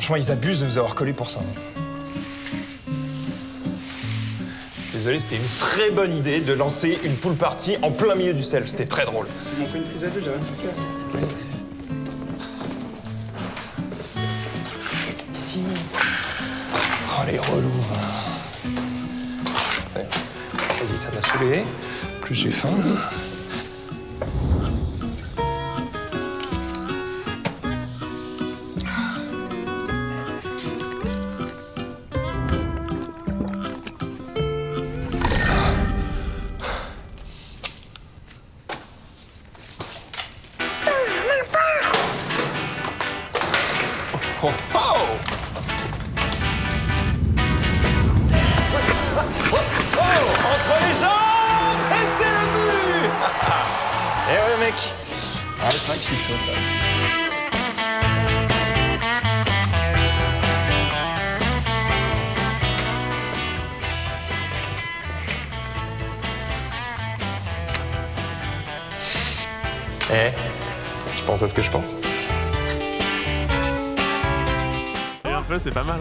franchement, ils abusent de nous avoir collés pour ça. Je suis désolé, c'était une très bonne idée de lancer une pool party en plein milieu du self. C'était très drôle. Ils m'ont fait une prise à deux, j'ai rien pu faire. Si. Oh, les relous. Vas-y, ça m'a saoulé. Plus j'ai faim. Oh, oh! Entre les jambes! Et c'est le but! Eh ouais, mec! Ah, c'est vrai que je suis chaud, ça. Eh, je pense à ce que je pense. C'est pas mal.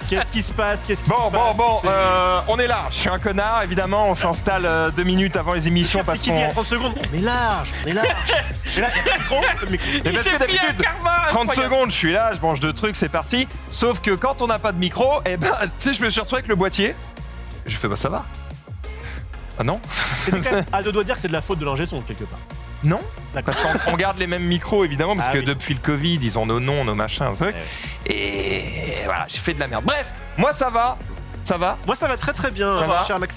Qu'est-ce qui se passe? Bon, on est là. Je suis un connard, évidemment. On s'installe 2 minutes avant les émissions parce qu'il y a qu'on... 30 secondes. On est large. Et là, t'as pas trop le micro. Mais parce que d'habitude, 30 secondes, je suis là, je mange 2 trucs, c'est parti. Sauf que quand on n'a pas de micro, tu sais, je me suis retrouvé avec le boîtier. Je fais, bah ça va. Ah non? C'est quand même à 2 doigts de dire que c'est de la faute de l'ingé son, quelque part. Non, parce qu'on garde les mêmes micros évidemment, parce que oui. depuis le Covid, ils ont nos noms, nos machins, un truc. Et voilà, j'ai fait de la merde. Bref, moi ça va. Ça va? Moi ça va très très bien, Ça va cher Max.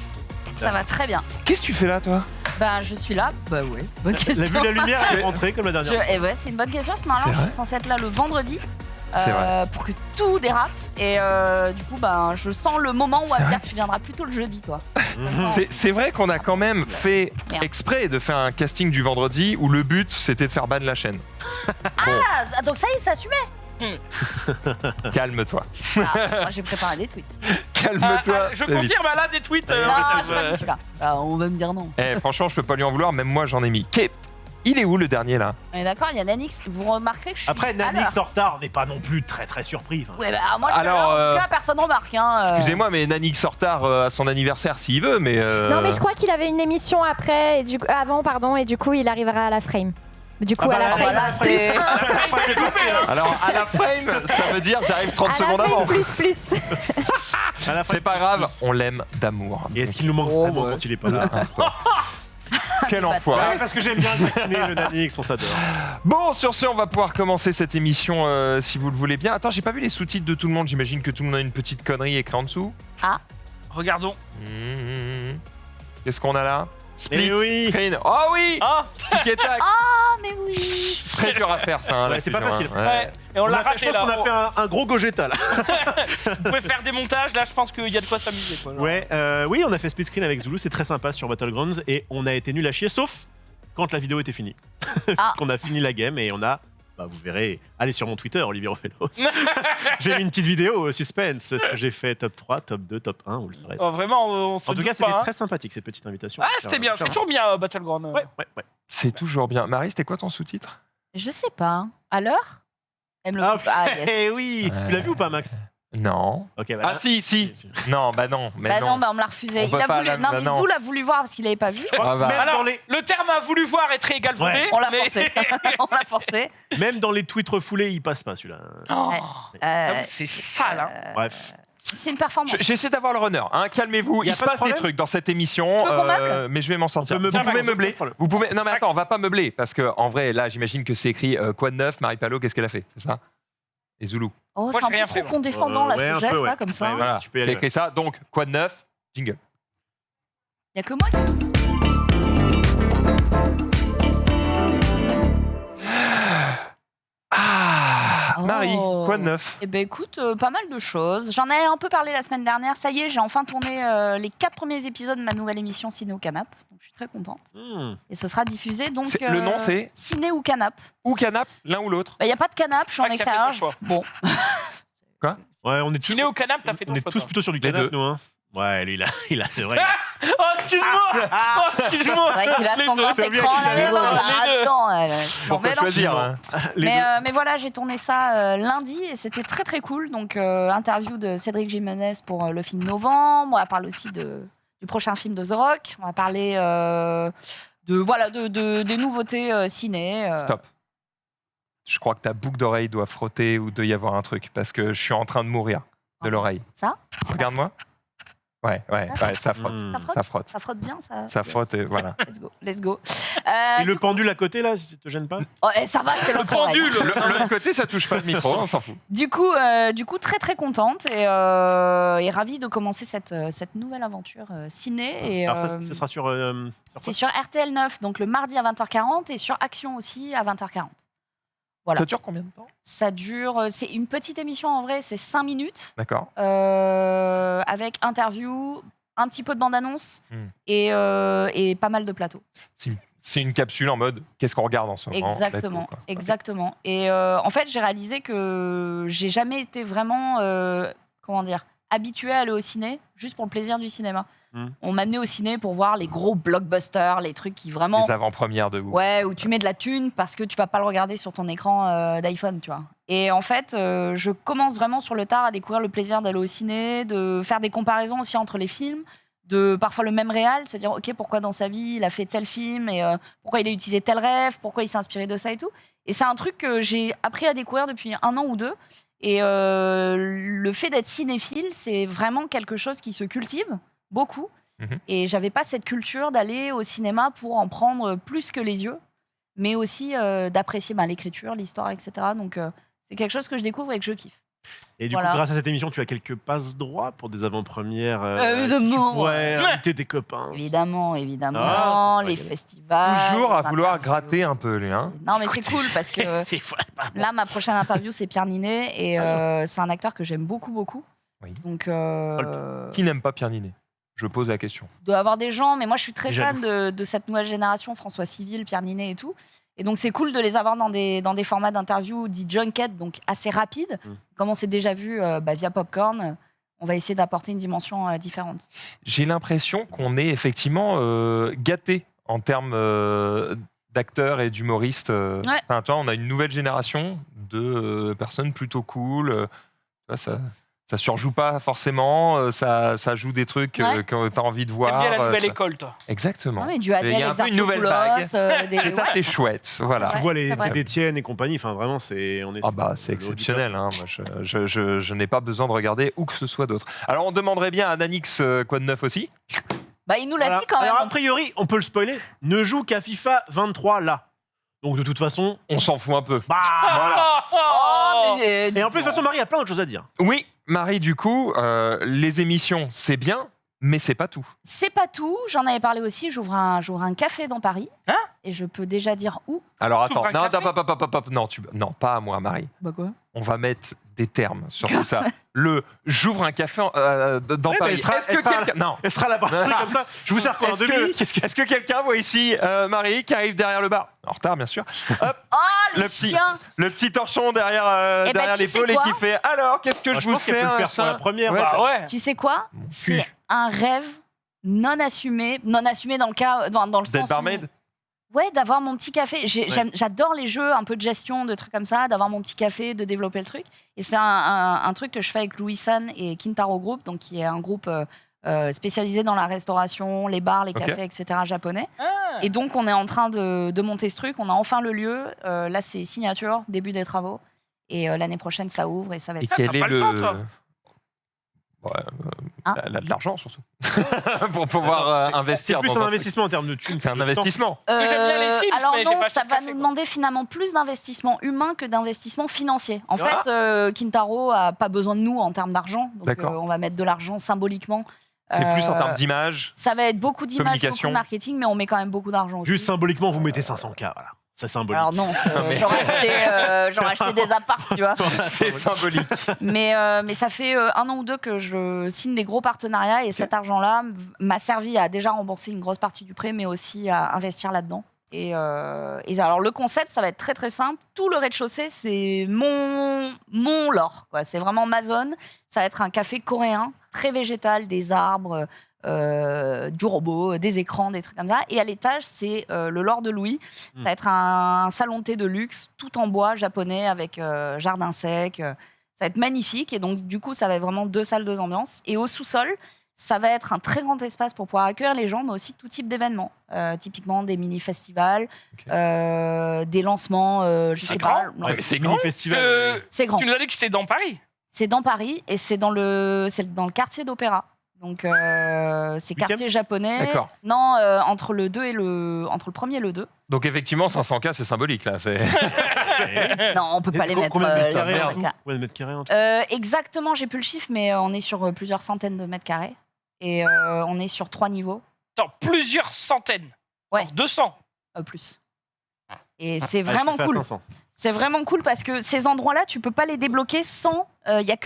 Ça va très bien. Qu'est-ce que tu fais là, toi? Bah, je suis là. Bah ouais. Bonne question. T'as vu la lumière, elle est rentrée comme la dernière fois. Et ouais, c'est une bonne question. Ce matin, C'est je vrai suis censée être là le vendredi. C'est vrai. Pour que tout dérape. Et du coup, ben, je sens le moment où C'est à me vrai dire que tu viendras plutôt le jeudi, toi. C'est vrai qu'on a quand même fait Merde. exprès de faire un casting du vendredi où le but c'était de faire ban la chaîne. Ah, donc ça y est, c'est assumé. Calme-toi. Ah, moi, j'ai préparé des tweets. Calme-toi. Je David. confirme, elle a des tweets. Non, j'ai pas mis celui-là. Ah, on va me dire non. Eh, franchement, je peux pas lui en vouloir, même moi j'en ai mis. Il est où le dernier là? On est d'accord, il y a Nanix. Vous remarquerez que je suis Après, à l'heure. Nanix en retard, on n'est pas non plus très très surpris. Enfin, Ouais, bah moi je suis Alors, à l'heure. En tout cas, personne remarque. Hein, Excusez-moi, mais Nanix en retard à son anniversaire s'il veut, mais. Non, mais je crois qu'il avait une émission après, et avant, pardon, et du coup, il arrivera à la frame. Du coup, Ah bah, à la ah frame, voilà, plus c'est- un. Alors, à la frame, ça veut dire j'arrive 30 À la secondes frame, avant. plus. à la fin, C'est pas grave, on l'aime d'amour. Et est-ce qu'il nous manque Oh, vraiment ouais. quand il est pas là? Quel Ouais, enfoiré. parce que j'aime bien le Nanix, on s'adore. Bon, sur ce, on va pouvoir commencer cette émission si vous le voulez bien. Attends, j'ai pas vu les sous-titres de tout le monde. J'imagine que tout le monde a une petite connerie écrite en dessous. Regardons. Qu'est-ce qu'on a là? Split Eh oui. screen. Oh oui. Ah, Tic et tac. Ah, mais oui. Très dur à faire ça. Hein, Ouais, la c'est pas fusion, facile. hein. ouais. Et on l'a a fait, raté je pense là. qu'on a fait un gros Gogeta là. Vous pouvez faire des montages, là je pense qu'il y a de quoi s'amuser. quoi. Ouais, oui, on a fait split screen avec Zulu, c'est très sympa sur Battlegrounds et on a été nul à chier, sauf quand la vidéo était finie. Ah. On a fini la game et on a, bah, vous verrez, allez sur mon Twitter, Olivier Rofelos. J'ai mis une petite vidéo suspense, ce que j'ai fait top 3, top 2, top 1, vous le saurez. Oh, vraiment, on se En tout doute cas, c'était pas, hein. très sympathique cette petite invitation. Ah, c'était bien, c'est toujours bien Battleground. Ouais. C'est toujours bien. Marie, c'était quoi ton sous-titre? Je sais pas. À l'heure Elle me le Ah, coupe. Ah, yes. eh oui, tu l'as vu ou pas, Max? Non. Ok, bah, Ah si. Non, bah non. Mais Bah non. non, bah on me l'a refusé. On peut pas la- Non, bah mais non. Zou l'a voulu voir parce qu'il avait pas vu. Ah bah. même, Alors, dans les, le terme a voulu voir est très galvaudé. Ouais. On l'a mais- forcé. On l'a forcé. même dans les tweets refoulés, il passe pas celui-là. Oh, Ouais. j'avoue, c'est sale. Hein. Bref. C'est une performance. J'essaie d'avoir le runner. Hein. Calmez-vous. Y a Il se pas de passe des problème trucs dans cette émission, Tu veux qu'on meuble mais je vais m'en sortir. On peut Vous meubler, pouvez Max, meubler. aucun problème. Vous pouvez. Non mais attends, on va pas meubler parce que en vrai, là, j'imagine que c'est écrit quoi de neuf, Marie Palot, qu'est-ce qu'elle a fait, c'est ça? Et Zulu. Oh, Moi, c'est j'ai un rien peu fait, trop moi. condescendant là, Ouais, ce un geste peu, ouais. là, comme ça. Ouais, Il Voilà. tu peux y C'est aller, écrit ça. Donc quoi de neuf? Jingle. y a que moi qui. Ah, Oh. Marie, quoi de neuf? Eh ben écoute, pas mal de choses. J'en ai un peu parlé la semaine dernière. Ça y est, j'ai enfin tourné les 4 premiers épisodes de ma nouvelle émission Ciné ou Canap. Donc je suis très contente. Et ce sera diffusé donc. Le nom, c'est Ciné ou Canap. Ou canap, l'un ou l'autre? Il n'y a pas de canap, je suis en Ouais, que ça fait extérieur. son choix. Bon. Ouais, on est Ciné au canap, t'as fait ton on est choix, tous toi. plutôt sur du Les canap, deux. nous. Hein. Ouais, lui, il a c'est vrai. Oh, excuse-moi Oh, excuse-moi C'est vrai qu'il a Les son deux, grand c'est écran bien qu'il là, a les deux. là-dedans. Pourquoi Mais non. choisir hein Mais voilà, j'ai tourné ça lundi et c'était très très cool. Donc, interview de Cédric Jimenez pour le film Novembre. On va parler aussi du prochain film de The Rock. On va parler des nouveautés ciné. Stop. Je crois que ta boucle d'oreille doit frotter ou doit y avoir un truc parce que je suis en train de mourir de l'oreille. Ça Regarde-moi. Ouais, ça frotte. Hmm. Ça frotte Ça frotte. Ça frotte bien, ça. Ça frotte et voilà. Let's go. Et le pendule à côté, là, si ça te gêne pas Oh, ça va, c'est l'autre oreille. Pendule L'autre côté, ça touche pas le micro, on s'en fout. Du coup, très très contente et ravie de commencer cette nouvelle aventure ciné. Et, Alors, ça sera sur. c'est sur RTL 9, donc le mardi à 20h40 et sur Action aussi à 20h40. Voilà. Ça dure combien de temps? Ça dure, c'est une petite émission en vrai, c'est 5 minutes D'accord. avec interview, un petit peu de bande-annonce et pas mal de plateaux. C'est une capsule en mode qu'est-ce qu'on regarde en ce moment? Exactement, Let's go, quoi. exactement. Et en fait, j'ai réalisé que j'ai jamais été vraiment, habituée à aller au ciné juste pour le plaisir du cinéma. On m'a amené au ciné pour voir les gros blockbusters, les trucs qui vraiment... Les avant-premières de vous. Ouais, où tu mets de la thune parce que tu vas pas le regarder sur ton écran d'iPhone, tu vois. Et en fait, je commence vraiment sur le tard à découvrir le plaisir d'aller au ciné, de faire des comparaisons aussi entre les films, de parfois le même réal, se dire ok, pourquoi dans sa vie il a fait tel film et pourquoi il a utilisé tel rêve, pourquoi il s'est inspiré de ça et tout. Et c'est un truc que j'ai appris à découvrir depuis 1 an ou 2. Et le fait d'être cinéphile, c'est vraiment quelque chose qui se cultive beaucoup. Et j'avais pas cette culture d'aller au cinéma pour en prendre plus que les yeux, mais aussi d'apprécier l'écriture, l'histoire, etc. Donc c'est quelque chose que je découvre et que je kiffe. Et du Voilà. coup, grâce à cette émission, tu as quelques passes droits pour des avant-premières. Évidemment. Tu pourrais inviter tes copains. Évidemment, Ah, les c'est pas festivals. Toujours à les vouloir interviews. gratter un peu, lui. Hein. Non, mais c'est cool parce que C'est fou. là, ma prochaine interview, c'est Pierre Ninet et c'est un acteur que j'aime beaucoup, beaucoup. Oui. Donc, Qui n'aime pas Pierre Ninet? Je pose la question. il doit y avoir des gens, mais moi, je suis très Jaloux. fan de cette nouvelle génération, François Civil, Pierre Ninet et tout. Et donc, c'est cool de les avoir dans des formats d'interview dits junket, donc assez rapides. Comme on s'est déjà vu via Popcorn, on va essayer d'apporter une dimension différente. J'ai l'impression qu'on est effectivement gâté en termes d'acteurs et d'humoristes. Enfin, tu vois, on a une nouvelle génération de personnes plutôt cool. Tu vois, ça surjoue pas forcément, ça joue des trucs que tu as envie de voir. T'aimes bien la nouvelle ça- école, toi. Exactement. Non, mais du Il Adèle y a un peu une nouvelle vague. Et ça, c'est chouette. Voilà. Tu Ouais, vois c'est les vrai. d'Étienne et compagnie, enfin vraiment, on est. Ah bah c'est exceptionnel, hein. Moi, je n'ai pas besoin de regarder où que ce soit d'autre. Alors on demanderait bien à Nanix quoi de neuf aussi. Il nous l'a Voilà. dit quand même. Alors, a priori, on peut le spoiler, ne joue qu'à FIFA 23 là. Donc de toute façon, On s'en fout un peu. bah Voilà. Oh, mais, Et en plus, de toute façon, Marie a plein d'autres choses à dire. Oui, Marie, du coup, les émissions, c'est bien, mais c'est pas tout. c'est pas tout. J'en avais parlé aussi. J'ouvre un café dans Paris. Hein Et je peux déjà dire où. Alors attends, T'ouvres un café non, pas à moi, Marie. Bah quoi? On va mettre des termes sur tout ça. J'ouvre un café dans Ouais, mais Paris. elle sera- Est-ce que elle sera- quelqu'un... Non. Elle sera là comme ça. Je vous sers quoi un Est-ce demi que, est-ce que quelqu'un voit ici Marie qui arrive derrière le bar? En retard, bien sûr. Hop, Oh, les Le petit- chiens. le petit torchon derrière, Eh ben, derrière tu sais l'épaule et quoi qui fait « Alors, qu'est-ce que Moi, je vous pense qu'elle peut sers le faire pour la première. Ouais, bah, Bah ouais. Tu sais quoi? Mon cul. C'est un rêve non assumé dans le D'être sens barmaid? Ouais, d'avoir mon petit café. J'adore les jeux, un peu de gestion, de trucs comme ça, d'avoir mon petit café, de développer le truc. Et c'est un truc que je fais avec Louis San et Kintaro Group, donc qui est un groupe spécialisé dans la restauration, les bars, les Ok. cafés, etc. japonais. Ah. Et donc, on est en train de monter ce truc. On a enfin le lieu. Là, c'est signature, début des travaux. Et l'année prochaine, ça ouvre et ça va Et être... quel t'as est pas le le... temps, toi. Ouais, Hein de l'argent, surtout. Pour pouvoir C'est investir plus dans un un truc. investissement en termes de thunes. C'est un investissement. que j'aime bien les Sims, alors mais j'ai non, pas ça acheté de va café, nous quoi. demander finalement plus d'investissement humain que d'investissement financier. En Ah. fait, Kintaro a pas besoin de nous en termes d'argent. Donc D'accord. on va mettre de l'argent symboliquement. C'est plus en Euh, termes d'image. Ça va être beaucoup d'images, beaucoup Communication. de marketing, mais on met quand même beaucoup d'argent aussi. Juste symboliquement, vous mettez 500K, voilà. C'est symbolique. Alors non, mais- j'aurais acheté des apparts, tu vois. C'est symbolique. Mais ça fait 1 an ou 2 que je signe des gros partenariats et cet argent-là m'a servi à déjà rembourser une grosse partie du prêt, mais aussi à investir là-dedans. Et alors, le concept, ça va être très très simple. Tout le rez-de-chaussée, c'est mon lore, quoi. C'est vraiment ma zone. Ça va être un café coréen, très végétal, des arbres, du robot, des écrans, des trucs comme ça. Et à l'étage, c'est le lore de Louis. Ça va être un salon de thé de luxe, tout en bois japonais, avec jardin sec. Ça va être magnifique. Et donc, du coup, ça va être vraiment 2 salles, 2 ambiances. Et au sous-sol, ça va être un très grand espace pour pouvoir accueillir les gens, mais aussi tout type d'événements. Typiquement des mini-festivals, des lancements, je sais pas. grand C'est grand. Festival. C'est grand. Tu nous as dit que c'était dans Paris. C'est dans Paris et c'est dans le quartier d'Opéra. Donc, c'est quartier japonais. D'accord. Non, entre le premier et le 2. Donc effectivement, 500K, c'est symbolique là. Non, on peut pas les mettre. Combien de mètres carrés dans en un tout cas. Combien de mètres carrés en tout Exactement, j'ai plus le chiffre, mais on est sur plusieurs centaines de mètres carrés. Et on est sur 3 niveaux. Attends, plusieurs centaines. Ouais. 200. Plus. Et c'est vraiment je fais à cool. 500. C'est vraiment cool parce que ces endroits-là, tu peux pas les débloquer sans. Il y a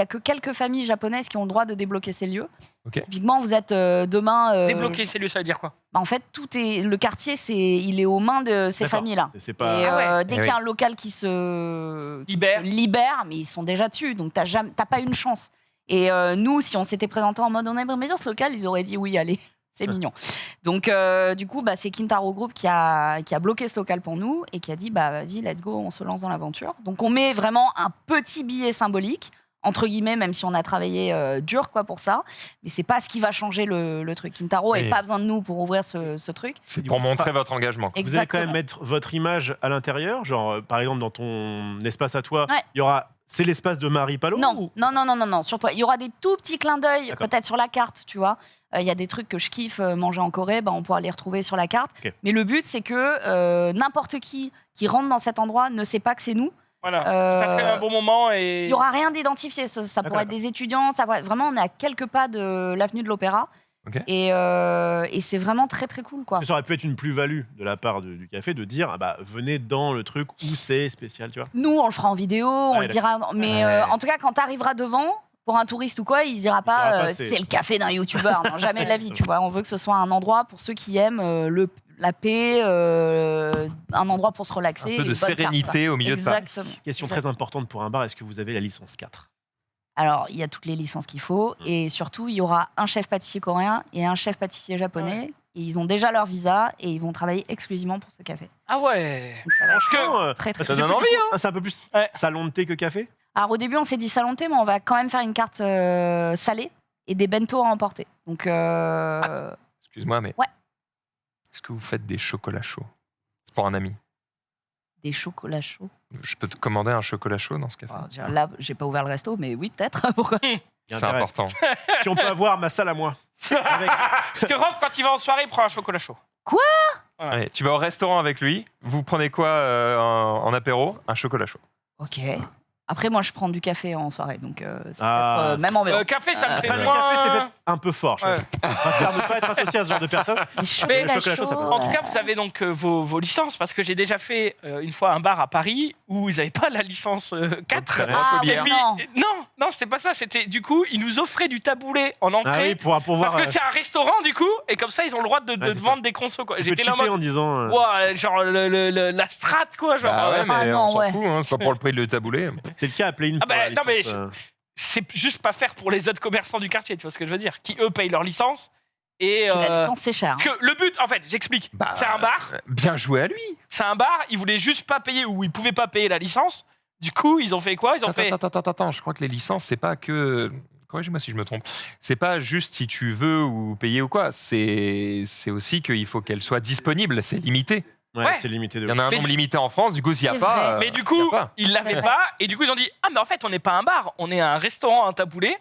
que quelques familles japonaises qui ont le droit de débloquer ces lieux. Ok. Typiquement, vous êtes demain. Débloquer ces lieux, ça veut dire quoi? En fait, le quartier, il est aux mains de ces D'accord. familles-là. C'est Et pas. dès Eh qu'il y a oui. un local qui se Libère. libère, mais ils sont déjà dessus, donc t'as pas une chance. Et nous, si on s'était présenté en mode on aimerait bien ce local, ils auraient dit oui, allez. C'est mignon. Donc, du coup, c'est Kintaro Group qui a bloqué ce local pour nous et qui a dit vas-y, let's go, on se lance dans l'aventure. Donc, on met vraiment un petit billet symbolique, entre guillemets, même si on a travaillé dur pour ça. Mais c'est pas ce qui va changer le truc. Kintaro n'a Et- pas besoin de nous pour ouvrir ce truc. C'est pour montrer votre engagement. Vous allez quand même Exactement. mettre votre image à l'intérieur, genre par exemple dans ton espace à toi, Ouais. il y aura. C'est l'espace de Marie Palot Non, ou- non, surtout pas. Il y aura des tout petits clins d'œil, D'accord. peut-être sur la carte, tu vois. Il y a des trucs que je kiffe manger en Corée, on pourra les retrouver sur la carte. Ok. Mais le but, c'est que n'importe qui rentre dans cet endroit ne sait pas que c'est nous. Voilà. Passer un bon moment et. Il n'y aura rien d'identifié. Ça D'accord, pourrait être des étudiants. Ça pourrait être... Vraiment, on est à quelques pas de l'avenue de l'Opéra. Ok. Et c'est vraiment très, très cool, quoi. Ça aurait pu être une plus-value de la part du café de dire venez dans le truc où c'est spécial, tu vois. Nous, on le fera en vidéo, on Ouais, le dira. Mais Ouais. en tout cas, quand tu arriveras devant, pour un touriste ou quoi, il ne dira pas, dira pas, c'est- c'est le café d'un youtubeur. Non, jamais de la vie, tu vois. On veut que ce soit un endroit pour ceux qui aiment la paix, un endroit pour se relaxer. Un peu et de une bonne sérénité carte, au milieu de Paris. Exactement. Question très importante pour un bar, est-ce que vous avez la licence 4 Alors, il y a toutes les licences qu'il faut. Et surtout, il y aura un chef pâtissier coréen et un chef pâtissier japonais. Et ils ont déjà leur visa et ils vont travailler exclusivement pour ce café. Ah ouais. Donc, ça va être Franchement, très, très parce que Ça c'est donne plus- envie, c'est un peu plus Ouais. salon de thé que café. Alors, au début, on s'est dit salon de thé, mais on va quand même faire une carte salée et des bento à emporter. Donc, Excuse-moi, mais Ouais. est-ce que vous faites des chocolats chauds? C'est pour un ami. des chocolats chauds. Je peux te commander un chocolat chaud dans ce café? Alors, déjà, là, j'ai pas ouvert le resto, mais oui, peut-être. Pourquoi Il y a C'est intérêt. important. Si on peut avoir ma salle à moi. Avec- Parce que Rof, quand il va en soirée, il prend un chocolat chaud. Allez, tu vas au restaurant avec lui. Vous prenez quoi en apéro? Un chocolat chaud. Ok. Après, moi, je prends du café en soirée, donc c'est Ah, peut-être même ambiance. Café, ça me Après, plaît le moins. café, c'est peut-être un peu fort. Je Ouais. préfère ne pas être associé à ce genre de personnes. Les Mais chocolats le chocolat chaud, ça peut- chauds, En tout cas, vous avez donc vos licences, parce que j'ai déjà fait une fois un bar à Paris où ils n'avaient pas la licence 4. Ah, Et ouais, puis, non, c'était pas ça. C'était du coup, ils nous offraient du taboulé en Ah entrée. oui, pour voir. parce que c'est un restaurant, du coup, et comme ça, ils ont le droit de c'est te ça. vendre des consos. Quoi. tu peux J'étais là en cheater mode. en disant. Ouah, genre la strat, quoi. Genre, Bah ouais, mais Ah non, on s'en ouais. fout, hein, c'est pas pour le prix de le taboulé. C'était le cas à Play-in. Ah bah, pour la non, mais licence, c'est juste pas faire pour les autres commerçants du quartier, tu vois ce que je veux dire, qui eux payent leur licence. Et Puis la licence, c'est cher. parce que le but, en fait, j'explique, Bah, c'est un bar, Bien joué à lui. ils voulaient juste pas payer ou ils pouvaient pas payer la licence. Du coup, ils ont fait quoi? Ils ont fait. Attends, je crois que les licences, c'est pas que. Corrigez-moi si je me trompe. C'est pas juste si tu veux ou payer ou quoi. C'est aussi qu'il faut qu'elles soient disponibles. C'est limité. Ouais, Ouais. c'est limité de. Il y en a un Mais- nombre limité en France. Du coup, s'il n'y a C'est pas. vrai. Mais du il y coup, a pas. ils l'avaient C'est pas, et du coup, ils ont dit: ah, mais en fait, on n'est pas un bar, on est un restaurant, un taboulé,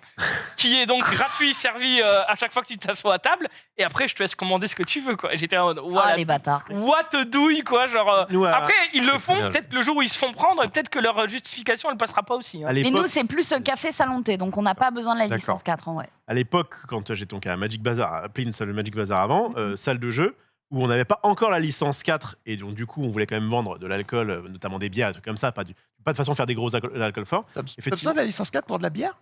qui est donc gratuit, servi à chaque fois que tu t'assois à table, et après, je te laisse commander ce que tu veux, quoi. Et j'étais en mode: Ah, voilà, les bâtards. what a douille, quoi. Genre, Nous, après, ils le C'est font, très bien. peut-être le jour où ils se font prendre, et peut-être que leur justification, elle passera pas aussi. hein. À Mais l'époque, nous, c'est plus café salon de thé, donc on n'a pas besoin de la D'accord. licence 4 en vrai. à l'époque, quand j'étais donc à Magic Bazar, à Play-in, le Magic Bazar avant, salle de jeu, où on n'avait pas encore la licence 4, et donc du coup, on voulait quand même vendre de l'alcool, notamment des bières, des trucs comme ça, pas de façon faire des gros alcools forts. T'as Effectivement. besoin de la licence 4 pour de la bière?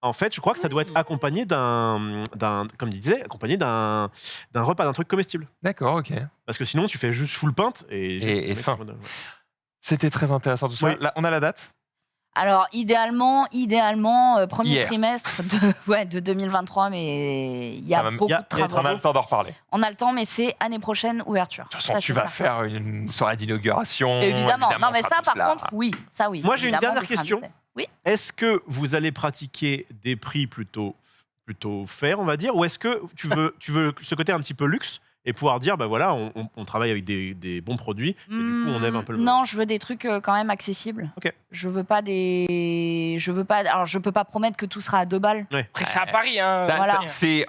en fait, je crois que ça doit être accompagné comme il disait, accompagné d'un repas, d'un truc comestible. D'accord, ok. Parce que sinon, tu fais juste full pinte Et fin. C'était très intéressant tout ça. Oui. Là, on a la date? Alors, idéalement, premier Hier. trimestre de 2023, mais il y a beaucoup de On a travaux. le temps d'en reparler. On a le temps, mais c'est année prochaine, ouverture. De toute façon, Ça, tu c'est vas certain. faire une soirée d'inauguration. Évidemment. Non, on mais sera ça, tous par là. contre, oui. Ça, oui. Moi, j'ai une Évidemment, dernière vous serez question. invités. Oui. Est-ce que vous allez pratiquer des prix plutôt fair, on va dire, ou est-ce que tu veux ce côté un petit peu luxe et pouvoir dire, bah voilà, on travaille avec des bons produits, et du coup, on aime un peu le... Non, je veux des trucs quand même accessibles. Ok. Je veux pas Alors, je peux pas promettre que tout sera à 2 balles. Après, c'est à Paris. Hein, Bah, Voilà. C'est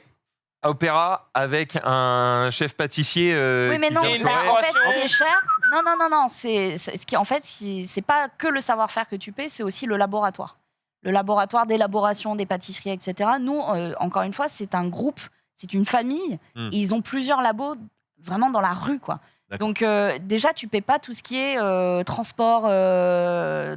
opéra avec un chef pâtissier. Oui, mais qui non, vient de là, Corée. en fait, ce qui est cher. Non. C'est pas que le savoir-faire que tu paies, c'est aussi le laboratoire. Le laboratoire d'élaboration des pâtisseries, etc. Nous, encore une fois, c'est un groupe, c'est une famille. Et ils ont plusieurs labos vraiment dans la rue, quoi. D'accord. Donc, déjà, tu paies pas tout ce qui est transport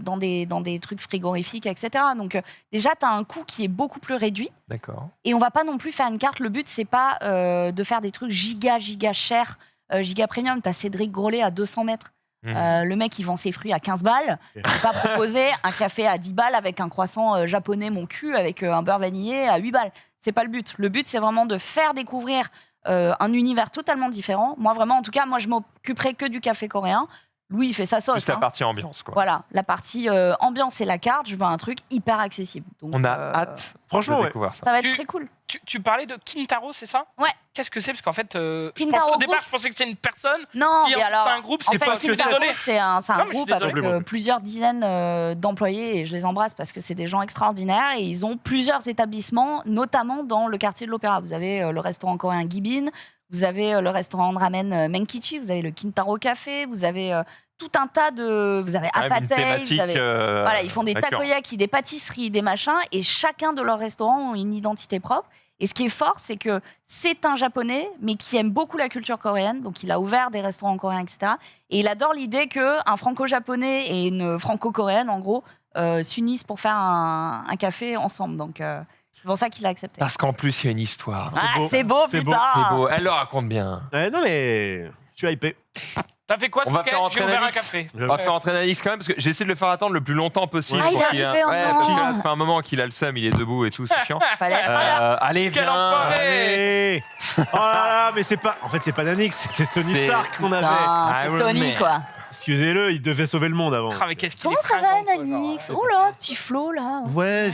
dans des trucs frigorifiques, etc. Donc, déjà, tu as un coût qui est beaucoup plus réduit. D'accord. Et on va pas non plus faire une carte. Le but, c'est pas de faire des trucs giga chers, giga premium. T'as Cédric Grolet à 200 mètres. Le mec, il vend ses fruits à 15 balles. Il va pas proposer un café à 10 balles avec un croissant japonais, mon cul, avec un beurre vanillé à 8 balles. C'est pas le but. Le but, c'est vraiment de faire découvrir un univers totalement différent. Moi, vraiment, en tout cas, moi, je m'occuperai que du café coréen. Louis, il fait sa sauce. Juste la hein. partie ambiance, quoi. Voilà, la partie ambiance et la carte, je veux un truc hyper accessible. Donc, On a hâte Franchement, de ouais. découvrir ça. Ça va être Tu- très cool. Tu parlais de Kintaro, c'est ça? Ouais. Qu'est-ce que c'est? Parce qu'en fait, au Kintaro départ, Group. je pensais que c'était une personne. Non, Et mais alors, c'est un groupe, en c'est fait, pas ce que Kintaro, désolé. c'est un Non, mais je suis groupe désolé. avec plusieurs dizaines d'employés et je les embrasse parce que c'est des gens extraordinaires et ils ont plusieurs établissements, notamment dans le quartier de l'Opéra. Vous avez le restaurant coréen Gibin, vous avez le restaurant de ramen Menkichi, vous avez le Kintaro Café, vous avez tout un tas de... Vous avez Quand même une Apatei, thématique. vous avez... Voilà, ils font des d'accord. takoyaki, des pâtisseries, des machins, et chacun de leurs restaurants ont une identité propre. Et ce qui est fort, c'est que c'est un Japonais, mais qui aime beaucoup la culture coréenne. Donc, il a ouvert des restaurants coréens, etc. Et il adore l'idée qu'un franco-japonais et une franco-coréenne, en gros, s'unissent pour faire un café ensemble. Donc, c'est pour ça qu'il a accepté. Parce qu'en plus, il y a une histoire. Ah, beau. c'est beau, C'est beau, putain. C'est beau. Elle le raconte bien. Non, mais je suis hypé. T'as fait quoi ce On va week-end? faire J'ai entraîner ouvert un Alix. café. On va faire entraîner Alix quand même parce que j'ai essayé de le faire attendre le plus longtemps possible. Ah, il pour est qu'il arrivé, oh ouais, non. parce que là, ça fait un moment qu'il a le seum, il est debout et tout, c'est chiant. Fallait être là. Allez, Quel viens. enfoiré. Allez. Oh là là, mais c'est pas... En fait, c'est pas Danix, c'était Tony C'est- Stark qu'on avait. Putain, c'est Iron Tony, Man. quoi. Excusez-le, il devait sauver le monde avant. Ah, mais qu'est-ce qu'il Comment est ça va, fringant, quoi, Nanix genre, Oh là, petit Flo, là. Ouais,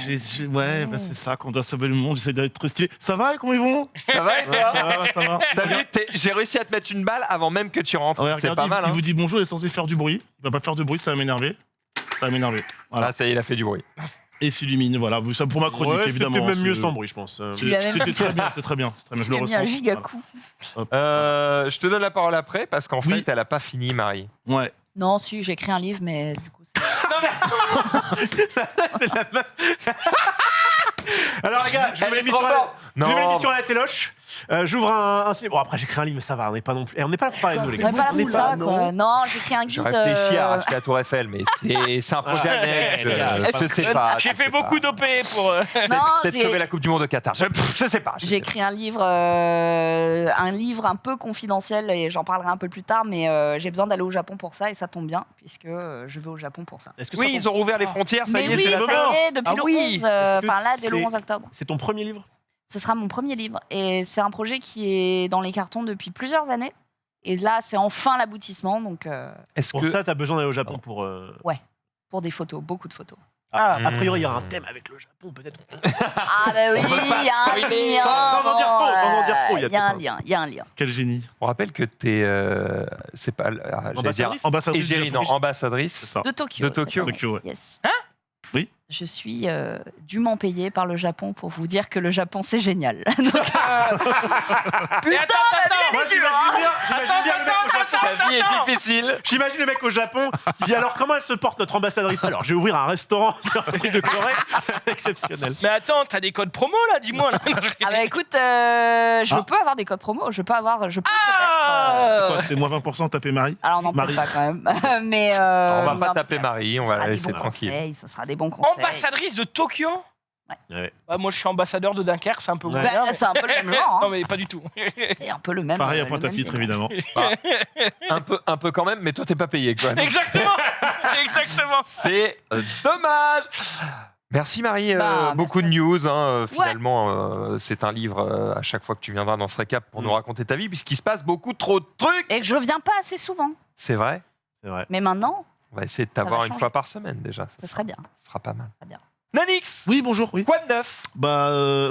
bah, c'est ça qu'on doit sauver le monde, j'essaie d'être stylé. Ça va, comment ils vont? Ça va et Ouais, toi ça va. T'as vu, j'ai réussi à te mettre une balle avant même que tu rentres. Ouais, c'est regardez, pas mal. il Hein. vous dit bonjour, il est censé faire du bruit. Il va pas faire de bruit, ça va m'énerver. Voilà. Ah, ça y est, il a fait du bruit. Et s'illumine, voilà. Ça pour ma chronique, Ouais, évidemment. c'était même mieux c'est- sans bruit, je pense. c'est- Tu l'as même- C'était très bien, c'est très bien. Je le Il a mis ressens. un giga coup. Je te donne la parole après parce qu'en Oui. fait, elle a pas fini, Marie. Voilà. Ouais. Non, si, j'ai écrit un livre, mais du coup... C'est la meuf. Alors les gars, je Elle mets est l'émission trop à forte. je mets Non. l'émission à la téloche. J'ouvre un ciné. Bon, après, j'écris un livre, mais ça va, on n'est pas non plus. On n'est pas là pour parler de nous, les On gars. n'est pas là On est pour pas, ça, non. quoi. Non, j'ai écrit un guide... Je réfléchis à racheter la Tour Eiffel, mais c'est un projet annexe. les gars, Je sais pas. J'ai je fait sais beaucoup pas. d'OP pour. Non, Peut-être sauver la Coupe du Monde de Qatar. Je sais pas. j'ai écrit un livre un peu confidentiel et j'en parlerai un peu plus tard, mais j'ai besoin d'aller au Japon pour ça et ça tombe bien puisque je vais au Japon pour ça. Est-ce que Oui, ils ont rouvert les frontières, ça mais y est, oui, c'est la ça moment. y est, depuis Ah le oui. 11, Est-ce que enfin là, dès le c'est- 11 octobre. C'est ton premier livre? Ce sera mon premier livre et c'est un projet qui est dans les cartons depuis plusieurs années. Et là, c'est enfin l'aboutissement, donc Est-ce Pour que ça, t'as besoin d'aller au Japon pour. pour des photos, beaucoup de photos. Ah, a priori, il y aura un thème avec le Japon, peut-être. Ah bah oui, On veut pas il y a un spoiler. lien. Sans en dire trop, sans en dire trop, il y a Il y a un peut-être lien, il y a un lien. Quel génie. on rappelle que t'es, c'est pas, j'allais dire Ambassadrice Ambassadrice du égérie, non, Japon. ambassadrice. C'est ça. De Tokyo. De Tokyo. cette année. Tokyo, ouais. Yes. Oui. Je suis dûment payée par le Japon pour vous dire que le Japon, c'est génial. Donc, Mais putain, attends, Moi, j'imagine bien le mec au Japon. Sa vie est difficile. J'imagine le mec au Japon qui dit alors comment elle se porte notre ambassadrice? Alors, je vais ouvrir un restaurant de Corée. Exceptionnel. Mais attends, t'as des codes promo là, dis-moi. Là. ah bah écoute, je peux avoir des codes promo. Je peux peut-être. Ah Quoi, c'est moins 20%, tapez Marie. Alors on n'en parle Marie. pas quand même. Mais On va mais pas en taper tout cas, Marie, ce on va sera la des laisser bons tranquille. conseils, ce sera des bons conseils. Ambassadrice de Tokyo? Bah, moi, je suis ambassadeur de Dunkerque, c'est un peu Ouais. moins bien, Bah, c'est un peu le même genre. Non, hein. mais pas du tout. C'est un peu le même. Pareil à le même Pointe-à-Pitre, délire. évidemment. Un peu quand même, mais toi, t'es pas payé, quoi. Donc, Exactement. Exactement. c'est dommage. Merci Marie, Bah, beaucoup de merci. news. Hein. Finalement, c'est un livre à chaque fois que tu viendras dans ce récap pour nous raconter ta vie, puisqu'il se passe beaucoup trop de trucs. Et que je viens pas assez souvent. C'est vrai. C'est vrai. Mais maintenant, On va essayer de va t'avoir une changer. fois par semaine déjà. ce serait bien. Ce sera pas mal. Très bien. Nanix, Oui, bonjour, oui. quoi de neuf?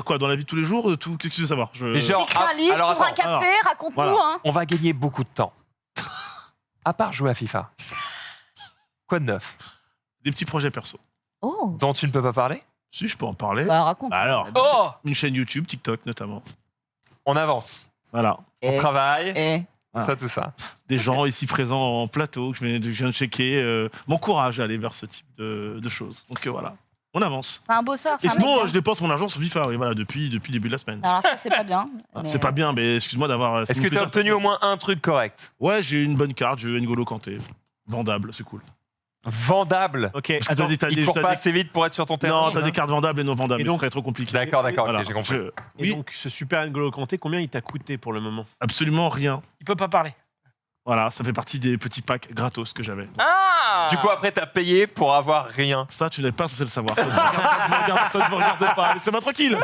Quoi, dans la vie de tous les jours, tout, qu'est-ce que tu veux savoir Mais genre, Écris un livre, alors pour un attends, café, raconte-nous. voilà. Hein. on va gagner beaucoup de temps. À part jouer à FIFA. Quoi de neuf? Des petits projets perso. Oh, Dont tu ne peux pas parler? Si, je peux en parler. bah raconte. Alors. Oh. Une chaîne YouTube, TikTok notamment. On avance. Voilà. On travaille. Et Tout ça. Des gens ici présents en plateau que je viens de checker m'encouragent à aller vers ce type de choses. Donc voilà, on avance. c'est un bosseur. Et c'est un mec sinon, bien. je dépense mon argent sur FIFA, oui, voilà, depuis le début de la semaine. Alors ça, c'est pas bien. mais- C'est pas bien, mais excuse-moi d'avoir. Est-ce que tu as obtenu au moins un truc correct? Ouais, j'ai eu une bonne carte, j'ai eu N'Golo Kanté. Vendable, c'est cool. Vendable. Ok. Parce que t'as des- t'as Il des- court t'as pas des- assez vite pour être sur ton terrain. Non, t'as des cartes vendables et non vendables, Et ce donc- serait trop compliqué. D'accord, Voilà. ok, j'ai compris. Et Oui, donc, ce super N'Golo Kanté, combien il t'a coûté pour le moment? absolument rien. Il peut pas parler. Voilà, ça fait partie des petits packs gratos que j'avais. Ah. Du coup, après, t'as payé pour avoir rien. Ça, tu n'es pas censé le savoir. Ça ne me regarde pas. Laissez-moi tranquille.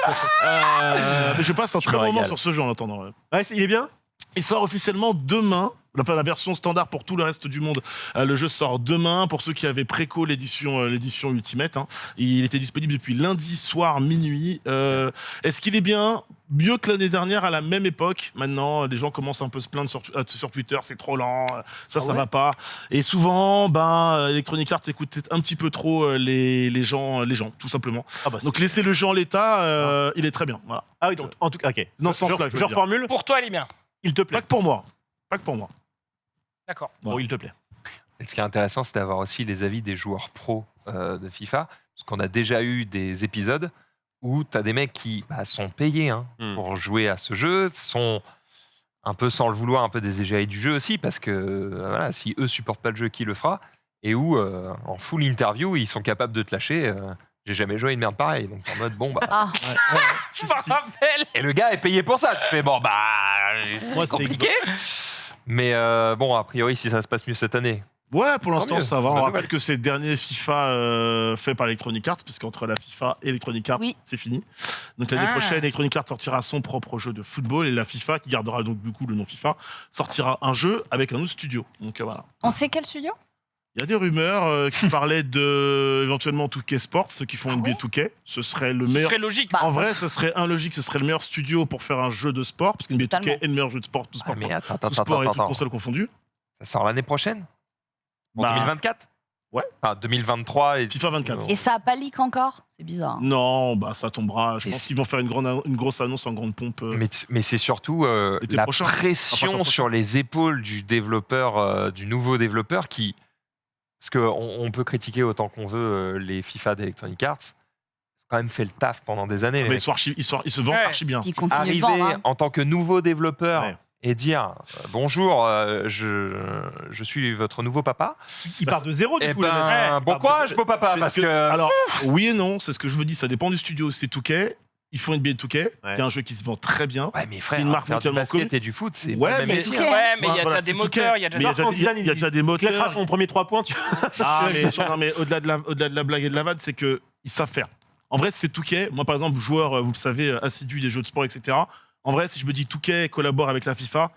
Mais je passe un Je très me bon moment régale. sur ce jeu en attendant. Ouais, il est bien? Il sort officiellement demain. Enfin, la version standard pour tout le reste du monde. Le jeu sort demain. Pour ceux qui avaient préco l'édition Ultimate, hein. Il était disponible depuis lundi soir minuit. Est-ce qu'il est bien? Mieux que l'année dernière à la même époque. Maintenant, les gens commencent un peu à se plaindre sur Twitter, c'est trop lent, ça va pas. Et souvent, Electronic Arts écoute peut-être un petit peu trop les gens, tout simplement. Ah bah, Donc laissez le jeu en l'état, il est très bien. Voilà. ah oui, donc en tout cas, ok. Dans ce sens-là, je veux je dire. reformule. Pour toi, elle est bien. Il te plaît. Pas que pour moi. Pas que pour moi. D'accord. Bon, il te plaît. Et ce qui est intéressant, c'est d'avoir aussi les avis des joueurs pros de FIFA. Parce qu'on a déjà eu des épisodes où tu as des mecs qui sont payés pour jouer à ce jeu, sont un peu sans le vouloir, un peu des égéries du jeu aussi, parce que voilà, si eux supportent pas le jeu, qui le fera? Et où, en full interview, ils sont capables de te lâcher. J'ai jamais joué à une merde pareille. Donc en mode, bon, bah. Ah, Je me rappelle. Et le gars est payé pour ça. Tu fais, bon, bah. Moi, C'est compliqué. Mais bon, a priori, si ça se passe mieux cette année. Ouais, pour l'instant, mieux. ça va. Bonne On nouvelle. rappelle que c'est le dernier FIFA fait par Electronic Arts, puisqu'entre la FIFA et Electronic Arts, Oui. c'est fini. Donc l'année Ah. prochaine, Electronic Arts sortira son propre jeu de football et la FIFA, qui gardera donc du coup le nom FIFA, sortira un jeu avec un autre studio. Donc voilà. on sait quel studio? Il y a des rumeurs qui parlaient de éventuellement 2K Sports, ceux qui font Ah NBA ouais 2K. Ce serait le Ce meilleur. serait logique. Bah, En vrai, ce serait logique, ce serait le meilleur studio pour faire un jeu de sport, parce que NBA 2K Totalement. est le meilleur jeu de sport, tout Ah, sport, mais attends, tout sport et toute attends. console confondue. Ça sort l'année prochaine? En Bah, 2024? ouais. Enfin, 2023 et FIFA 24. Et ça a pas leak encore? C'est bizarre. Non, ça tombera. Je Et pense c'est- qu'ils vont faire une grosse annonce en grande pompe. Mais c'est surtout L'été la prochain. Enfin, pression prochain. sur les épaules du développeur, du nouveau développeur qui. Parce qu'on peut critiquer autant qu'on veut les FIFA d'Electronic Arts. Ils ont quand même fait le taf pendant des années. les Mais mecs. ils se vendent Ouais. archi bien. Ils continuent de Arriver vendre. Hein. en tant que nouveau développeur Ouais. et dire bonjour, je suis votre nouveau papa. Il part de zéro, du Eh coup. le mec. ben, Ouais, bon il part de courage, zéro. beau papa, C'est parce ce que. Alors, oui et non, c'est ce que je vous dis, ça dépend du studio. C'est 2K, ils font NBA 2K, Ouais. qui est un jeu qui se vend très bien. Ouais, mais frère, une marque faire du mondialement basket connue. et du foot, c'est Ouais, pas le mais- même c'est métier. ok. Ouais, mais il y a Voilà, déjà des c'est moteurs, 2K. il y a déjà Mais il y a des... déjà- il y a déjà des Il claquera moteurs. son premier 3 points. Ah, mais au-delà de la blague et de la vanne, c'est qu'ils savent faire. En vrai, c'est 2K. Moi, par exemple, joueur, vous le savez, assidu des jeux de sport, etc. En vrai, si je me dis 2K collabore avec la FIFA,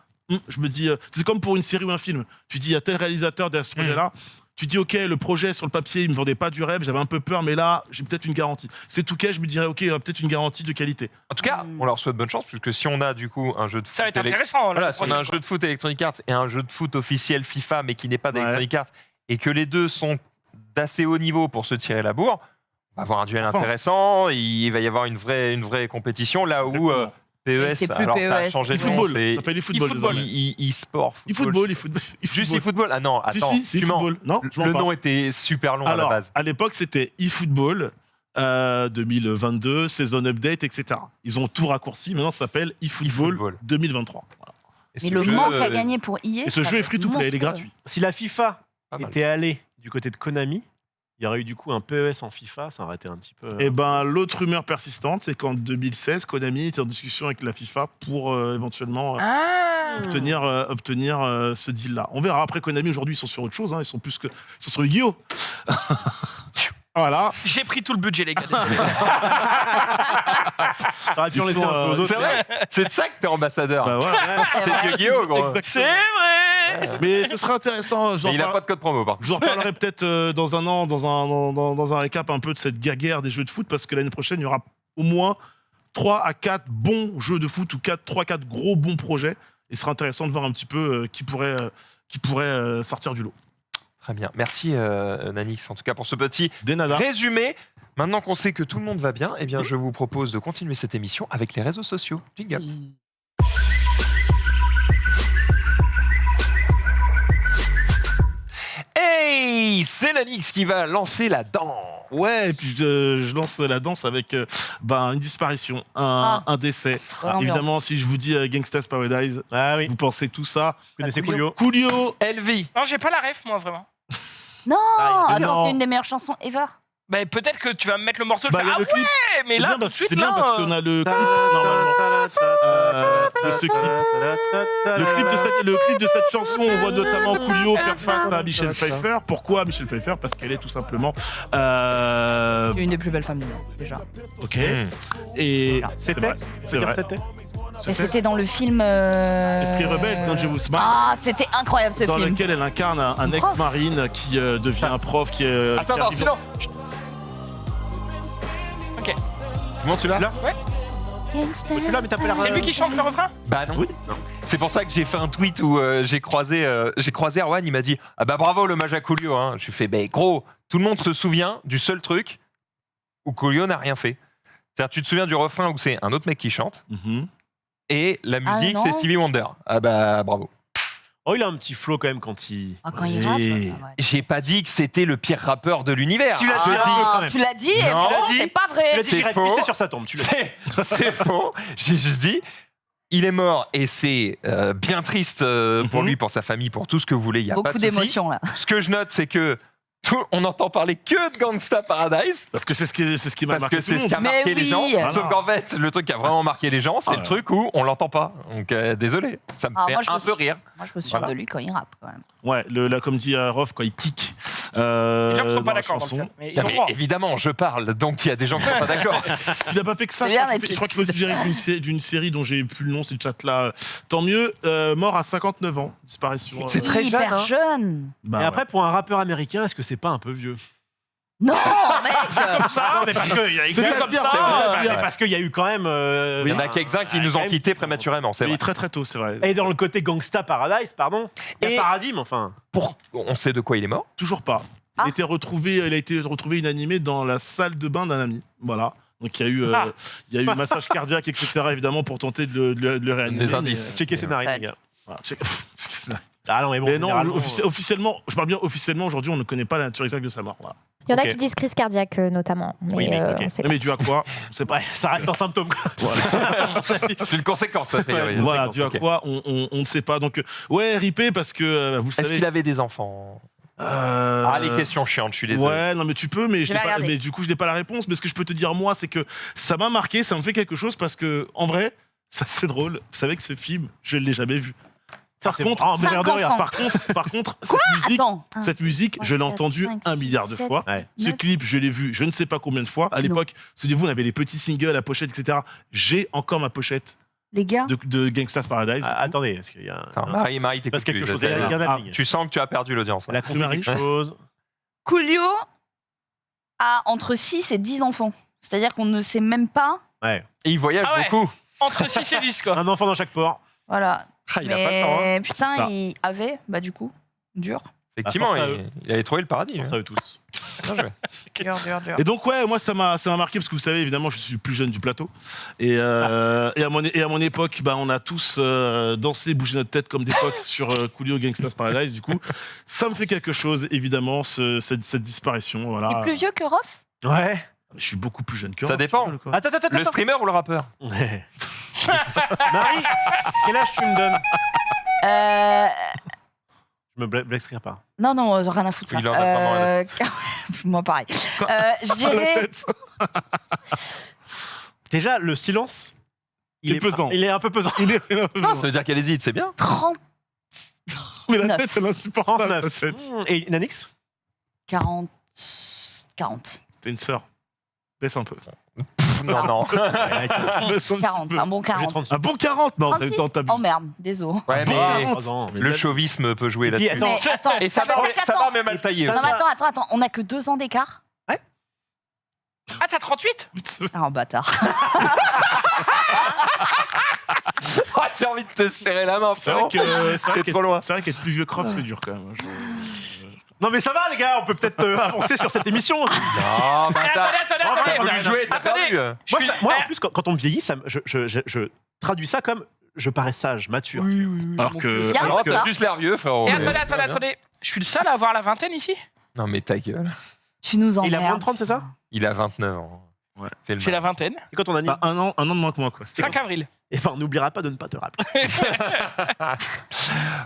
je me dis, c'est comme pour une série ou un film. Tu dis, il y a tel réalisateur derrière ce projet-là. Tu dis, ok, le projet sur le papier, il me vendait pas du rêve, j'avais un peu peur, mais là, j'ai peut-être une garantie. C'est 2K, je me dirais, ok, il y aura peut-être une garantie de qualité. En tout cas, on leur souhaite bonne chance, puisque si on a du coup un jeu de foot. Ça va être intéressant. Voilà, là, si on a un jeu de foot Electronic Arts et un jeu de foot officiel FIFA, mais qui n'est pas d'Electronic Arts, et que les deux sont d'assez haut niveau pour se tirer la bourre, on va avoir un duel Enfin. intéressant, il va y avoir une vraie compétition, là où Exactement. PES, c'est plus alors ça a PES, changé de ouais. nom, E-football, c'est ça s'appelle e-football e-football. désormais. e-sport. E-football, Juste e-football. Ah non, Si, attends, si, c'est tu mens. e-football. Non, je mens Le pas. nom était super long à la Alors, base. à l'époque, c'était eFootball 2022, Season Update, etc. Ils ont tout raccourci. Maintenant, ça s'appelle eFootball eFootball. 2023. Voilà. Et Mais ce le jeu, manque à gagner pour EA. Et ce ça jeu va est free to être play, il est monstrueux. gratuit. Si la FIFA pas mal. était allée du côté de Konami, il y aurait eu du coup un PES en FIFA, ça aurait été un petit peu. Et ben, l'autre rumeur persistante, c'est qu'en 2016, Konami était en discussion avec la FIFA pour éventuellement obtenir ce deal-là. On verra. Après, Konami, aujourd'hui, ils sont sur autre chose. Hein. Ils sont sur Yu-Gi-Oh! Voilà. J'ai pris tout le budget, les gars. T'aurais pu en laisser un peu aux autres. C'est vrai, c'est de ça que t'es ambassadeur. Bah, voilà. C'est Yu-Gi-Oh! Gros. Exactement. C'est vrai. Mais ce sera intéressant. Et il a pas de code promo, par contre. Je vous en reparlerai peut-être dans un an, dans un récap un peu de cette guerre des jeux de foot, parce que l'année prochaine, il y aura au moins 3 à 4 bons jeux de foot ou 3-4 gros bons projets. Et ce sera intéressant de voir un petit peu qui pourrait sortir du lot. Très bien. Merci, Nanix, en tout cas, pour ce petit Des nada. résumé. Maintenant qu'on sait que tout le monde va bien, eh bien, je vous propose de continuer cette émission avec les réseaux sociaux. Jingle. Hey, c'est Nanix qui va lancer la danse. Ouais, et puis je lance la danse avec une disparition, un décès. Bonne ambiance. Évidemment, si je vous dis Gangsta's Paradise, Ah oui, vous pensez tout ça. vous connaissez Coolio. Coolio Coolio. Elvie. Non, j'ai pas la ref, moi, vraiment. Non, Ah, attends, non. c'est une des meilleures chansons ever. Bah, peut-être que tu vas me mettre le morceau. Bah, il y a Ah le clip. ouais, mais C'est là, bien tout de parce- suite, c'est bien là. parce qu'on a le clip normalement. Le clip de cette chanson, on voit notamment Coolio faire face à Michelle Pfeiffer. Pourquoi Michelle Pfeiffer? Parce qu'elle est tout simplement. C'est une des plus belles femmes du monde, déjà. Ok. Mmh. Et C'était vrai. C'est vrai. Et c'était dans le film. Esprit rebelle, Dangerous Smile. Ah, c'était incroyable ce Dans film. lequel elle incarne un prof. ex-marine qui devient un prof qui est. Attends, qui attends, arrive- silence. Ok. C'est bon, tu l'as Là Gangsta. Celui-là, mais t'as pas l'air. C'est lui qui chante le refrain? Bah non. Oui. C'est pour ça que j'ai fait un tweet où j'ai croisé Erwan, il m'a dit « Ah bah bravo l'hommage à Coolio hein. ». Je lui ai fait « Bah gros, tout le monde se souvient du seul truc où Coolio n'a rien fait. C'est-à-dire tu te souviens du refrain où c'est un autre mec qui chante Mhm. et la musique non. c'est Stevie Wonder. Ah bah bravo. Oh, il a un petit flow quand même quand il. Ah, quand il rappe. Et- ouais. J'ai pas dit que c'était le pire rappeur de l'univers. Tu l'as dit. Ah, quand même. tu l'as dit, et Non. pourtant, Tu l'as dit. c'est pas Tu vrai. l'as dit, C'est j'irai faux. pisser sur sa tombe. Tu l'as dit. C'est faux. J'ai juste dit, il est mort et c'est bien triste pour lui, pour sa famille, pour tout ce que vous voulez. Il y a pas Beaucoup de souci. d'émotions là. Ce que je note, c'est que on n'entend parler que de Gangsta Paradise. Parce que c'est ce qui m'a Parce marqué que tout c'est le ce qui a monde. marqué Mais les oui. gens. Voilà. Sauf qu'en fait, le truc qui a vraiment marqué les gens, c'est Ah le truc où on l'entend pas. Donc désolé, ça me Ah, fait moi, je un me peu suis- rire. Moi, je me souviens Voilà. de lui quand il rappe quand même. Ouais, là, comme dit Rof, quand il kick. Les gens ne sont dans pas la d'accord dans le chanson. chat. Mais ils Non, ont mais le droit. évidemment, je parle, donc il y a des gens qui sont pas d'accord. Il n'a pas fait que ça. C'est Je crois bien qu'il faut se suggérer d'une série dont j'ai plus le nom, c'est le chat là. Tant mieux. Mort à 59 ans. Disparition. C'est très jeune, Hyper hein. jeune. Bah, Et ouais. après, pour un rappeur américain, est-ce que c'est pas un peu vieux? Non, mec. Comme ça. Non, mais parce qu'il y a C'est-à-dire, comme ça, c'est-à-dire- mais parce qu'il y a eu quand même. Il y en a quelques-uns qui nous ont quittés prématurément, c'est Oui, vrai. très très tôt, c'est vrai. Et dans le côté Gangsta Paradise, pardon. Il y Et- a Paradigme, enfin. On sait de quoi il est mort. Toujours pas. Ah. Il a été retrouvé inanimé dans la salle de bain d'un ami. Voilà. Donc il y a eu, Ah. massage cardiaque, etc. évidemment pour tenter de le réanimer. Des indices. Checker scénario, Ça- les gars. Voilà. Ah non, mais bon. Mais non, généralement, officiellement, je parle bien officiellement, aujourd'hui, on ne connaît pas la nature exacte de sa mort. Voilà. Il y en a Ok. qui disent crise cardiaque notamment. Mais, Oui, mais ok. on sait pas. Mais dû à quoi On sait pas. Ouais, ça reste un symptôme. quoi. C'est une conséquence, a priori. Ouais. Voilà, D'accord, dû à ok. quoi on ne sait pas. Donc, ouais, ripé parce que vous Est-ce savez. qu'il avait des enfants euh, Ah, les questions chiantes, je suis désolé. Ouais, non, mais tu peux, mais, Je vais regarder. mais du coup, je n'ai pas la réponse. Mais ce que je peux te dire, moi, c'est que ça m'a marqué, ça me fait quelque chose parce que, en vrai, ça c'est drôle. Vous savez que ce film, je ne l'ai jamais vu. Ça, Par c'est contre, vraiment un bonheur de 5 rire. enfants. Par contre, Attends. cette musique, je l'ai 4, entendue 5, 1 milliard de 6, fois. Ouais. Ce 9. clip, je l'ai vu, je ne sais pas combien de fois. À l'époque, souvenez-vous, on avait les petits singles, la pochette, etc. J'ai encore ma pochette Les gars. de Gangsta's Paradise. Ah, attendez, est-ce qu'il y a Attends, Marie, il passe t'écoutes quelque plus, chose. je Il y sais. a un Ah, avis. Tu sens que tu as perdu l'audience. Elle a compris Marie quelque chose. Coolio a entre 6 et 10 enfants. C'est-à-dire qu'on ne sait même pas. Ouais. Et il voyage Ah ouais. beaucoup. Entre 6 et 10, quoi. Un enfant dans chaque port. Voilà. Ah, il a pas le temps. Hein. Mais putain, Ça. il avait, bah du coup, dur. Effectivement, force à il avait trouvé le paradis. On lui. savait tous. Bien joué. Dur. Et donc ouais, moi ça m'a marqué parce que vous savez évidemment je suis le plus jeune du plateau et à mon époque bah, on a tous dansé, bougé notre tête comme des coqs sur Coolio Gangsta's Paradise. Du coup ça me fait quelque chose évidemment cette disparition. Il Voilà. est plus vieux que Rof. Ouais. Je suis beaucoup plus jeune que Ça Rof, dépend. tu rigoles, quoi. Attends. Le streamer ou le rappeur Ouais. Marie, quel âge tu me donnes Je me blesserai pas. Non, rien à foutre. Ça. Il en a vraiment rien à moi pareil. Je La dirais tête. Déjà, le silence, Il est pesant. Il est un peu pesant. Il est un peu Non, loin. ça veut dire qu'elle hésite, c'est bien. 30, Mais la 9. tête, elle est insupportable. La 39. tête. Et Nanix 40, 40. T'es une sœur. Baisse un peu. Non, non. Baisse un petit 40, peu. un bon 40. 36. Un bon 40. Non, 36. t'as Oh merde, désolé. Ouais, Bon, mais 40. le chauvisme peut jouer puis, là-dessus. attends, Mais attends, Et ça veut va, dire ça qu'attends. va, mais mal taillé Ça aussi. Non, mais attends, on a que 2 ans d'écart. Ah, t'as 38? Ah, un bâtard. Oh, j'ai envie de te serrer la main, C'est vrai frérot. T'es trop loin. c'est vrai qu'être plus vieux que Rob, c'est dur quand même. Non mais ça va les gars, on peut peut-être avancer sur cette émission aussi. Non, Eh, bâtard. attendez, T'as attendez, voulu attendez. jouer, t'as Attendez. perdu. Je suis- Moi en plus quand on vieillit, je traduis ça comme je parais sage, mature. Alors que. Il y a Alors, un t'as ça. juste l'air vieux, frérot. Et Mais ça va bien. attendez. Je suis le seul à avoir la vingtaine ici? Non, mais ta gueule. Tu nous Il a moins de emmerdes. 30, c'est ça? Il a 29 ans. Ouais. Fais le J'ai la mal. vingtaine. C'est quand on a Bah, un an de moins que moi, quoi. 5 avril. Et ben on n'oubliera pas de ne pas te rappeler.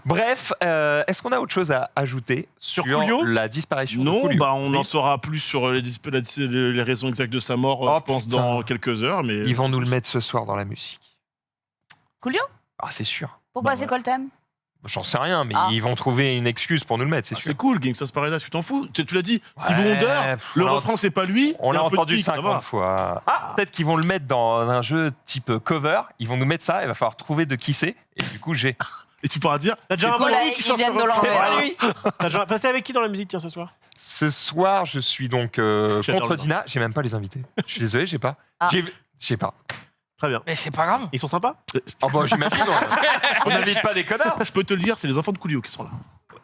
Bref, est-ce qu'on a autre chose à ajouter sur Coolio la disparition de Non, Coolio bah on en Oui. saura plus sur les raisons exactes de sa mort, Oh, je pense, putain. dans quelques heures. Mais Ils vont nous le mettre ce soir dans la musique. Coolio? Ah, c'est sûr. Pourquoi Bah, c'est ouais. quoi le thème? J'en sais rien, mais Ah. ils vont trouver une excuse pour nous le mettre, c'est Ah, sûr. c'est cool, Gangsta's Paradise, tu t'en fous. Tu l'as dit, Steve Ouais, Wonder, pff, le on l'a refrain c'est pas lui. On il y a l'a un peu de entendu kick, ça 50 va. fois. Ah, peut-être qu'ils vont le mettre dans un jeu type cover. Ils vont nous mettre ça. Il va falloir trouver de qui c'est. Et du coup, j'ai. Et tu pourras dire. T'as déjà c'est un pas bon lui ils qui chante viennent le de refrain. l'enlever. T'as déjà passé avec qui dans la musique tiens ce soir? Ce soir, je suis donc J'adore contre le Dina. J'ai même pas les invités. Je suis désolé, j'ai pas. Ah. Je sais pas. Très bien. Mais c'est pas grave. Ils sont sympas? Oh bah j'imagine. On n'invite pas des connards. Je peux te le dire, c'est les enfants de Coolio qui sont là.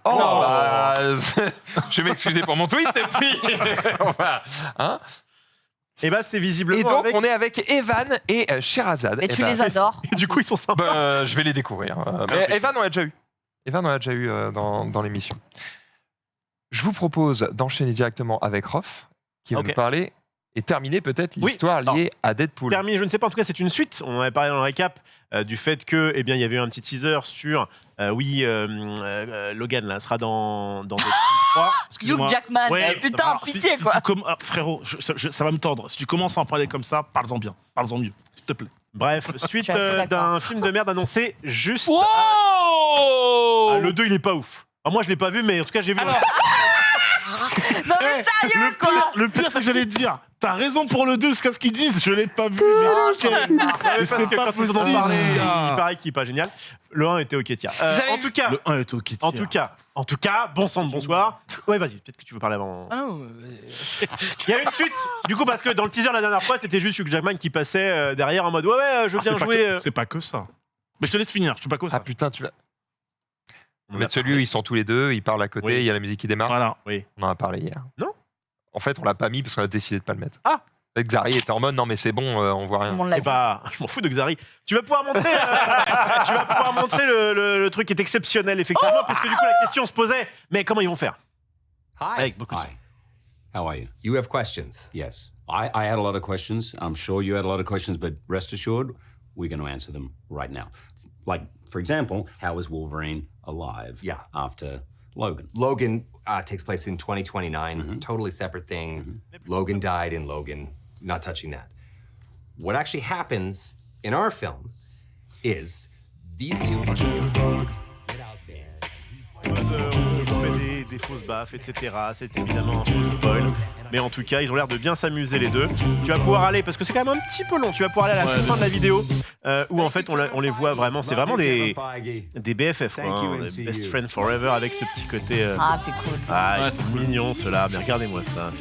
Oh, Non. bah, je vais m'excuser pour mon tweet et puis. Enfin, hein. Et bah c'est visiblement Et donc, avec... on est avec Evan et Sherazade. Mais Eh tu ben, les adores. Du coup ils sont sympas. bah, je vais les découvrir. Mais ok. Evan, on l'a déjà eu. Evan, on l'a déjà eu dans l'émission. Je vous propose d'enchaîner directement avec Rof, qui va Ok. nous parler et terminer peut-être Oui. l'histoire liée à Deadpool. Permis, je ne sais pas, en tout cas c'est une suite. On en avait parlé dans le récap du fait que, eh bien, il y avait eu un petit teaser sur, Logan là sera dans Deadpool 3. Hugh Excuse-moi. Jackman. Ouais, Eh, putain, Alors, pitié si quoi. frérot, ça va me tordre. Si tu commences à en parler comme ça, parle-en bien. Parle-en mieux, s'il te plaît. Bref, suite suis assez d'accord. d'un film de merde annoncé juste. Wow. Ah, le 2 il est pas ouf. Alors, moi je l'ai pas vu, mais en tout cas j'ai vu. Alors, Non mais sérieux quoi. Le pire, c'est que j'allais te dire, t'as raison pour le 2, c'est ce qu'ils disent, je l'ai pas vu. Oh, Mais Ouais, mais parce c'est que pas quand ils en ont possible. parlé, il gars. paraît qu'il est pas génial. Le 1 était ok, tiens. Vous avez En vu tout cas, Le 1 est ok. en tout cas, bon sang de bonsoir. Ouais, vas-y, peut-être que tu veux parler avant. ah non, Il y a une suite, du coup, parce que dans le teaser la dernière fois, c'était juste Hugh Jackman qui passait derrière en mode ouais, je veux bien jouer. C'est pas que ça. Mais je te laisse finir, je suis pas que Ah ça. putain, tu vas. On en Mais a celui où parlé. ils sont tous les deux, ils parlent à côté, Oui. il y a la musique qui démarre. Voilà. On en a parlé hier. Non. En fait, on l'a pas mis parce qu'on a décidé de pas le mettre. Ah. Xari était en mode non mais c'est bon, on voit Tout rien. le monde l'a Eh vu. bah, je m'en fous de Xari. Tu vas pouvoir montrer, le truc qui est exceptionnel, effectivement, parce que du coup, la question se posait, mais comment ils vont faire? Hi. Avec beaucoup de Hi. How are you? You have questions? Yes. I had a lot of questions. I'm sure you had a lot of questions, but rest assured, we're going to answer them right now. Like, for example, how is Wolverine alive Yeah. after Logan? Logan takes place in 2029, totally separate thing. Logan died in Logan, not touching that. What actually happens in our film is these two get out there. On fait des fausses baffes, etc. C'est évidemment un faux spoil. Mais en tout cas, ils ont l'air de bien s'amuser les deux. Tu vas pouvoir aller, parce que c'est quand même un petit peu long, tu vas pouvoir aller à la toute fin de la vidéo, où en fait on les voit vraiment, c'est vraiment des BFF, quoi, Thank you, hein, des MCU. Best Friend Forever, avec ce petit côté... Ah c'est cool. Ah, Ouais, ils sont mignons ceux-là, mais regardez-moi ça.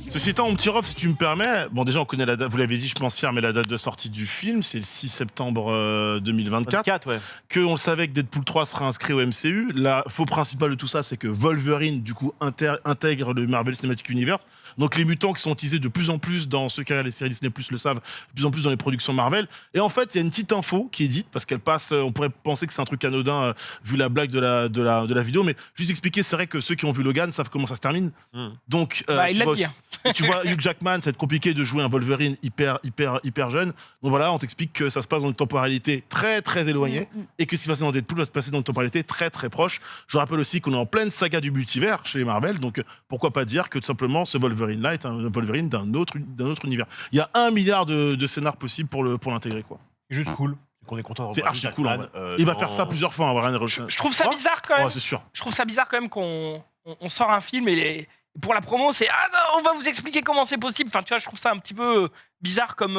Ceci étant, mon petit Rof, si tu me permets, bon déjà on connaît la date, vous l'avez dit je pense hier, mais la date de sortie du film, c'est le 6 septembre 2024. 4, ouais. Que on le savait que Deadpool 3 sera inscrit au MCU. La faux principal de tout ça, c'est que Wolverine, du coup, intègre le Marvel Cinematic Universe. Donc les mutants qui sont utilisés de plus en plus dans ceux qui regardent les séries Disney+, le savent, de plus en plus dans les productions Marvel. Et en fait, il y a une petite info qui est dite, parce qu'elle passe, on pourrait penser que c'est un truc anodin, vu la blague de la vidéo, mais juste expliquer, c'est vrai que ceux qui ont vu Logan savent comment ça se termine. Mm. Donc, Bah, il tu l'a vois dit, aussi- Et tu vois, Hugh Jackman, ça va être compliqué de jouer un Wolverine hyper jeune. Donc voilà, on t'explique que ça se passe dans une temporalité très éloignée et que ce qui va se passer dans Deadpool va se passer dans une temporalité très proche. Je rappelle aussi qu'on est en pleine saga du multivers chez Marvel, donc pourquoi pas dire que tout simplement ce Wolverine-là est un Wolverine d'un autre univers. Il y a 1 milliard de scénars possibles pour l'intégrer, quoi. Juste cool. Qu'on est content de C'est revoir archi Hugh cool. Jackman, Il va faire ça plusieurs fois, Ryan Reynolds. Je trouve ça bizarre quand même. Ouais, c'est sûr. Je trouve ça bizarre quand même qu'on sort un film et pour la promo, c'est non, on va vous expliquer comment c'est possible. Enfin, tu vois, je trouve ça un petit peu bizarre comme.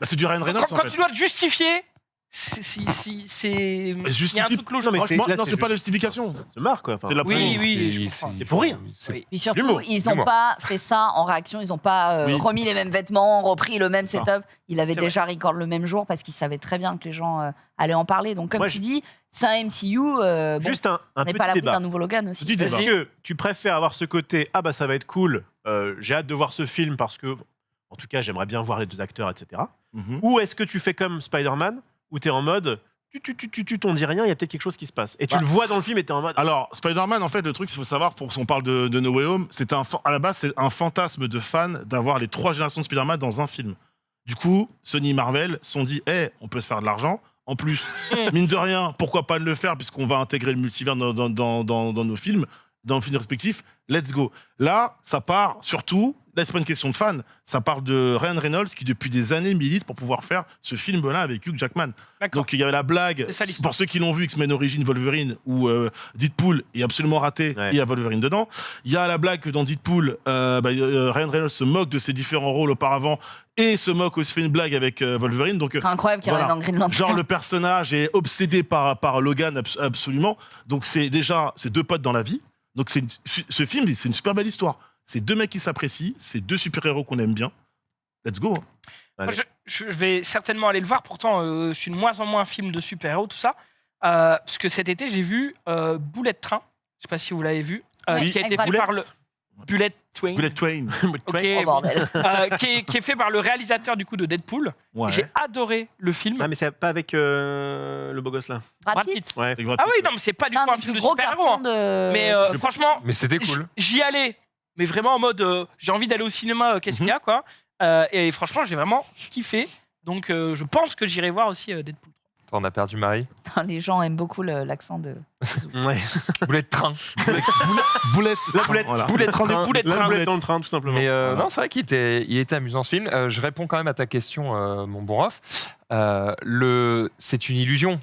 C'est du Ryan Reynolds. Quand tu dois te justifier, il y a un truc cloche. Franchement, non, c'est pas la justification. Se marre quoi. Enfin, C'est la Oui, je comprends. c'est pour rire. Puis surtout, l'humour. ils n'ont pas fait ça en réaction, ils n'ont pas remis les mêmes vêtements, repris le même setup. Il avait C'est déjà record le même jour parce qu'il savait très bien que les gens allaient en parler. Donc, comme Moi, tu dis, c'est un MCU. Bon, Juste un on n'est petit pas à l'abri débat. d'un nouveau Logan aussi. Petit débat. Est-ce que tu préfères avoir ce côté ah bah ça va être cool, j'ai hâte de voir ce film parce que en tout cas j'aimerais bien voir les deux acteurs etc. Ou est-ce que tu fais comme Spider-Man où t'es en mode tu t'en dis rien, il y a peut-être quelque chose qui se passe et tu le vois dans le film et t'es en mode Alors, Spider-Man, en fait, le truc, il faut savoir, si on parle de No Way Home, à la base, c'est un fantasme de fan d'avoir les 3 générations de Spider-Man dans un film. Du coup, Sony et Marvel se sont dit, on peut se faire de l'argent. En plus, mine de rien, pourquoi pas le faire, puisqu'on va intégrer le multivers dans nos films, dans nos films respectifs. Let's go. Là, ça part surtout, là, c'est pas une question de fan, ça part de Ryan Reynolds qui, depuis des années, milite pour pouvoir faire ce film-là avec Hugh Jackman. D'accord. Donc, il y avait la blague, C'est ça, l'histoire. pour ceux qui l'ont vu, X-Men Origins Wolverine, où Deadpool est absolument raté, Ouais. et il y a Wolverine dedans. Il y a la blague que dans Deadpool, Ryan Reynolds se moque de ses différents rôles auparavant, et se moque aussi, fait une blague avec Wolverine. Donc, C'est incroyable qu'il revienne dans Green Lantern. genre le personnage est obsédé par Logan absolument. Donc c'est 2 potes dans la vie. Donc ce film, c'est une super belle histoire. C'est 2 mecs qui s'apprécient, c'est 2 super-héros qu'on aime bien. Let's go. Moi, je vais certainement aller le voir. Pourtant, je suis de moins en moins film de super-héros, tout ça. Parce que cet été, j'ai vu Bullet Train. Je sais pas si vous l'avez vu. Oui, Qui a été avec fait Brad par le Bullet Train. Bullet Train. Ok, Oh, bordel. qui est fait par le réalisateur du coup de Deadpool. Ouais. J'ai adoré le film. ah mais c'est pas avec le beau gosse là. Brad Pitt. Ouais. Ah oui, non, mais c'est pas du C'est tout un un des film plus de gros super-héros. cartons hein. de. Mais franchement, Mais c'était cool. j'y allais. Mais vraiment en mode, j'ai envie d'aller au cinéma, qu'est-ce qu'il y a, quoi. Et franchement, j'ai vraiment kiffé. Donc, je pense que j'irai voir aussi Deadpool. T'en as perdu Marie. Les gens aiment beaucoup l'accent de. Ouais. Boulet de train. Bullet. La boulette. Voilà. Boulette train. Boulette La train. boulette dans le train tout simplement. Mais Voilà. non, c'est vrai qu'il était amusant ce film. Je réponds quand même à ta question, mon bon Rof. C'est une illusion.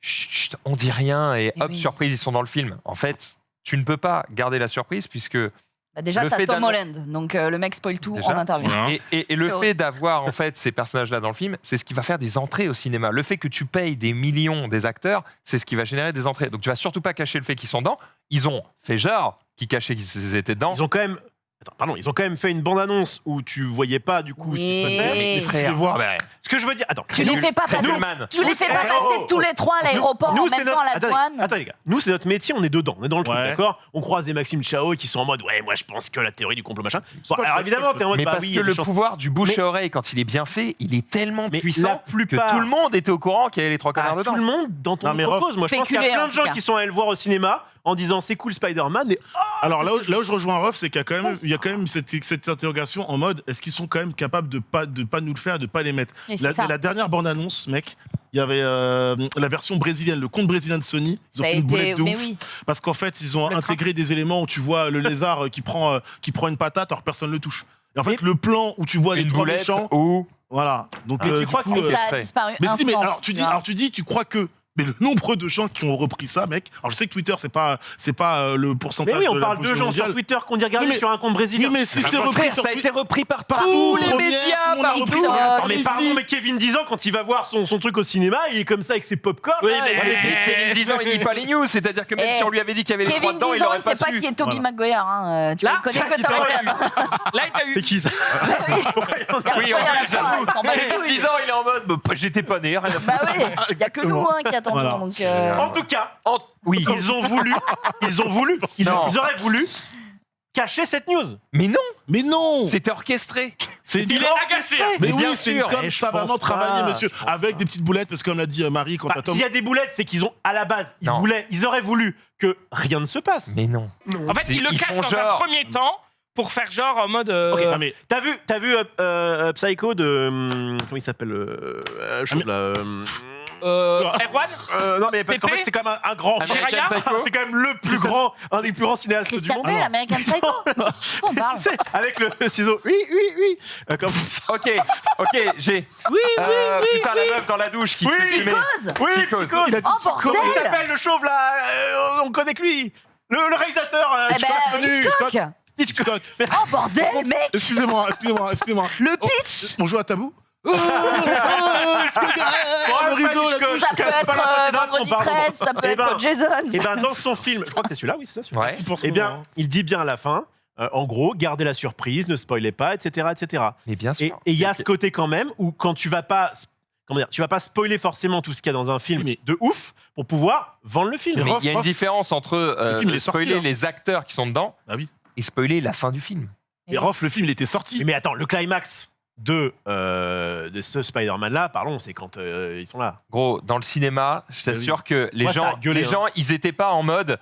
Chut, on dit rien et Mais hop, oui. surprise, ils sont dans le film. En fait, tu ne peux pas garder la surprise puisque Bah déjà, Le t'as fait Tom d'avoir- Holland, donc le mec spoil tout Déjà. en interview. Voilà. Et le C'est fait d'avoir en fait ces personnages-là dans le film, c'est ce qui va faire des entrées au cinéma. Le fait que tu payes des millions des acteurs, c'est ce qui va générer des entrées. Donc tu vas surtout pas cacher le fait qu'ils sont dedans. Ils ont fait genre qu'ils cachaient qu'ils étaient dedans. Ils ont quand même. Attends, pardon, ils ont quand même fait une bande-annonce où tu voyais pas du coup ce qui se Oui. passait. Mais frère, voir. ah bah, Ce que je veux dire, attends. Tu les fais pas passer. Newman. Tu les fais pas Eh, passer oh, tous les 3 à l'aéroport en c'est même temps à la attendez, douane. attendez, les gars, nous c'est notre métier, on est dedans, on est dans le truc, Ouais. d'accord. On croise des Maxime Chao qui sont en mode ouais, moi je pense que la théorie du complot machin. Bon, pas alors ça, évidemment, c'est pas t'es en mode Mais bah parce oui, il y que a des le chances. pouvoir du bouche Mais- à oreille, quand il est bien fait, il est tellement Mais la puissant plupart- que tout le monde était au courant qu'il y avait les 3 connards Ah, dedans. tout le monde dans ton Non, mais propose. Moi je pense qu'il y a spéculer, plein en de tout gens cas. qui sont allés le voir au cinéma en disant c'est cool Spider-Man et Alors là où je rejoins Ruff, c'est qu'il y a quand même cette interrogation en mode est-ce qu'ils sont quand même capables de pas nous le faire, de pas les mettre. Mais c'est ça. La dernière bande-annonce, mec, il y avait la version brésilienne, le compte brésilien de Sony. Ils ont Ça a fait une été. boulette de Mais ouf. oui. Parce qu'en fait, ils ont intégré des éléments où tu vois le lézard qui prend une patate alors personne ne le touche. Et en fait, le plan où tu vois les Une 3 boulette méchants, ou voilà. Donc, Mais tu du crois coup, que- Et ça a extrait. disparu. mais si, mais instant, alors tu dis, tu crois que. Mais le nombre de gens qui ont repris ça, mec. Alors je sais que Twitter, c'est pas le pourcentage. mais oui, on de la parle de population gens sur mondiale. Twitter qu'on dit regarder Oui, mais- sur un compte brésilien. Oui, mais si c'est Frère, repris sur ça a été repris par Partout, tous les Première, médias, tout le monde a partout. repris. Non, mais Ici. pardon, mais Kevin Dizan, quand il va voir son truc au cinéma, il est comme ça avec ses popcorn. Oui, là, mais- il- Mais Kevin Dizan, il lit pas les news, c'est-à-dire que même Eh, si on lui avait dit qu'il y avait les 3 Kevin dedans, il Dizan, aurait il pas sait pas su. qui est Tobey Voilà. Maguire. Hein. Tu Là, le connais ça, que il Tom t'a- Holland. Là, il t'a eu. C'est qui ça Oui, en plus, j'avoue. Kevin Dizan, il est en mode, bah, j'étais pas né, rien à foutre. Bah oui, il n'y a que nous qui attendons. Voilà. Donc, En tout cas, Oui. ils ont voulu, ils Non. auraient voulu cacher cette news. Mais non, Mais non. c'était orchestré. C'est Il est agacé. Mais Mais oui, bien c'est sûr. comme Mais je savamment pense travaillé, pas, monsieur, je pense avec pas. des petites boulettes, parce que comme l'a dit Marie, quand Bah, t'as Tom. S'il y a des boulettes, c'est qu'ils ont à la base, Non. ils auraient voulu que rien ne se passe. Mais non. En fait, C'est- ils le ils cachent font dans genre. un premier temps pour faire genre en mode. Ok, Ah, mais T'as vu Psycho de. Comment il s'appelle chose, là, Erwan non, mais parce qu'en Pépé fait, c'est quand même un grand. Jiraya C'est quand même le plus grand, un des plus grands cinéastes du Christian monde. Bale, American Psycho. On parle. Tu sais, avec le ciseau. Oui. Comme ça. Ok, j'ai. Oui, Putain, la meuf dans la douche qui se fait fumer. Psychose. Oui, Psychose. Psychose. il a dit Oh, Psycho. bordel. Comment il s'appelle le chauve là On connaît que lui. Le réalisateur. Eh ben, Hitchcock. Hitchcock. Oh bordel, mec. Excusez-moi. Le pitch. On joue à tabou Bon, le rideau, là. Ça peut être Vendredi 13, ça peut Eh ben, être Jason. Et ben dans son film, je crois que c'est celui-là, oui, c'est ça. Celui-là. Ouais. Pour ce Eh bien, moment, hein. il dit bien à la fin, en gros, gardez la surprise, ne spoilez pas, etc., etc. Mais bien Et sûr. il y a ce côté quand même où quand tu vas pas, tu vas pas spoiler forcément tout ce qu'il y a dans un film Mais- de ouf pour pouvoir vendre le film. Mais Mais Rof, il y a une Rof. différence entre Le film, il est sorti, spoiler hein. les acteurs qui sont dedans Ah oui. et spoiler la fin du film. Mais Rof, le film, il était sorti. Mais attends, le climax de ce Spider-Man là, pardon, c'est quand ils sont là. Gros, dans le cinéma, je t'assure que les Moi, ça a gens, gueulé, les gens, ils étaient pas en mode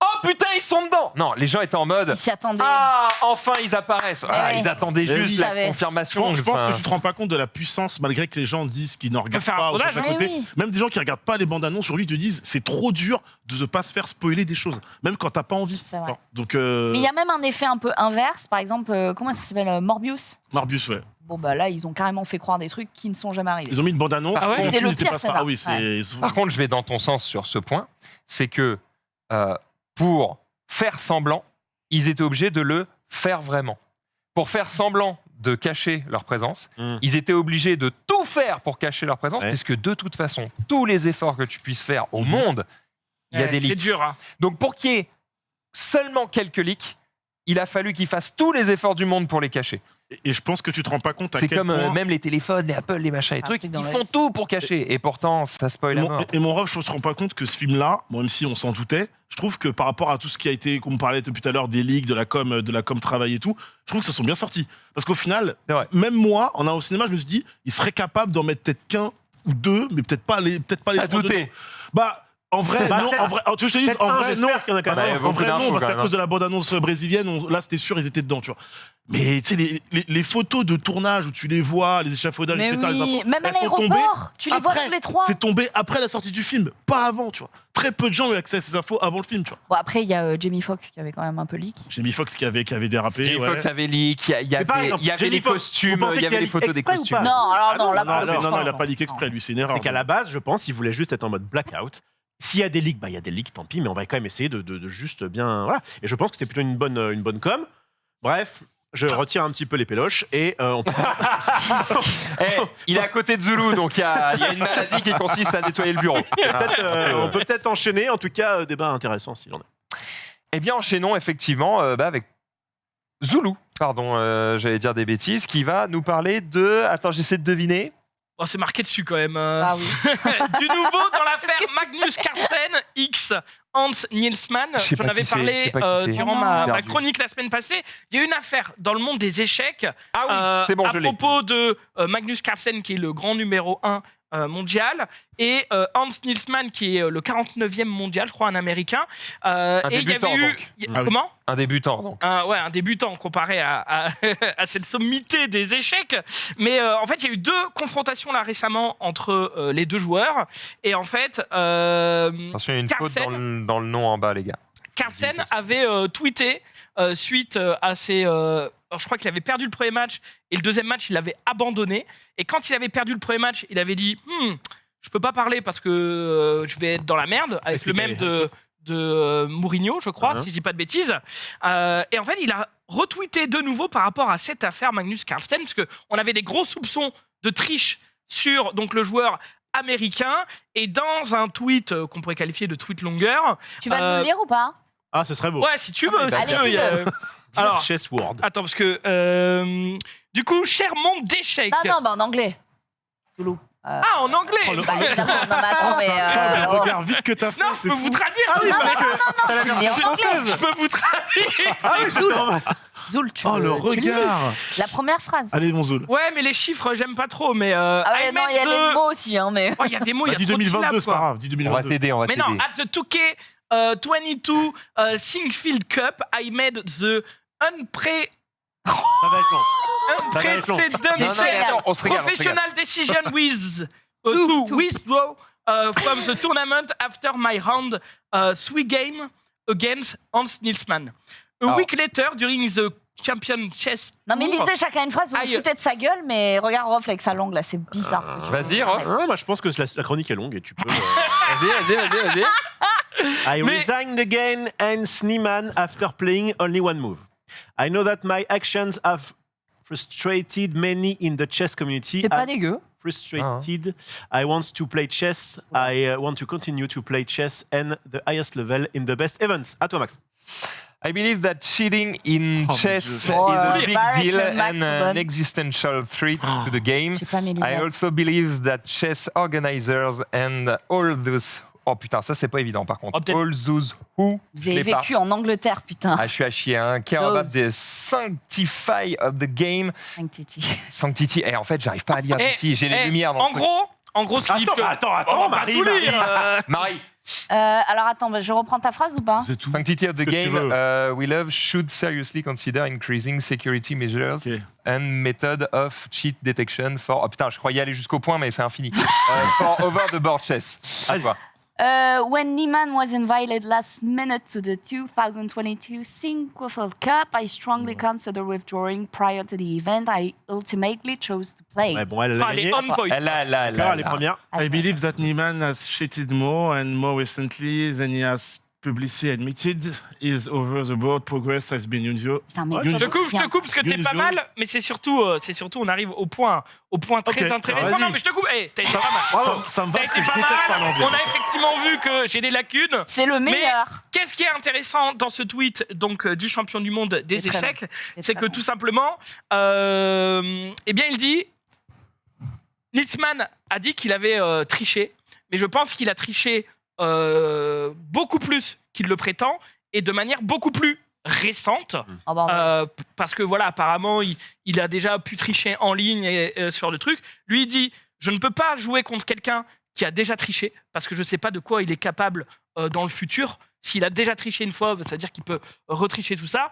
oh putain, ils sont dedans. Non, les gens étaient en mode Ils s'y attendaient. ah, enfin ils apparaissent. Ah, ouais. ils attendaient Eh juste oui. la Ils savaient. confirmation. Je pense Enfin, que tu te rends pas compte de la puissance, malgré que les gens disent qu'ils n'en regardent faire un pas ou sondage, à hein. côté. Oui, oui. Même des gens qui regardent pas les bandes annonces sur lui te disent c'est trop dur de ne pas se faire spoiler des choses, même quand t'as pas envie. C'est vrai. Donc Mais il y a même un effet un peu inverse. Par exemple, comment ça s'appelle Morbius. Morbius, ouais. Bon bah là, ils ont carrément fait croire des trucs qui ne sont jamais arrivés. Ils ont mis une bande annonce. Ah ouais le C'est film le n'était pire pas ça. scénar. Ah oui, c'est. Par contre, je vais dans ton sens sur ce point. C'est que pour faire semblant, ils étaient obligés de le faire vraiment. Pour faire semblant de cacher leur présence, ils étaient obligés de tout faire pour cacher leur présence, Ouais. puisque de toute façon, tous les efforts que tu puisses faire au monde, il y a Ouais, des c'est leaks. dur, hein. Donc pour qu'il y ait seulement quelques leaks, il a fallu qu'ils fassent tous les efforts du monde pour les cacher. Et je pense que tu te rends pas compte à C'est quel comme point. même les téléphones, les Apple, les machins, les Un trucs, truc ils dans la font vie. tout pour cacher. Et pourtant, ça spoil à mort. Et mon ref, je me rends pas compte que ce film-là, bon, même si on s'en doutait, je trouve que par rapport à tout ce qui a été, comme on parlait depuis tout à l'heure, des leaks, de la com travail et tout, je trouve que ça sont bien sortis. Parce qu'au final, C'est vrai. même moi, en allant au cinéma, je me suis dit, il serait capable d'en mettre peut-être qu'un ou deux, mais peut-être pas les À trois douter. dedans. Bah, en vrai, Bah, non. peut-être- En vrai, tu veux que je te dise, Peut-être en un, vrai, non. j'espère qu'il y en a quand Bah, même. il y a En vrai, beaucoup non, d'infos, parce quand qu'à même, cause de la bande-annonce brésilienne, là, c'était sûr, ils étaient dedans, tu vois. Mais tu sais, les photos de tournage où tu les vois, les échafaudages, Mais etc., les oui, infos, même à elles sont tombées l'aéroport, tu les vois après. tous les trois. C'est tombé après la sortie du film, pas avant, tu vois. Très peu de gens ont eu accès à ces infos avant le film, tu vois. Bon, après, il y a Jamie Foxx qui avait quand même un peu leak. Jamie Foxx qui avait dérapé. Jamie ouais. Foxx avait leak, il y Mais par avait, exemple, il y avait Jamie les Foxx, costumes, vous pensez il y qu'il avait a les leak photos des exprès ou costumes. pas Non, alors non, là, Non, je non, pense il a pas. pas leak exprès, lui, c'est une erreur. C'est qu'à la base, je pense qu'il voulait juste être en mode blackout. S'il y a des leaks, bah il y a des leaks, tant pis, mais on va quand même essayer de juste bien. Voilà. Et je pense que c'est plutôt une bonne com. Bref, je retire un petit peu les péloches et on peut. Il est à côté de Zulu, donc il y a une maladie qui consiste à nettoyer le bureau. On peut peut-être enchaîner, en tout cas, débat intéressant s'il en est. Eh bien, enchaînons effectivement avec Zulu, pardon, j'allais dire des bêtises, qui va nous parler de... Attends, j'essaie de deviner. Oh, c'est marqué dessus quand même. Ah oui. Du nouveau dans l'affaire Magnus Carlsen x Hans Nielsmann. Je sais J'en pas avais qui c'est, je parlé sais pas qui c'est. durant Oh non. ma Perdu. chronique la semaine passée. Il y a eu une affaire dans le monde des échecs Ah oui, c'est bon, à je l'ai. propos de Magnus Carlsen qui est le grand numéro 1 mondial et Hans Nielsmann qui est le 49e mondial, je crois, un américain. Et il y débutant, avait eu... donc. Ah oui. Comment Un débutant, donc. un débutant comparé à cette sommité des échecs. Mais en fait, il y a eu deux confrontations là récemment entre les deux joueurs. Et en fait, Attention, il y a une faute Carlsen- dans le nom en bas, les gars. Carlsen avait tweeté suite à ses... alors, je crois qu'il avait perdu le premier match et le deuxième match, il l'avait abandonné. Et quand il avait perdu le premier match, il avait dit je peux pas parler parce que je vais être dans la merde, avec le même de Mourinho, je crois, si je dis pas de bêtises. Et en fait, il a retweeté de nouveau par rapport à cette affaire Magnus Carlsen, parce qu'on avait des gros soupçons de triche sur donc, le joueur américain. Et dans un tweet qu'on pourrait qualifier de tweet longueur... Tu vas nous le lire ou pas? Ah, ce serait beau. Ouais, si tu veux. bah, si tu allez, veux, il y a- Alors, Chess World. attends, parce que... du coup, cher monde d'échecs... Non, non, bah en anglais. Loulou. Ah, en anglais Oh, le- Bah évidemment, non, mais attends, mais. Ah, mais oh. regarde vite que t'as fait, Non, je c'est peux fou. vous traduire Ah si oui, vous parce voulez. que c'est la il est version en anglais. française. Je peux vous traduire. Ah oui, c'est normal. Zoul, tu Oh, le tu lis regard. La première phrase. Allez, mon Zoul. Ouais, mais les chiffres, j'aime pas trop, mais... Ah ouais, I non, il y a met les the- mots aussi, hein, mais. Oh, il y a des mots, il y Bah, a dis trop de 2022, syllabes, c'est pas quoi. grave. Dis On va 2022. t'aider, on va Mais t'aider. non, at the 2K 22 Singfield Cup, I made the Ça va être long. Ça va être long. Non, on se régale. Professional decision with to withdraw from the tournament after my round 3 game against Hans Nilsmann. A week later, during the Champion Chess Non mais Tour, lisez chacun une phrase, vous vous foutez de sa gueule, mais regarde Rof avec sa langue là, c'est bizarre. ce que tu Vas-y, fais. Rof. Moi, je pense que la chronique est longue et tu peux. Vas-y. I Mais- resigned again and Sneeman after playing only one move. I know that my actions have frustrated many in the chess community. C'est pas I'm dégueu. frustrated. I want to play chess. I want to continue to play chess and the highest level in the best events. À toi, Max. I believe that cheating in Oh, chess mon is Dieu. a Oh, big Barrett deal and Max and an Bond. existential threat to the game. J'ai pas mes I lunettes. also believe that chess organizers and all those... Oh putain, ça c'est pas évident par contre. Oh, peut-être- All those who... Vous je avez l'ai pas. vécu en Angleterre, putain. Ah, je suis à chier, hein. Care Those. about the sanctify of the game. Sanctity. Et en fait, j'arrive pas à lire d'ici. J'ai les lumières dans le truc. En gros, ce qui dit que... Attends, on va Marie, tout lire, Marie. Alors attends, bah, je reprends ta phrase ou pas? C'est tout. Sanctity of the Ce que tu game, veux. we love should seriously consider increasing security measures Ok. and method of cheat detection for... Oh putain, je croyais aller jusqu'au point, mais c'est infini. For over the board chess. À toi. When Niemann was invited last minute to the 2022 Sinquefield Cup, I strongly considered withdrawing prior to the event. I ultimately chose to play. Ouais, bon, elle a Enfin, elle est gagné. on point. Elle a, D'accord, les premières. I believe that Neiman has cheated more and more recently than he has publicly admitted. His over-the-board progress has been unusual. Putain, mais Je te coupe parce que t'es pas mal, mais c'est surtout, on arrive au point très Ok, intéressant. vas-y. Non, mais je te coupe. Hey, t'as été pas mal. Bravo. Ça me va T'as parce que été je pas déteste parler mal. anglais. On a effectivement vu que j'ai des lacunes. c'est le meilleur. Qu'est-ce qui est intéressant dans ce tweet donc du champion du monde des C'est très échecs, C'est c'est très que bon. tout simplement, eh bien, il dit, Nilsmann a dit qu'il avait triché, mais je pense qu'il a triché beaucoup plus qu'il le prétend et de manière beaucoup plus récente. Oh, bordel. Parce que voilà, apparemment, il a déjà pu tricher en ligne et sur le truc. Lui, il dit, je ne peux pas jouer contre quelqu'un qui a déjà triché, parce que je ne sais pas de quoi il est capable dans le futur. S'il a déjà triché une fois, ça veut dire qu'il peut retricher tout ça.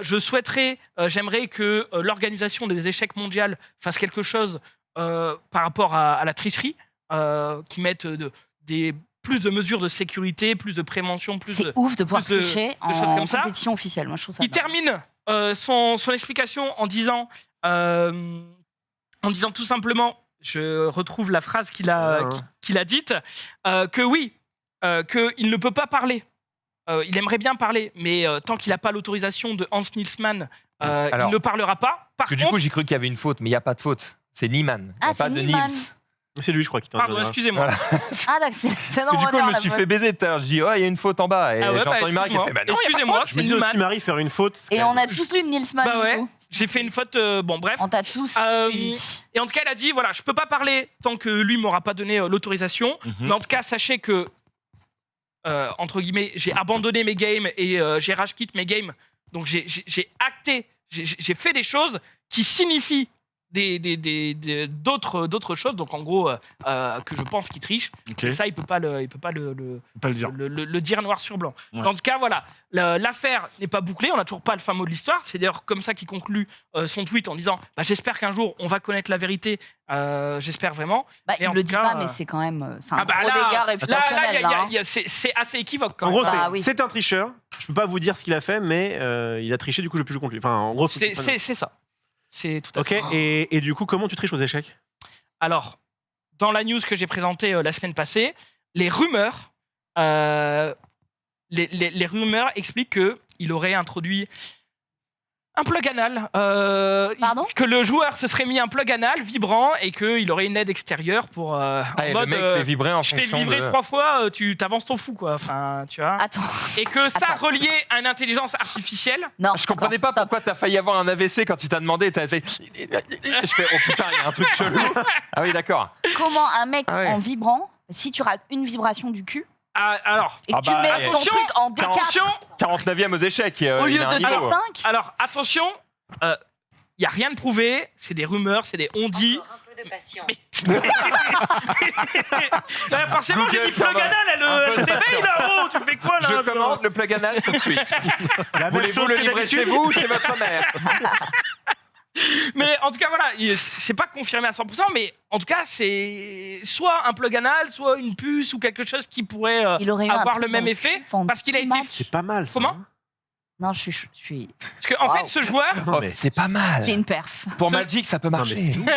J'aimerais que l'organisation des échecs mondiales fasse quelque chose par rapport à la tricherie, qui mette plus de mesures de sécurité, plus de prévention, plus de... C'est ouf de pouvoir plus de tricher choses en comme ça. compétition officielle. Moi, je trouve ça. Il dingue. termine son explication en disant tout simplement, je retrouve la phrase qu'il a dite, que oui, qu'il ne peut pas parler. Il aimerait bien parler, mais tant qu'il n'a pas l'autorisation de Hans Nilsmann, Alors, il ne parlera pas. Par Parce que du contre, coup, j'ai cru qu'il y avait une faute, mais il n'y a pas de faute. C'est Niemann. Il y a Ah, pas c'est de Niemann. Niels. C'est lui, je crois, qui t'en pardon, donne un. excusez-moi. Voilà. Ah, d'accord, c'est Parce que du coup, je me suis fait baiser tout à l'heure. Je dis, oh, il y a une faute en bas. Et Ah ouais, j'ai bah, entendu Marie qui a fait, bah non, il y a pas de excusez-moi, faute. Je c'est me dis aussi, Niemann. Marie, faire une faute. c'est Et quand on même- a tous lu Nilsmann. Bah ouais, du coup. j'ai fait une faute, bon bref. On t'a tous Euh, suivi. Et en tout cas, elle a dit, voilà, je peux pas parler tant que lui m'aura pas donné l'autorisation. Mais en tout cas, sachez que, entre guillemets, j'ai abandonné mes games et j'ai rage quit mes games. Donc j'ai acté, j'ai fait des choses qui signifient d'autres choses. Donc en gros, que je pense qu'il triche. Ok. Et ça, il peut pas le Pas le dire. le dire noir sur blanc. Ouais. En tout cas, voilà, l'affaire n'est pas bouclée, on n'a toujours pas le fin mot de l'histoire. C'est d'ailleurs comme ça qu'il conclut son tweet en disant bah, j'espère qu'un jour on va connaître la vérité, j'espère vraiment. Bah, Et il en le tout dit cas, pas, mais c'est quand même c'est un Ah bah gros là, dégât réputationnel. là, hein. c'est assez équivoque quand En même. gros, Bah oui. c'est un tricheur. Je peux pas vous dire ce qu'il a fait, mais il a triché, du coup, je peux jouer contre lui. Enfin, en gros, C'est ça. C'est tout à Ok, fait. et du coup, comment tu triches aux échecs? Alors, dans la news que j'ai présentée la semaine passée, les rumeurs, les rumeurs expliquent qu'il aurait introduit un plug anal. Pardon que le joueur se serait mis un plug anal vibrant et qu'il aurait une aide extérieure pour. En Ah, et mode, le mec fait vibrer en je fais fonction vibrer de... 3 fois, tu t'avances ton fou, quoi. Enfin, tu vois. Attends. Et que ça Attends. relié à une intelligence artificielle. Non. Je comprenais pas pourquoi t'as failli avoir un AVC quand il t'a demandé. T'as fait. Je fais, oh putain, il y a un truc chelou. Ah oui, d'accord. Comment un mec Ah ouais. en vibrant, si tu rates une vibration du cul Ah, alors, et que Ah tu bah, mets ton attention, truc en D4 attention. 49e aux échecs. au il lieu a un de niveau. D5, Alors, attention, il n'y a rien de prouvé, c'est des rumeurs, c'est des on-dit. de patience. Forcément, j'ai Google dit plug commande. anal, Un peu elle de s'éveille là-haut. Tu fais quoi là Je commande le plug anal tout de suite. Voulez-vous le livrer chez vous ou chez votre mère? Mais en tout cas, voilà, c'est pas confirmé à 100%, mais en tout cas, c'est soit un plug anal, soit une puce ou quelque chose qui pourrait Il aurait eu un avoir truc le même dans effet, pendant parce qu'il a tout le été. match. C'est pas mal, ça. Comment hein. Non, je suis. Parce qu'en fait, ce joueur. Non, mais- C'est pas mal. C'est une perf. Pour Magic, ça peut Non, marcher. mais c'est ouf.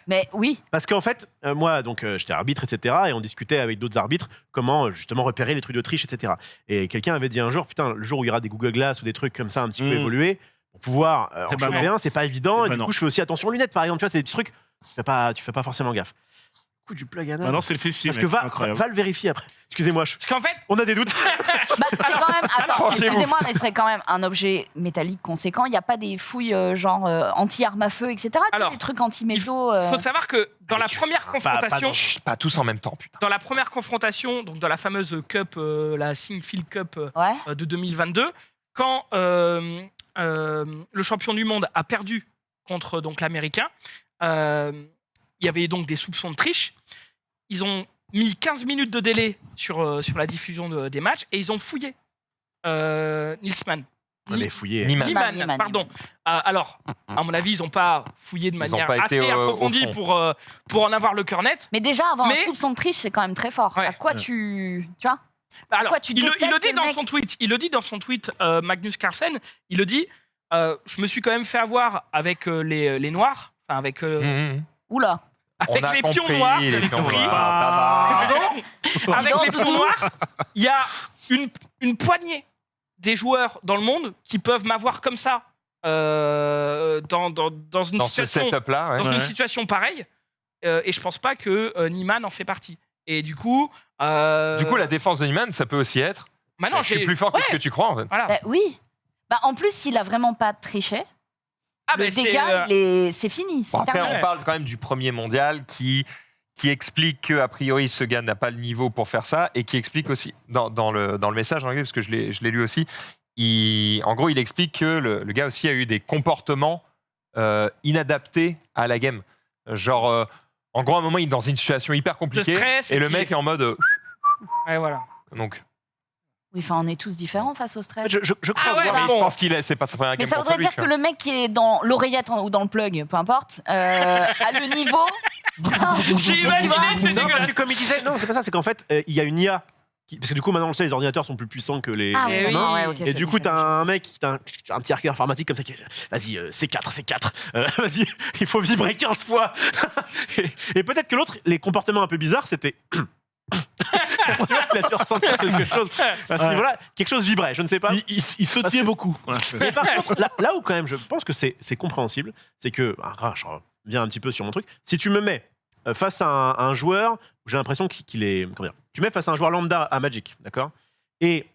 Mais oui, Parce qu'en fait, moi, donc, j'étais arbitre, etc. Et on discutait avec d'autres arbitres comment justement repérer les trucs de triche, etc. Et quelqu'un avait dit un jour, putain, le jour où il y aura des Google Glass ou des trucs comme ça un petit peu évolués, pour pouvoir en Eh ben choper non. un, c'est pas évident. Eh Et ben du non. coup, je fais aussi attention aux lunettes, par exemple. Tu vois, c'est des petits trucs. Tu fais pas forcément gaffe. Coup du plug anal. Maintenant, c'est le fessier. Parce que va le vérifier après. Excusez-moi, Parce qu'en fait, on a des doutes. bah, c'est quand même. Attends, Approchez-vous. excusez-moi, mais ce serait quand même un objet métallique conséquent. Il n'y a pas des fouilles genre anti-arme à feu, etc. Tu sais, Alors, des trucs anti-métaux. faut savoir que dans la première confrontation, Chut, pas tous en même temps, putain. dans la première confrontation, donc dans la fameuse Cup, la Singfield Cup Ouais. de 2022, quand le champion du monde a perdu contre donc l'Américain, il y avait donc des soupçons de triche. Ils ont mis 15 minutes de délai sur la diffusion des matchs et ils ont fouillé Nilsman. Mais fouillé. Niman. Niemann, pardon. Alors, à mon avis, ils n'ont pas fouillé de Ils ont manière pas été assez au approfondie fond. pour en avoir le cœur net. Mais déjà, avoir Mais- un soupçon de triche, c'est quand même très fort. Ouais. À quoi tu vois Alors, Quoi, tu il le décèles dit que dans le mec- son tweet. Il le dit dans son tweet, Magnus Carlsen. Il le dit. Je me suis quand même fait avoir avec les noirs, enfin avec Oula. avec On a les compris, pions noirs. les pions compris. noirs, Avec Dis les donc, pions noirs, il y a une poignée des joueurs dans le monde qui peuvent m'avoir comme ça dans une Dans ce situation setup-là, ouais. dans une Ouais. situation pareille. Et je pense pas que Niemann en fait partie. Et du coup, Du coup, la défense de Niemann, ça peut aussi être. maintenant, Je suis plus fort que ce que tu crois, en fait. Voilà. Bah, oui. Bah, en plus, s'il a vraiment pas triché, Ah, le ben, c'est, dégât, c'est fini. C'est Bon, après, terminé. on parle quand même du premier mondial qui explique qu'a priori, ce gars n'a pas le niveau pour faire ça et qui explique aussi, dans le message en anglais, parce que je l'ai lu aussi, en gros, il explique que le gars aussi a eu des comportements inadaptés à la game. Genre, en gros, à un moment, il est dans une situation hyper compliquée stress, et et le puis- mec est en mode. Ouais, voilà. Donc, Oui, enfin, on est tous différents face au stress. Je crois Ah ouais, voir- bah, mais bon. je pense c'est pas sa première Mais game ça contre voudrait lui. dire tu que vois. le mec qui est dans l'oreillette ou dans le plug, peu importe, a le niveau. J'ai Mais tu imaginé, vois, c'est Non, parce dégueulasse. que comme il disait, non, c'est pas ça, c'est qu'en fait, il y a une IA. Parce que du coup, maintenant, on le sait, les ordinateurs sont plus puissants que les Ah oui, Eh les oui. humains. non, ouais, ok, Et j'ai du vu, coup, j'ai t'as vu. un mec, un petit hacker informatique comme ça qui vas-y, C4. Vas-y, il faut vibrer 15 fois. et peut-être que l'autre, les comportements un peu bizarres, c'était. Tu vois, il a dû ressentir quelque chose. À ce Ouais. niveau-là, quelque chose vibrait, je ne sais pas. Il sautillait beaucoup. Voilà. Mais par contre, là où quand même je pense que c'est compréhensible, c'est que, je reviens un petit peu sur mon truc, si tu me mets face à un joueur, où j'ai l'impression qu'il est, comment dire, tu mets face à un joueur lambda à Magic, d'accord, et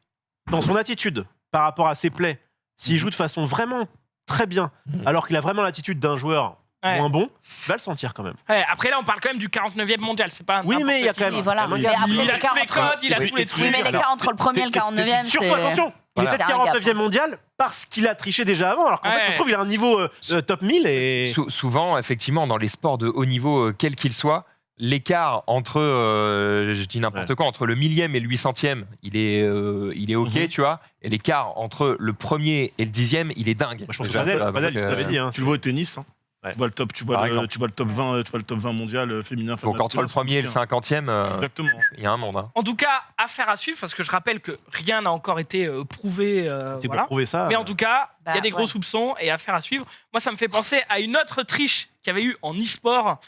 dans son attitude par rapport à ses plays, s'il joue de façon vraiment très bien, alors qu'il a vraiment l'attitude d'un joueur Ouais. moins bon, va le sentir quand même. Ouais, après, là, on parle quand même du 49e mondial. C'est pas Oui, mais il y a n'importe quand qui. même. Oui, voilà. un Mais gars- après, Il a l'écart tous les entre- codes, il a Oui, tous les oui, trucs. Oui, mais l'écart entre le premier et le 49e, Surtout, c'est. attention, il est Voilà. peut-être C'est un gap. 49e mondial parce qu'il a triché déjà avant, alors qu'en fait, ça se Ouais. trouve, il a un niveau top 1000 et. Souvent, effectivement, dans les sports de haut niveau, quel qu'il soit, l'écart entre, je dis n'importe quoi, entre le millième et le 800e, il est ok, tu vois. Et l'écart entre le premier et le 10e, il est dingue. Moi, je pense que Déjà, Fadel, ça va, l'avait dit. Hein, Tu le vois au tennis. Hein. Ouais. Tu vois le top, Par exemple. tu vois le top 20 mondial féminin. Donc entre le premier et le 50e, Exactement. il y a un monde. Hein. En tout cas, affaire à suivre, parce que je rappelle que rien n'a encore été prouvé. c'est Voilà. pour prouver ça. Mais en tout cas, il y a Bah, des gros ouais. soupçons et affaire à suivre. Moi, ça me fait penser à une autre triche qu'il y avait eu en e-sport.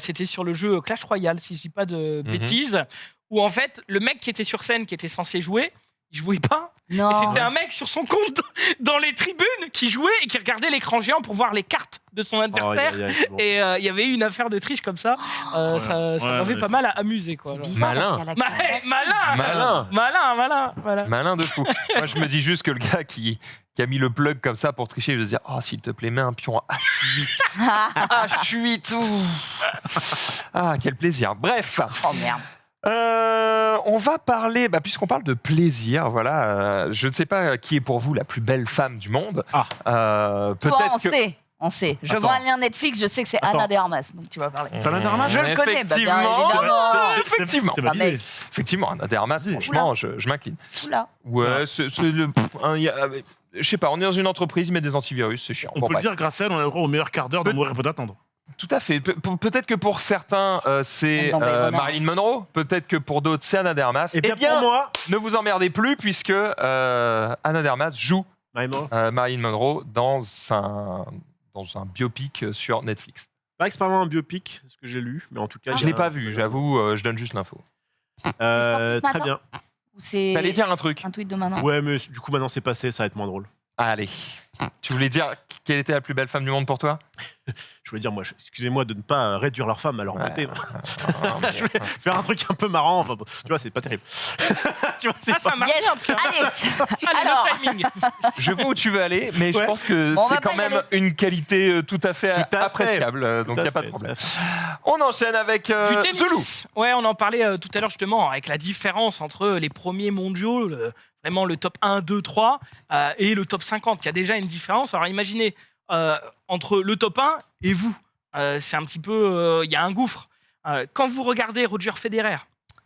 C'était sur le jeu Clash Royale, si je dis pas de bêtises, où en fait, le mec qui était sur scène, qui était censé jouer, il jouait pas. Non. Et c'était un mec sur son compte dans les tribunes qui jouait et qui regardait l'écran géant pour voir les cartes de son adversaire. Bon. Et il y avait eu une affaire de triche comme ça. Ça m'avait ouais, pas mal amusé. Quoi. C'est bizarre. Malin. parce qu'il y a la Malin. Malin. Voilà. Malin de fou. Moi, je me dis juste que le gars qui a mis le plug comme ça pour tricher, il va se dire oh, s'il te plaît, mets un pion à H8. H8. ouh. Ah, quel plaisir. Bref. Oh merde. On va parler, puisqu'on parle de plaisir, voilà. Je ne sais pas qui est pour vous la plus belle femme du monde. Toi, on Peut-être que. sait. On sait. Je Attends. vois un lien Netflix, je sais que c'est Attends. Anna de Armas, donc tu vas parler. Ça Anna de Armas Je le connais, bah, bien Effectivement. évidemment. Effectivement. C'est validé. mec. Effectivement, Anna de Armas, franchement, je m'incline. Oula. Ouais, c'est le. Je sais pas, on est dans une entreprise, ils mettent des antivirus, c'est chiant. On Bon, peut le bref. dire, grâce à elle, on a le droit au meilleur quart d'heure de mourir et peut attendre. Tout à fait. Peut-être que pour certains, c'est Dans Blade Runner. Marilyn Monroe. Peut-être que pour d'autres, c'est Anna de Armas. Et bien, pour moi, ne vous emmerdez plus, puisque Anna de Armas joue Marilyn Monroe dans un biopic sur Netflix. pas extrêmement un biopic, c'est ce que j'ai lu, mais en tout cas. Je l'ai pas vu, j'avoue, je donne juste l'info. sorti ce Très matin bien. Ou c'est T'allais dire un truc. un tweet de maintenant. Ouais, mais du coup, maintenant c'est passé, ça va être moins drôle. Allez. Tu voulais dire quelle était la plus belle femme du monde pour toi? Je voulais dire, moi, excusez-moi de ne pas réduire leur femme à leur beauté. Ouais. Je vais faire un truc un peu marrant. Enfin, tu vois, c'est pas terrible. Tu vois, c'est Ah, ça pas- marche bien. Yes. Allez. Allez, Alors. le timing. Je vois où tu veux aller, mais je Ouais. pense que Bon, on va c'est pas quand y même aller. une qualité tout à fait Tout à fait. appréciable, donc il n'y a pas de problème. On enchaîne avec Du tennis. Zulu. Ouais, on en parlait tout à l'heure justement avec la différence entre les premiers mondiaux, vraiment le top 1, 2, 3 et le top 50. Il y a déjà une différence. Alors imaginez entre le top 1 et vous. C'est un petit peu. Il y a un gouffre. Quand vous regardez Roger Federer,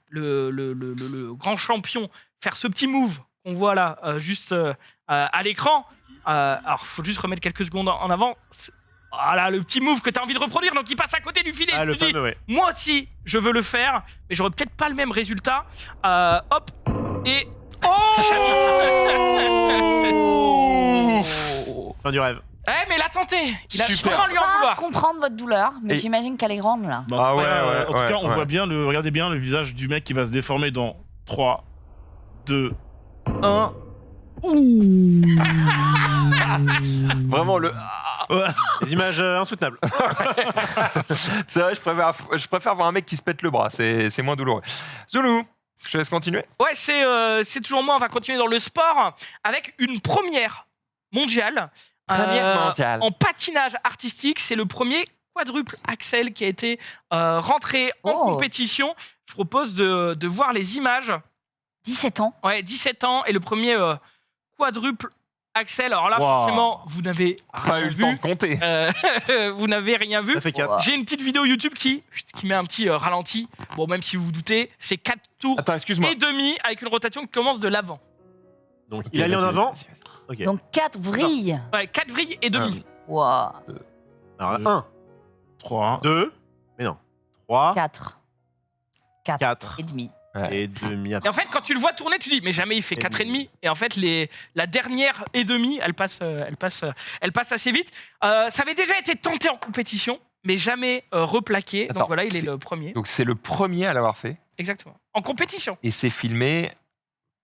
le grand champion, faire ce petit move qu'on voit là, juste à l'écran, alors il faut juste remettre quelques secondes en avant. Voilà, le petit move que tu as envie de reproduire, donc il passe à côté du filet. Ah, le Tu dis, fameux, ouais. moi aussi, je veux le faire, mais j'aurais peut-être pas le même résultat. Hop, et... Oh Fin du rêve. Ouais, mais il a tenté. Il a Super. vraiment lui en Pas vouloir. comprendre votre douleur, mais Et- j'imagine qu'elle est grande là. Bon, Ah en tout ouais, cas, ouais, en tout ouais, cas, on ouais. voit bien regardez bien le visage du mec qui va se déformer dans 3, 2, 1. Vraiment le. Des images insoutenables. C'est vrai, je préfère voir un mec qui se pète le bras, c'est moins douloureux. Zulu, je te laisse continuer. Ouais, c'est toujours moi. On va continuer dans le sport avec une première mondiale. Première mondiale. En patinage artistique, c'est le premier quadruple axel qui a été rentré en Oh. compétition. Je propose de voir les images. 17 ans. Ouais, 17 ans et le premier quadruple axel. Alors là, Wow. forcément, vous n'avez Pas rien eu le temps vu. de compter. Vous n'avez rien vu. Ça fait 4. J'ai une petite vidéo YouTube qui met un petit ralenti. Bon, même si vous vous doutez, c'est 4 tours Attends, excuse-moi. et demi avec une rotation qui commence de l'avant. Donc Ok, il allait en vas-y, avant. vas-y, vas-y. Ok. Donc 4 vrilles. Ouais, 4 vrilles et demi. Wow. Alors 1, 3. 2, mais non. 3, 4. 4 4 et demi. et demi Et après. en fait, quand tu le vois tourner, tu dis, mais jamais il fait 4 et demi. Et en fait, la dernière et demi, elle passe assez vite. Ça avait déjà été tenté en compétition, mais jamais replaqué. Attends, Donc voilà, il est c'est- le premier. Donc c'est le premier à l'avoir fait Exactement. En compétition. et c'est filmé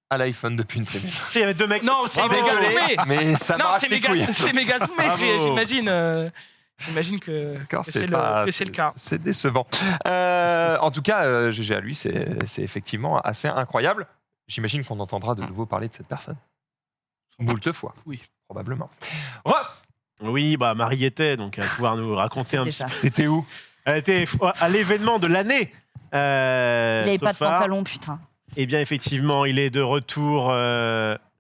à l'iPhone depuis une tribune. Il y avait deux mecs. Non, c'est Bravo. méga zoomé. mais ça Non, m'arrache c'est les méga, couilles. c'est méga zoomé. Bravo. J'imagine. J'imagine que D'accord, c'est le cas. C'est décevant. En tout cas, GG à lui, c'est effectivement assez incroyable. J'imagine qu'on entendra de nouveau parler de cette personne. Moult fois. Oui. Probablement. Ref, Oui, bah Marie était, donc elle va pouvoir nous raconter un petit Déjà. peu. t'étais où? Elle était à l'événement de l'année. Il avait pas de Sophar. pantalon, putain. Eh bien, effectivement, il est de retour.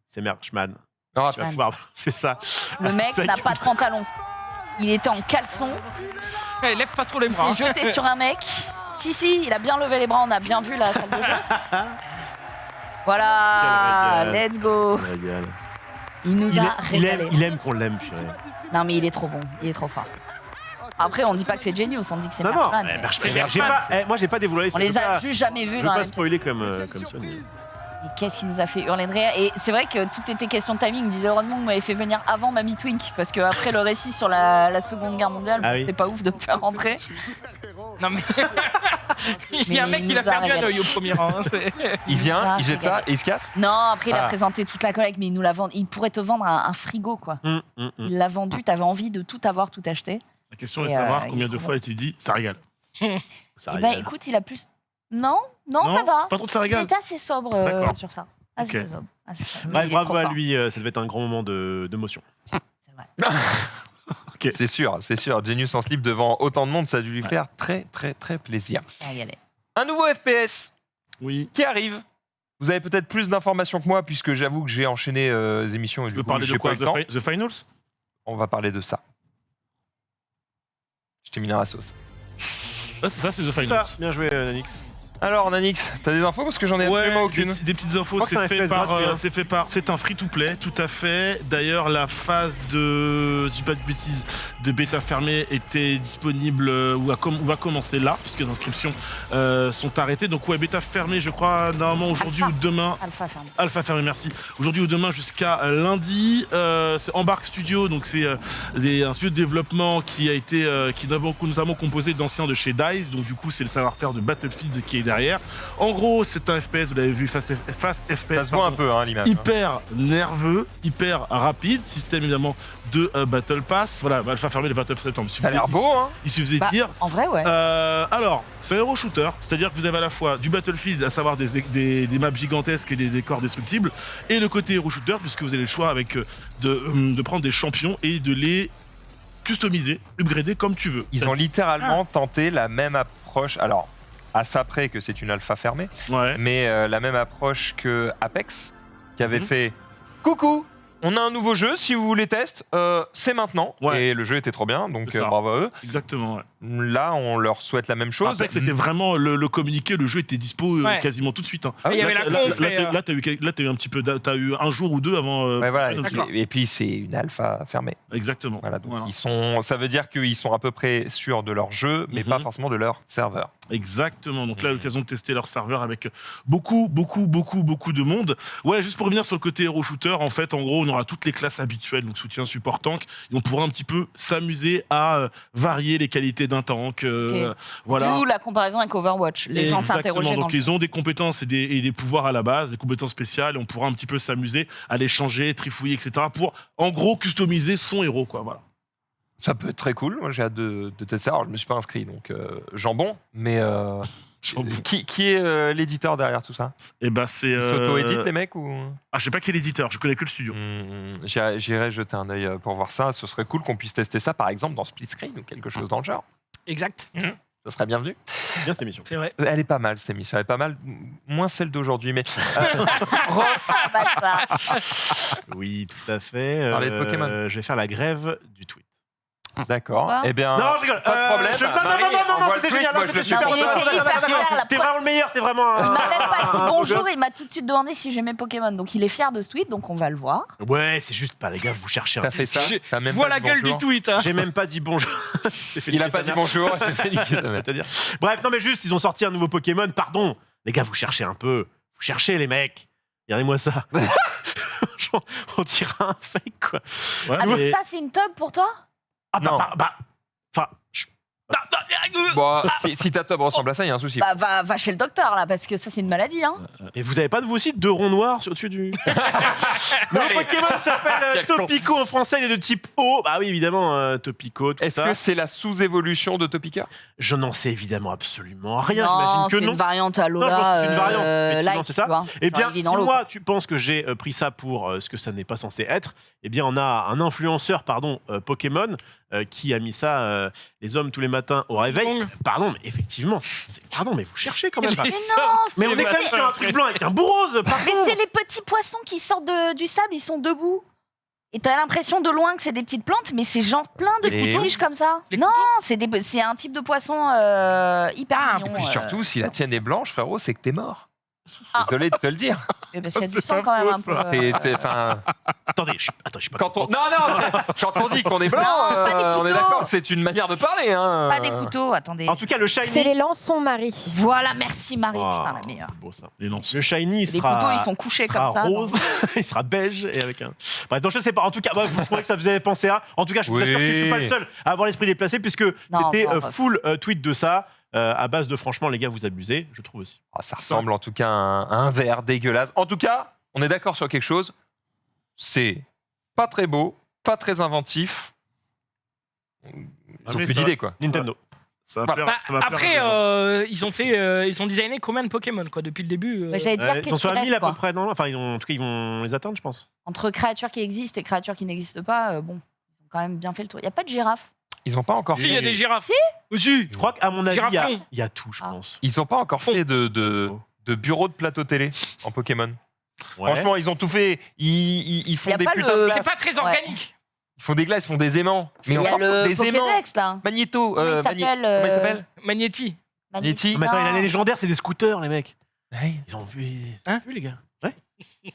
C'est Merchman. Non, Tu vas pouvoir. C'est ça. Le mec Ça y n'a est. pas de pantalon. Il était en caleçon. Ouais, lève pas trop les Il bras. s'est jeté sur un mec. Si, il a bien levé les bras. On a bien vu la salle de jeu. Voilà, Quel régal. let's go. Régal. Il nous a régalé. Il aime qu'on l'aime, purée. Non, mais il est trop bon. Il est trop fort. Après, on dit pas que c'est Genius, on dit que c'est Non, non. Merchman. eh, Merchman, C'est j'ai Merchman. pas- moi, j'ai pas dévoilé. On les a juste jamais Je vus veux dans la pas même spoiler comme Sony. Et qu'est-ce qui nous a fait hurler de rire. Et c'est vrai que tout était question de timing. Il disait heureusement que vous m'avez fait venir avant Mamie Twink. Parce qu'après le récit sur la Seconde Guerre mondiale, Ah oui. c'était pas ouf de me faire rentrer. Non, mais. Il y a un Mais mec il qui a nous a perdu un régalé. œil au premier rang. hein, c'est- il vient, Ça, il jette ça régalé. et il se casse. Non, après il a Ah. présenté toute la collecte, mais il nous l'a vendu. Il pourrait te vendre un frigo, quoi. Il l'a vendu, t'avais envie de tout avoir, tout acheter. La question est de Et, savoir il combien est de trop fois a-t-il dit ça régale. Ça Eh ben régale. écoute, il a plus. Non, ça va. Pas trop de ça Il régale. est assez sobre D'accord. sur ça. Assez Ok. sobre. Assez sobre. Mais Bref, il est bravo trop à fort. lui, ça devait être un grand moment d'émotion. C'est vrai. Ok. C'est sûr, c'est sûr. Genius en slip devant autant de monde, ça a dû lui faire très, très, très plaisir. Il a régalé. Un nouveau FPS Oui. qui arrive. Vous avez peut-être plus d'informations que moi, puisque j'avoue que j'ai enchaîné les émissions et Tu du veux coup, parler de j'ai quoi pas eu le temps. The Finals? On va parler de ça. t'ai mis dans la sauce. Ça, c'est The Ça, Finals. bien joué, Nanix. Alors, Nanix, t'as des infos parce que j'en ai absolument aucune. des petites infos, Je crois que c'est un FPS gratuit, hein. c'est un free-to-play, tout à fait. D'ailleurs, la phase de, si je dis pas de bêtises, de bêta fermée était disponible ou va commencer là, puisque les inscriptions sont arrêtées. Donc ouais, bêta fermée, je crois, normalement aujourd'hui ou demain. Alpha fermé. Alpha fermé, merci. Aujourd'hui ou demain jusqu'à lundi. C'est Embark Studio, donc c'est un studio de développement qui a été, qui est notamment composé d'anciens de chez DICE. Donc du coup, c'est le savoir-faire de Battlefield qui est derrière. En gros, c'est un FPS, vous l'avez vu, fast FPS. Ça se voit un peu, hein, l'image. Hyper nerveux, hyper rapide, système évidemment de Battle Pass. Voilà, Alpha fermé le 29 septembre. Ça a l'air beau, hein. Il suffisait de dire. En vrai, ouais. Alors, c'est un hero shooter, c'est-à-dire que vous avez à la fois du Battlefield, à savoir des maps gigantesques et des décors destructibles, et le côté hero shooter, puisque vous avez le choix avec de prendre des champions et de les customiser, upgrader comme tu veux. Ils ont littéralement tenté la même approche. Alors, à ça près que c'est une alpha fermée, Ouais. mais la même approche que Apex, qui avait fait coucou, on a un nouveau jeu, si vous voulez test, c'est maintenant. Ouais. Et le jeu était trop bien, donc C'est ça. bravo à eux. Exactement, ouais. Là, on leur souhaite la même chose. Apex, c'était vraiment le communiqué, le jeu était dispo Ouais. quasiment tout de suite. Hein. Ah oui, il y avait la conf. Là, t'as eu un petit peu, t'as eu un jour ou deux avant. Ouais, voilà. D'accord. Et puis, c'est une alpha fermée. Exactement. Voilà, donc Voilà. ça veut dire qu'ils sont à peu près sûrs de leur jeu, mais pas forcément de leur serveur. Exactement. Donc là, l'occasion de tester leur serveur avec beaucoup de monde. Ouais, juste pour revenir sur le côté hero shooter, en fait, en gros, on aura toutes les classes habituelles, donc soutien, support, tank, et on pourra un petit peu s'amuser à varier les qualités d'un tank. Voilà. D'où la comparaison avec Overwatch. Les gens Exactement. s'interrogeaient. Donc ils ont des compétences et des pouvoirs à la base, des compétences spéciales, et on pourra un petit peu s'amuser à les changer, trifouiller, etc. pour, en gros, customiser son héros, quoi. Voilà. Ça peut être très cool. Moi, j'ai hâte de tester ça. Alors, je me suis pas inscrit, donc jambon. Mais qui est l'éditeur derrière tout ça? Et ben c'est. Ils s'auto-éditent les mecs ou Ah, je sais pas qui est l'éditeur, je connais que le studio. J'irai jeter un œil pour voir ça. Ce serait cool qu'on puisse tester ça, par exemple, dans Split Screen ou quelque chose dans le genre. Exact. Ce serait bienvenu. Bien cette émission. C'est vrai. Elle est pas mal, cette émission. Elle est pas mal. Moins celle d'aujourd'hui, mais. Rof, Ah, bâtard. Oui, tout à fait. Parler de Pokémon. Je vais faire la grève du tweet. d'accord. Quoi Eh bien. Non, je rigole. Pas de problème. Non, Marie, non, envoie le c'était tweet, génial. moi, Non, je le c'était super. Non, mais il était hyper clair, la T'es vraiment le meilleur, t'es vraiment Il un. m'a même pas dit un bonjour, beau il m'a tout de suite demandé si j'aimais Pokémon. Donc il est fier de ce tweet, donc on va le voir. gosse. Ouais, c'est juste pas, les gars, vous cherchez un. T'as fait ça. T'as Je même vois pas la dit gueule bonjour. du tweet. Hein. J'ai même pas dit bonjour. Il a pas dit bonjour. C'est fait niquer sa mère. C'est-à-dire. Bref, non, mais juste, ils ont sorti un nouveau Pokémon. Pardon, les gars, vous cherchez un peu. Vous cherchez, les mecs. Regardez-moi ça. On dirait un fake, quoi. Ouais, Ah, mais- mais ça, c'est une top pour toi? Ah, Non. enfin, Bon, si ta top ressemble à ça, il y a un souci. Bah, va chez le docteur, là, parce que ça, c'est une maladie. Hein. et vous avez pas de vous aussi deux ronds noirs au-dessus du. Le Pokémon s'appelle Quel con. Topico en français, il est de type O. Bah oui, évidemment, Topico, tout Est-ce ça. que c'est la sous-évolution de Topica? Je n'en sais évidemment absolument rien, Non, j'imagine que c'est non. une variante à je pense Lola. que c'est une variante, effectivement, like, c'est ça. tu vois. Eh bien, Genre, il vit si dans l'eau, moi, quoi. tu penses que j'ai pris ça pour ce que ça n'est pas censé être, eh bien, on a un influenceur, Pokémon, qui a mis ça, les hommes tous les matins au réveil. Bon. Pardon, mais effectivement, pardon, mais vous cherchez quand même. Les pas. Mais sortes, non, Mais on est les quand même sur un truc blanc avec un bout rose, pardon. Mais c'est les petits poissons qui sortent du sable, ils sont debout. Et t'as l'impression de loin que c'est des petites plantes, mais c'est genre plein de Les petites tiges comme ça. Les Non, c'est un type de poisson hyper mignon. Et puis surtout, si la tienne est blanche, frérot, c'est que t'es mort. Ah. Désolé de te le dire. Parce qu'il y a du C'est sang pas quand même faux, un peu. Enfin, Attendez, je suis pas. quand on quand on dit qu'on est blanc, Non, pas des on est couteaux. d'accord. C'est une manière de parler. Hein. Pas des couteaux, attendez. En tout cas, le shiny. C'est les lançons, Marie. Voilà, merci Marie, Oh, putain la meilleure. c'est beau ça. Les lances. Le shiny, il Les sera. couteaux, ils sont couchés sera comme ça. rose, il sera beige et avec un. Bref, donc je sais pas. En tout cas, je trouvais que ça faisait penser à. En tout cas, je suis très sûr que je suis pas le seul à avoir l'esprit déplacé puisque Non, c'était non, full tweet de ça. À base de franchement, les gars, vous abusez, je trouve aussi. Ah, ça ressemble en tout cas à un verre dégueulasse. En tout cas, on est d'accord sur quelque chose. C'est pas très beau, pas très inventif. Ils Ah, ont mais plus ça- d'idées, quoi. Nintendo. Ça va Voilà. plaire- ça va plaire Après, à des gens. ils ont designé combien de Pokémon quoi depuis le début Mais j'allais dire, Ils qu'est-ce en sont qu'il à 1000 reste, à peu quoi. près, non? Enfin, en tout cas, ils vont les atteindre, je pense. Entre créatures qui existent et créatures qui n'existent pas, bon, ils ont quand même bien fait le tour. Il n'y a pas de girafe. Ils n'ont pas encore Si, il y a fait. des girafes. Si Aussi. Je crois qu'à mon avis, Giraflon. il y a tout, je Ah. pense. Ils n'ont pas encore fait de bureau de plateau télé en Pokémon. Ouais. Franchement, ils ont tout fait. Ils font Y a des pas putains de le- places. C'est pas très organique. Ils font des glaces, ils font des aimants. Il y a enfin, le des aimants. Pokédex, là. Magnéto. Comment il s'appelle Comment il s'appelle Magnetti. Magnetti. Mais attends, il a Non. les légendaires, c'est des scooters, les mecs. Ouais. Ils ont vu, Hein les gars.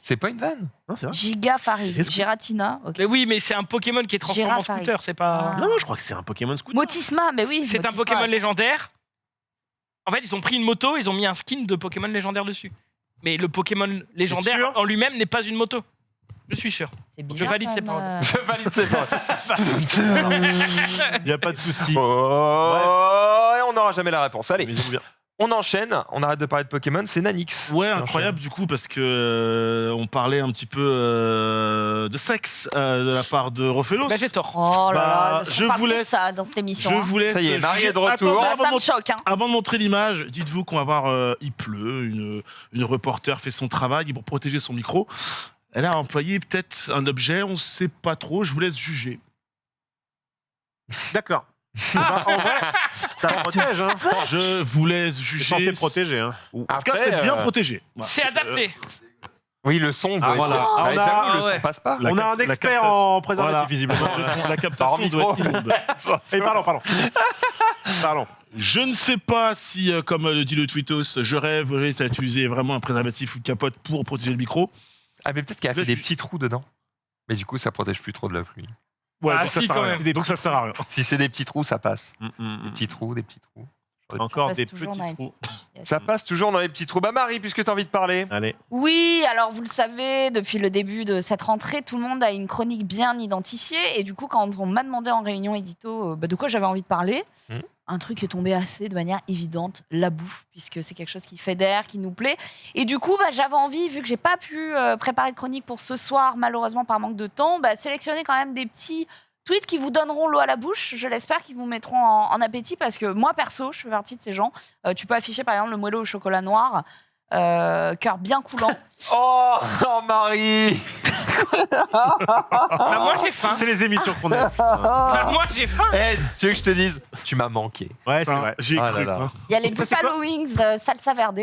C'est pas une vanne. Non, c'est vrai. Gigafari, Est-ce que- Giratina. ok. Mais oui, mais c'est un Pokémon qui est transformé en Girafari. scooter, c'est pas. Ah. Non, je crois que c'est un Pokémon scooter. Motisma, mais oui. C'est un Motisma. Pokémon légendaire. En fait, ils ont pris une moto, ils ont mis un skin de Pokémon légendaire dessus. Mais le Pokémon légendaire sûr en lui-même n'est pas une moto. Je suis sûr. C'est bizarre, valide quand ces même, paroles. Je valide ces paroles. Il n'y a pas de souci. Oh, et on n'aura jamais la réponse. Allez, Amusez-vous bien. on enchaîne. On arrête de parler de Pokémon. C'est Nanix. Ouais, On incroyable du coup parce que on parlait un petit peu de sexe de la part de Rofelos. Bah, j'ai tort. Oh là Bah, là, je on parle vous plus de laisse- ça dans cette émission. Je hein. vous laisse. Ça y est, Marie juger. est de retour. Attends, Bah, avant, ça de me choque. Hein. avant de montrer l'image, dites-vous qu'on va voir, il pleut, une reporter fait son travail et pour protéger son micro, elle a employé peut-être un objet, on sait pas trop, je vous laisse juger. D'accord. Bah, en vrai, ça protège. Hein. Je vous laisse C'est juger. censé protéger. Hein. En tout cas, Après, c'est bien protégé. Voilà. C'est adapté. Oui, le son. Ah, doit voilà. être- Ah, Ouais, on a- j'avoue, le ouais. son passe pas. La On a cap- un la expert captation. en préservatif, Voilà. visiblement. La captation doit être immonde. Et parlons. Parlons. Je ne sais pas si, comme le dit le tweetos, je rêverais d'utiliser vraiment un préservatif ou une capote pour protéger le micro. Ah, mais peut-être qu'elle a fait Là, des je- petits trous dedans. Mais du coup, ça protège plus trop de la pluie. Ouais, Ah, donc, ça si, sert à quand rien. même. Donc ça sert à rien. Si c'est des petits trous, ça passe. Des petits trous, des petits trous. Encore passe des toujours petits dans les trous. Yes. Ça passe toujours dans les petits trous. Bah, Marie, puisque tu as envie de parler. Allez. Oui, alors vous le savez, depuis le début de cette rentrée, tout le monde a une chronique bien identifiée. Et du coup, quand on m'a demandé en réunion édito de quoi j'avais envie de parler, un truc est tombé assez de manière évidente, la bouffe, puisque c'est quelque chose qui fédère, qui nous plaît. Et du coup, j'avais envie, vu que j'ai pas pu préparer de chronique pour ce soir, malheureusement par manque de temps, sélectionner quand même des petits tweets qui vous donneront l'eau à la bouche, je l'espère, qui vous mettront en appétit, parce que moi, perso, je fais partie de ces gens. Tu peux afficher, par exemple, le moelleux au chocolat noir, cœur bien coulant. Oh, Marie. Bah, moi j'ai faim. C'est les émissions qu'on aime. Bah, moi j'ai faim. Eh, tu veux que je te dise, tu m'as manqué. Ouais, c'est Enfin, vrai. J'y ai Ah là cru. là. hein. Il y a les Ça, c'est Buffalo Wings salsa verde.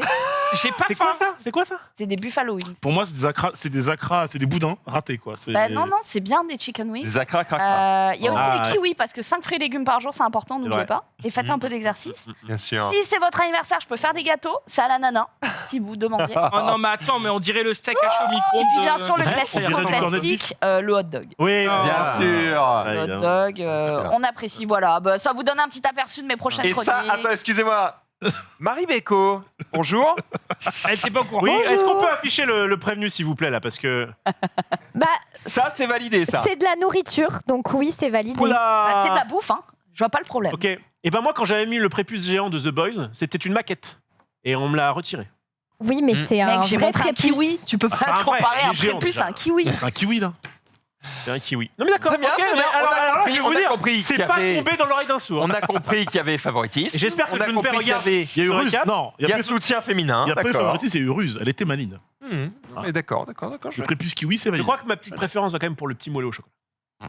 J'ai pas C'est faim. quoi ça C'est quoi ça C'est des Buffalo Wings. Pour moi, c'est des boudins ratés, quoi. C'est- Non, c'est bien des chicken wings. Des acras cracra. Il y a aussi Ah, les kiwis, parce que 5 fruits et légumes par jour, c'est important, n'oubliez vrai. pas. Et faites un peu d'exercice. Bien sûr. Si c'est votre anniversaire, je peux faire des gâteaux. C'est à l'ananas, si vous demandez. Oh non, mais attends, mais on dirait le steak haché au micro. Et puis bien sûr, le Ouais, classique, on dirait du cornet de classique, le hot dog. Oui, Ah. Bien Ah. sûr. Le hot évidemment. dog, on apprécie, voilà. Ça vous donne un petit aperçu de mes prochaines Et chroniques. ça, attends, excusez-moi. Marie Beko, bonjour. Elle était pas au courant. Oui, Bonjour. est-ce qu'on peut afficher le prévenu, s'il vous plaît, là Parce que. Bah, Ça, c'est validé, ça. c'est de la nourriture, donc oui, c'est validé. Bah, c'est de la bouffe, hein. Je vois pas le problème. Ok. Et ben moi, quand j'avais mis le prépuce géant de The Boys, c'était une maquette. Et on me l'a retiré. Oui, mais c'est un Mec, j'ai vrai montré un prépuce. kiwi. Tu peux pas Enfin, un vrai, comparer il est un géant, prépuce déjà. à un kiwi. C'est un kiwi, là. C'est un kiwi. Non mais d'accord, Très bien, ok, très bien. mais alors, On a alors, compris, je vais on vous a dire, compris c'est qu'il y pas avait- tombé dans l'oreille d'un sourd. On a compris qu'il y avait favoritisme. Et j'espère que On a je ne me fais compris qu'il y regarder. avait- Il y a eu sur un ruse. cap. Non, Il y a soutien féminin. Il n'y a pas eu D'accord. favoritisme, il y a eu ruse. Elle était maline. Mais d'accord. Le prépuce kiwi, c'est Je valide. crois que ma petite préférence va quand même pour le petit moelleux au chocolat.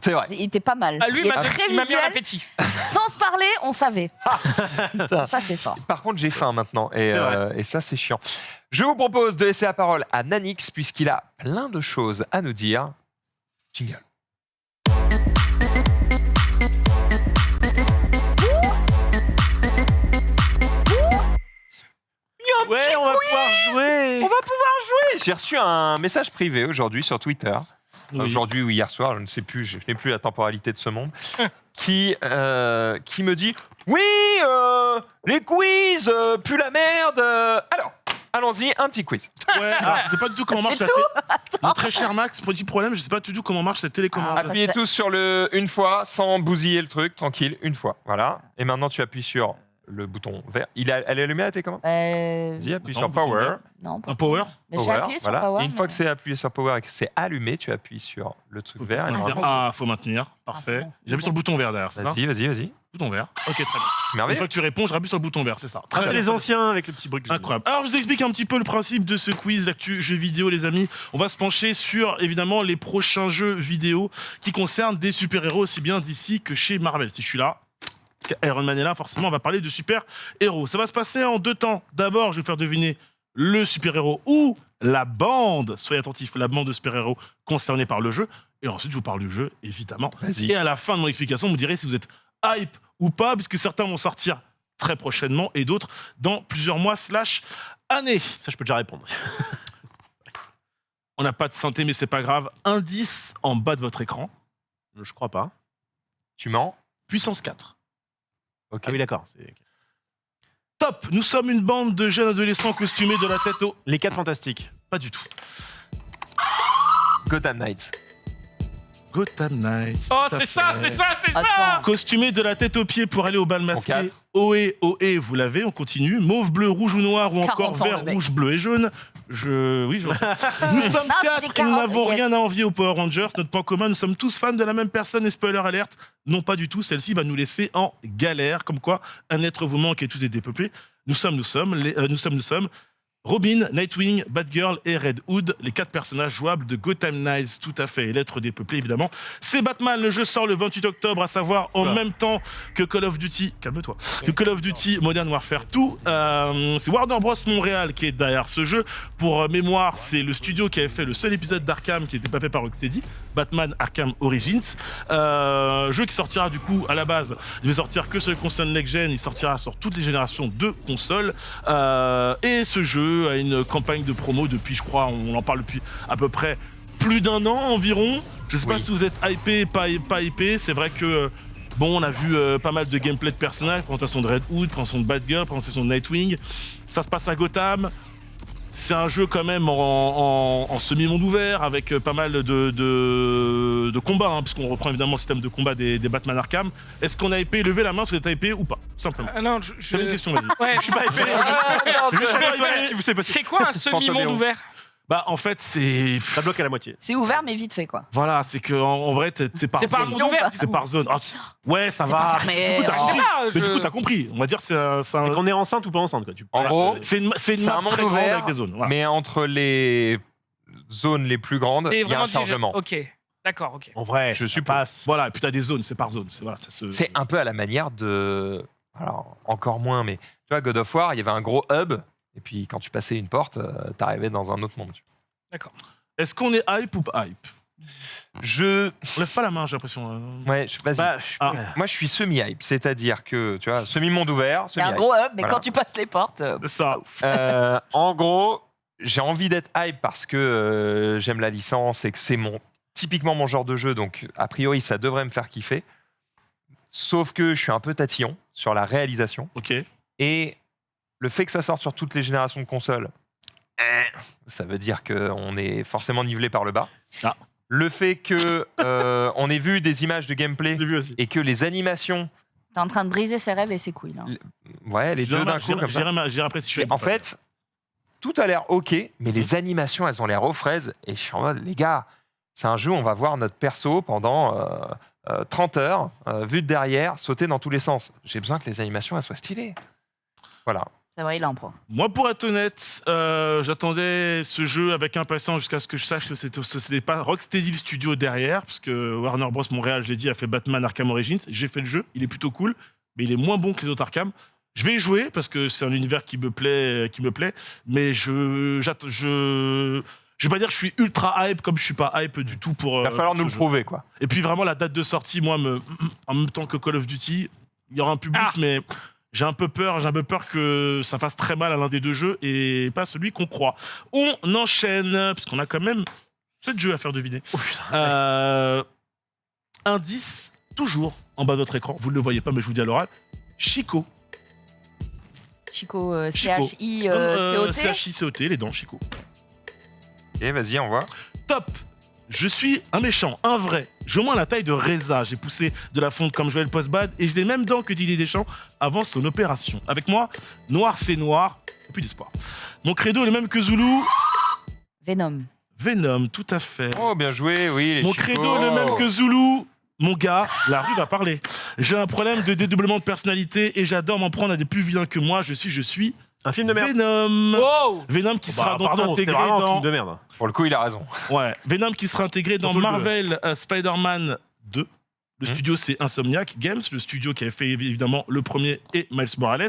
C'est vrai. Il était pas mal. Ah, lui, il il est m'a très il m'a mis en visuel. appétit. Sans se parler, on savait. Putain. Ça, c'est fort. Par contre, j'ai faim maintenant et, C'est vrai. et ça, c'est chiant. Je vous propose de laisser la parole à Nanix puisqu'il a plein de choses à nous dire. Jingle. Ouais, on va pouvoir jouer. On va pouvoir jouer. J'ai reçu un message privé aujourd'hui sur Twitter. Oui. Aujourd'hui ou hier soir, je ne sais plus, je n'ai plus la temporalité de ce monde, qui me dit oui, les quiz, plus la merde. Alors, allons-y, un petit quiz. Ouais, alors, je sais pas du tout comment marche C'est la Mon très cher Max, petit problème, je sais pas du tout comment marche cette télécommande. Ah, ça, Appuyez c'est- tous sur le une fois, sans bousiller le truc, tranquille, une fois. Voilà. Et maintenant, tu appuies sur le bouton vert. Elle est allumée la télécommande Vas-y, appuie sur Attends, bouton Power. vert. Non, pas Un power. Mais j'ai Power, appuyé sur voilà. Power. Et une fois mais- que c'est appuyé sur Power et que c'est allumé, tu appuies sur le truc vert. Et normalement, Ah, faut maintenir. Parfait. c'est bon. J'appuie sur le bouton vert derrière, c'est ça Vas-y. Bouton vert. Ok, très bien. C'est Une merveilleux. fois que tu réponds, je rappuie sur le bouton vert, c'est ça. Ah, Très c'est bien. les anciens avec le petit bruit que j'ai mis. Incroyable. Alors, je vous explique un petit peu le principe de ce quiz, l'actu jeux vidéo, les amis. On va se pencher sur, évidemment, les prochains jeux vidéo qui concernent des super-héros, aussi bien d'ici que chez Marvel. Si je suis là, Iron Man est là, forcément, on va parler de super-héros. Ça va se passer en deux temps. D'abord, je vais vous faire deviner le super-héros ou la bande, soyez attentifs, la bande de super-héros concernée par le jeu. Et ensuite, je vous parle du jeu, évidemment. Vas-y. Et à la fin de mon explication, vous me direz si vous êtes hype ou pas, puisque certains vont sortir très prochainement et d'autres dans plusieurs mois / années. Ça, je peux déjà répondre. On n'a pas de synthé, mais c'est pas grave. Indice en bas de votre écran. Je crois pas. Tu mens? Puissance 4. Ok. Ah oui, d'accord. Top. Nous sommes une bande de jeunes adolescents costumés de la tête aux... Les 4 fantastiques. Pas du tout. Gotham Knights. Gotham Knights. Oh, tout à c'est ça, fait. c'est ça, c'est ça. Attends. Costumé de la tête aux pieds pour aller au bal masqué. quatre. Ohé, ohé, vous l'avez, on continue. Mauve, bleu, rouge ou noir, ou encore 40 ans, vert, le mec. rouge, bleu et jaune. Nous sommes Non, 4 c'est et nous 40, n'avons yes. rien à envier aux Power Rangers. Notre point commun, nous sommes tous fans de la même personne et spoiler alerte. Non, pas du tout. Celle-ci va nous laisser en galère. Comme quoi, un être vous manque et tout est dépeuplé. Nous sommes. Robin, Nightwing, Batgirl et Red Hood, les 4 personnages jouables de Gotham Knights, tout à fait, et l'être dépeuplé évidemment. C'est Batman, le jeu sort le 28 octobre, à savoir en même temps que Call of Duty, calme-toi, que Call of Duty Modern Warfare 2. C'est Warner Bros Montréal qui est derrière ce jeu. Pour mémoire, c'est le studio qui avait fait le seul épisode d'Arkham qui n'était pas fait par Rocksteady, Batman Arkham Origins. Jeu qui sortira du coup à la base, il va sortir que sur les consoles next-gen, il sortira sur toutes les générations de consoles. Et ce jeu a une campagne de promo depuis, je crois, on en parle depuis à peu près plus d'1 an environ. Je sais pas Oui. si vous êtes hypé, pas hypé. C'est vrai que bon, on a vu pas mal de gameplay de personnages, présentation de Red Hood, présentation de Batgirl, présentation de Nightwing. Ça se passe à Gotham. C'est un jeu quand même en semi-monde ouvert avec pas mal de combats, hein, puisqu'on reprend évidemment le système de combat des Batman Arkham. Est-ce qu'on a hypé? Levez la main si vous êtes hypé ou pas, simplement. Non, C'est une question, vas-y. Ouais, Je suis pas hypé. Je sais pas, Voilà, si vous savez pas. C'est quoi un semi-monde ouvert? Bah en fait c'est... Ça bloque à la moitié. C'est ouvert, mais vite fait, quoi. Voilà, c'est que en vrai c'est par C'est pas un zone. monde ouvert. C'est par zone. Ah, ouais, ça C'est va. pas fermé. Du coup, t'as Je sais compris. pas, Mais du coup, t'as compris. On va dire que c'est un... Donc on est enceinte ou pas enceinte, quoi. En gros, C'est une c'est map un monde très grande ouvert, avec des zones. Voilà. mais entre les zones les plus grandes, C'est il y a vraiment un chargement. Ok, d'accord, ok. En vrai, Je ça suppose. passe. Voilà, et puis t'as des zones, c'est par zone. Voilà, ça se... C'est un peu à la manière de... Alors, encore moins, mais tu vois, God of War, il y avait un gros hub, et puis quand tu passais une porte, t'arrivais dans un autre monde. Est-ce qu'on est hype ou pas hype? Je... On lève pas la main, j'ai l'impression. Ouais, vas-y. Bah, je suis Ah. pas- Moi, je suis semi-hype, c'est-à-dire que, tu vois, semi-monde ouvert, Il y a un semi-hype. gros hub, mais Voilà. quand tu passes les portes. C'est ça. En gros, j'ai envie d'être hype parce que j'aime la licence et que c'est typiquement mon genre de jeu, donc a priori, ça devrait me faire kiffer. Sauf que je suis un peu tatillon sur la réalisation. Ok. Et le fait que ça sorte sur toutes les générations de consoles, ça veut dire qu'on est forcément nivelé par le bas. Ah. Le fait que on ait vu des images de gameplay J'ai vu aussi. et que les animations, T'es en train de briser ses rêves et ses couilles, là. ouais, les deux d'un coup comme ça. J'irai après si je suis En fait, tout a l'air ok, mais les animations, elles ont l'air aux fraises. Et je suis en mode, les gars, c'est un jeu où on va voir notre perso pendant 30 heures, vu de derrière, sauter dans tous les sens. J'ai besoin que les animations, elles soient stylées. Voilà. C'est vrai, il a un point. moi, pour être honnête, j'attendais ce jeu avec impatience jusqu'à ce que je sache que c'était pas Rocksteady le studio derrière, parce que Warner Bros Montréal, j'ai dit, a fait Batman Arkham Origins. J'ai fait le jeu, il est plutôt cool, mais il est moins bon que les autres Arkham. Je vais y jouer parce que c'est un univers qui me plaît, mais je vais pas dire que je suis ultra hype comme je suis pas hype du tout pour. Il va falloir pour nous ce le jeu. prouver, quoi. Et puis vraiment la date de sortie, moi, en même temps que Call of Duty, il y aura un public, mais j'ai un peu peur que ça fasse très mal à l'un des deux jeux et pas celui qu'on croit. On enchaîne parce qu'on a quand même 7 jeux à faire deviner. Indice toujours en bas de votre écran. Vous ne le voyez pas, mais je vous dis à l'oral. Chico. Chico, Chico. C-H-I-C-O-T. CHI-COT, les dents, Chico. Ok, vas-y, on voit. Top. Je suis un méchant, un vrai. J'ai au moins la taille de Reza. J'ai poussé de la fonte comme Joël Postbad et j'ai les mêmes dents que Didier Deschamps avant son opération. Avec moi, noir c'est noir, et plus d'espoir. Mon credo est le même que Zulu. Venom. Venom, tout à fait. Oh, bien joué, oui. Les Mon Chico. credo est le même que Zulu. Mon gars, la rue va parler. J'ai un problème de dédoublement de personnalité et j'adore m'en prendre à des plus vilains que moi. Je suis Un film de merde. Venom. Wow. Venom qui sera donc Pardon, c'était intégré vraiment un dans... film de merde. Pour le coup, il a raison. Ouais, Venom qui sera intégré dans Surtout le Marvel Spider-Man 2, Le studio, c'est Insomniac Games, le studio qui avait fait évidemment le premier et Miles Morales.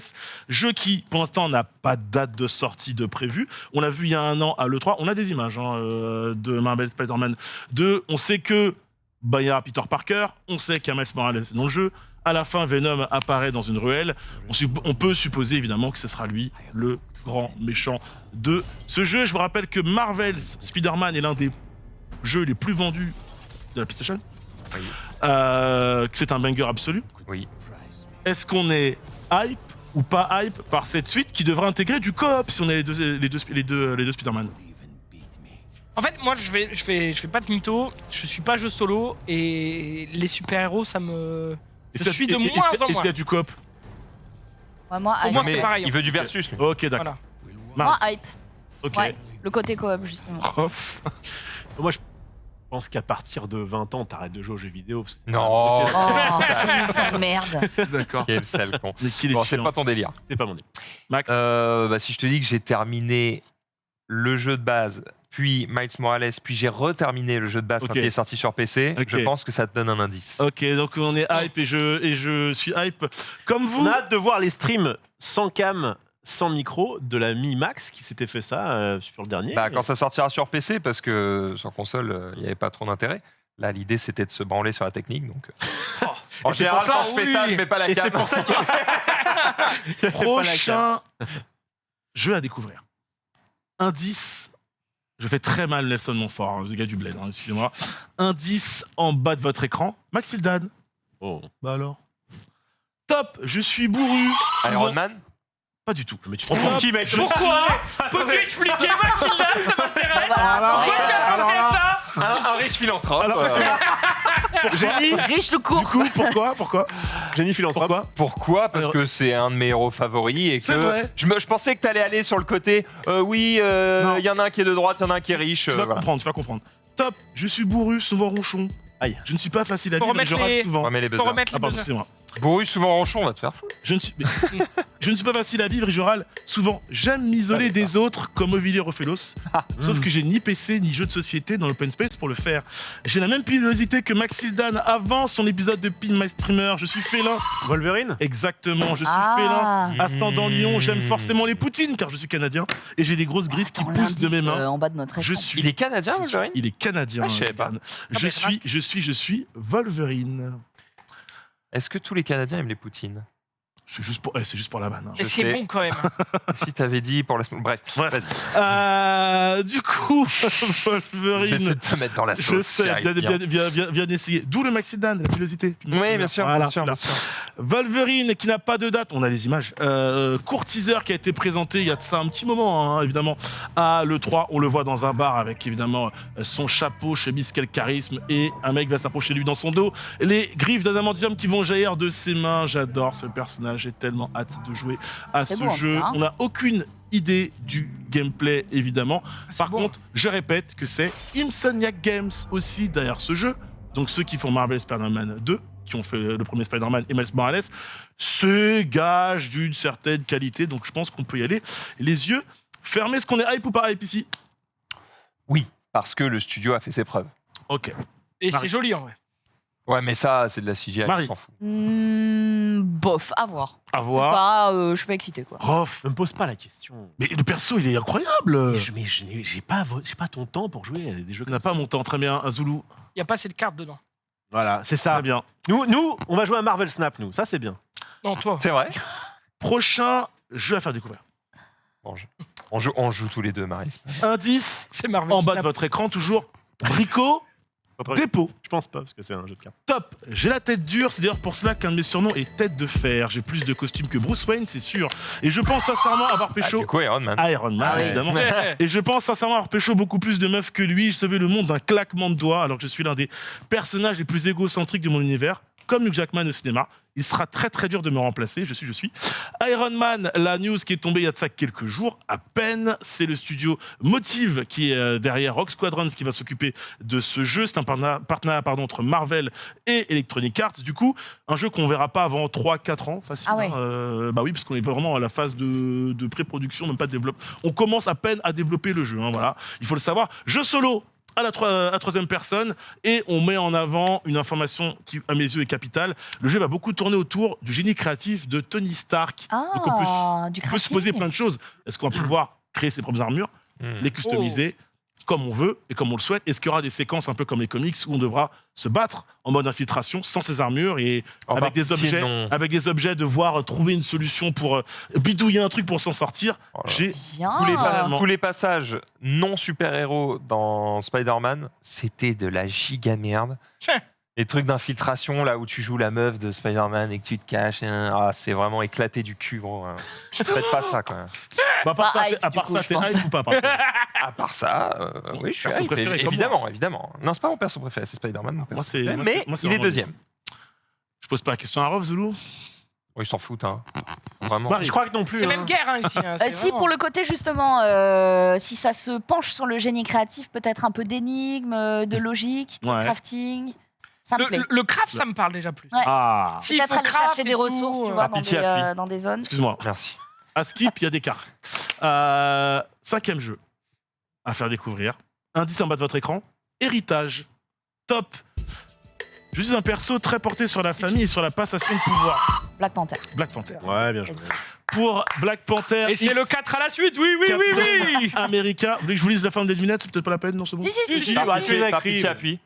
Jeu qui, pour l'instant, n'a pas de date de sortie de prévu. On l'a vu il y a un an à l'E3. On a des images de Marvel Spider-Man 2. On sait que il y a Peter Parker. On sait qu'il y a Miles Morales dans le jeu. À la fin, Venom apparaît dans une ruelle. On peut supposer évidemment que ce sera lui, le grand méchant de ce jeu. Je vous rappelle que Marvel Spider-Man est l'un des jeux les plus vendus de la PlayStation. Oui. Que c'est un banger absolu. Oui. Est-ce qu'on est hype ou pas hype par cette suite qui devrait intégrer du coop si on a les deux Spider-Man? En fait, moi, je fais pas de mytho. Je suis pas jeu solo et les super-héros, ça me. Je suis de moins en Et s'il moins. y a du coop? Ouais, moi, Pour hype. moi, Mais c'est pareil. il veut du versus. lui. Ok, d'accord. Voilà. Moi, hype. Ok. Ouais, le côté coop, justement. Off. Moi, je pense qu'à partir de 20 ans, t'arrêtes de jouer aux jeux vidéo. Parce que c'est Non. Oh, émission de merde. D'accord. Quel sale con. Mais qu'il est Bon, c'est chiant. pas ton délire. c'est pas mon délire. Max. Si je te dis que j'ai terminé le jeu de base, puis Miles Morales, puis j'ai reterminé le jeu de base Ok. quand il est sorti sur PC, Ok. je pense que ça te donne un indice. Ok, donc on est hype et je suis hype comme vous. On a hâte de voir les streams sans cam, sans micro de la Mi Max qui s'était fait ça sur le dernier. Bah, quand ça sortira sur PC, parce que sur console, il n'y avait pas trop d'intérêt. Là, l'idée, c'était de se branler sur la technique. Donc... en Et c'est général, pour ça, quand je fais ça, je mets pas la Et cam. c'est pour ça qu'il y a- Prochain jeu à découvrir. Indice. Je fais très mal Nelson Montfort, hein, le gars du bled, hein, excusez-moi. Indice en bas de votre écran. Maxildan. Oh. Bah alors. Top, je suis bourru. Souvent- Iron Man. Pas du tout. Mais tu te prends pour qui, mec? Pourquoi? Peux-tu expliquer, Mathilda? Ça m'intéresse. Voilà. Pourquoi tu as pensé à ça? Un riche philanthrope. Alors, Génie. Riche de Du cours. coup, pourquoi Génie philanthrope. Pourquoi Pourquoi? Parce Alors- que c'est un de mes héros favoris et C'est que vrai. je pensais que tu allais aller sur le côté. Oui, il y en a un qui est de droite, il y en a un qui est riche. Tu vas voilà. comprendre, tu vas comprendre. Top, je suis bourru, souvent ronchon. Aïe. Je ne suis pas facile à Faut vivre, remettre je rate les- souvent. Ouais, mais les Faut buzzers. remettre Ah les pardon, buzzers. excusez-moi. Bourru, souvent ronchon, on va te faire foutre. Je ne suis pas facile à vivre et je râle souvent. J'aime m'isoler des autres comme Ovidier Ophélos. Sauf que j'ai ni PC ni jeu de société dans l'open space pour le faire. J'ai la même pilosité que Maxildan avant son épisode de Pin My Streamer. Je suis félin. Wolverine. Exactement, je suis Ah. félin. Ascendant Lion, j'aime forcément les poutines car je suis canadien et j'ai des grosses griffes qui Attends, poussent de mes l'indice, mains. en bas de notre écran. Je suis. Il est canadien, Wolverine? Il est canadien. Ah, je savais pas. Yann. mais Je suis Wolverine. Est-ce que tous les Canadiens aiment les poutines? C'est juste pour la vanne. hein. Mais Je c'est sais. bon quand même. Si t'avais dit pour la semaine. Bref, Bref. vas-y. Du coup, Wolverine. J'essaie de te mettre dans la Je sauce. sais, j'y arrive bien. bien essayer. D'où le Maxildan, la pilosité. Oui, bien sûr, Voilà, bien sûr, voilà. bien sûr. Wolverine qui n'a pas de date, on a les images. Court teaser qui a été présenté il y a de ça un petit moment, hein, évidemment, à l'E3. On le voit dans un bar avec évidemment son chapeau, chemise, quel charisme, et un mec va s'approcher de lui dans son dos. Les griffes d'adamantium qui vont jaillir de ses mains. J'adore ce personnage, j'ai tellement hâte de jouer à C'est ce beau, en jeu. tout cas, hein. On n'a aucune idée du gameplay, évidemment. Par bon. contre, je répète que c'est Insomniac Games aussi derrière ce jeu. Donc ceux qui font Marvel Spider-Man 2, qui ont fait le premier Spider-Man et Miles Morales, c'est gage d'une certaine qualité. Donc je pense qu'on peut y aller les yeux fermés. Est-ce qu'on est hype ou pas hype ici? Oui, parce que le studio a fait ses preuves. Ok. Et Marie. c'est joli en vrai. Ouais, mais ça, c'est de la CGI, Marie. on s'en fout. Bof, à voir. À C'est voir. pas, je suis pas excitée quoi. Rof. Ne me pose pas la question. Mais le perso, il est incroyable. Mais j'ai pas ton temps pour jouer à des jeux On comme n'a ça. pas mon temps. Très bien. Un Zulu. Il n'y a pas assez de cartes dedans. Voilà, c'est ça. Très bien. Nous, on va jouer à Marvel Snap, nous. Ça, c'est bien. Non, toi. C'est vrai. Prochain jeu à faire découvrir. Bon, on joue tous les deux, Marie. Indice C'est Marvel. en bas de Snap. votre écran, toujours Brico Dépôt. Je pense pas, parce que c'est un jeu de cartes. Top. J'ai la tête dure, c'est d'ailleurs pour cela qu'un de mes surnoms est Tête de Fer. J'ai plus de costumes que Bruce Wayne, c'est sûr. Et je pense sincèrement avoir Ah, pécho du coup, Iron Man. Iron Man, Ah oui. évidemment. Et je pense sincèrement avoir pécho beaucoup plus de meufs que lui. Je sauvais le monde d'un claquement de doigts, alors que je suis l'un des personnages les plus égocentriques de mon univers. Comme Hugh Jackman au cinéma, il sera très très dur de me remplacer. Je suis. Iron Man, la news qui est tombée il y a de ça quelques jours à peine. C'est le studio Motive qui est derrière Rogue Squadron qui va s'occuper de ce jeu. C'est un partenariat entre Marvel et Electronic Arts. Du coup, un jeu qu'on verra pas avant 3-4 ans, facile. Ah ouais. Bah oui, parce qu'on est vraiment à la phase de pré-production, même pas de développement. On commence à peine à développer le jeu. Hein, voilà, il faut le savoir. Jeu solo. à la troisième personne et on met en avant une information qui, à mes yeux, est capitale. Le jeu va beaucoup tourner autour du génie créatif de Tony Stark. Donc on peut se poser plein de choses. Est-ce qu'on va pouvoir créer ses propres armures, les customiser comme on veut et comme on le souhaite? Est-ce qu'il y aura des séquences un peu comme les comics où on devra se battre en mode infiltration sans ses armures et avec des objets devoir trouver une solution pour bidouiller un truc pour s'en sortir? J'ai tous les passages non super-héros dans Spider-Man, c'était de la giga merde. Les trucs d'infiltration, là où tu joues la meuf de Spider-Man et que tu te caches, c'est vraiment éclaté du cul, gros. Faites pas ça, quand même. À part ça, t'es hype ou pas? À part ça, oui, je suis hype, évidemment. Non, c'est pas mon perso préféré, c'est Spider-Man. Mais il est deuxième. Je pose pas la question à Rof, Zoulou? Ils s'en foutent, hein. Vraiment. Je crois que non plus. C'est même guerre hein, ici. Si, pour le côté justement, si ça se penche sur le génie créatif, peut-être un peu d'énigmes, de logique, de crafting. Ça me plaît. Le craft, ça me parle déjà plus. Ouais. S'il peut-être faut aller craft chercher des ressources, tu vois, dans des zones. Excuse-moi. Merci. À Skip, il y a des cartes. 5e jeu à faire découvrir. Indice en bas de votre écran. Héritage. Top. Je suis un perso très porté sur la famille et sur la passation de pouvoir. Black Panther. Ouais, bien joué. Pour Black Panther. Et c'est le 4 à la suite, oui. America. Vous voulez que je vous lise la fin des lunettes? C'est peut-être pas la peine, non? C'est bon? Si. Appuie.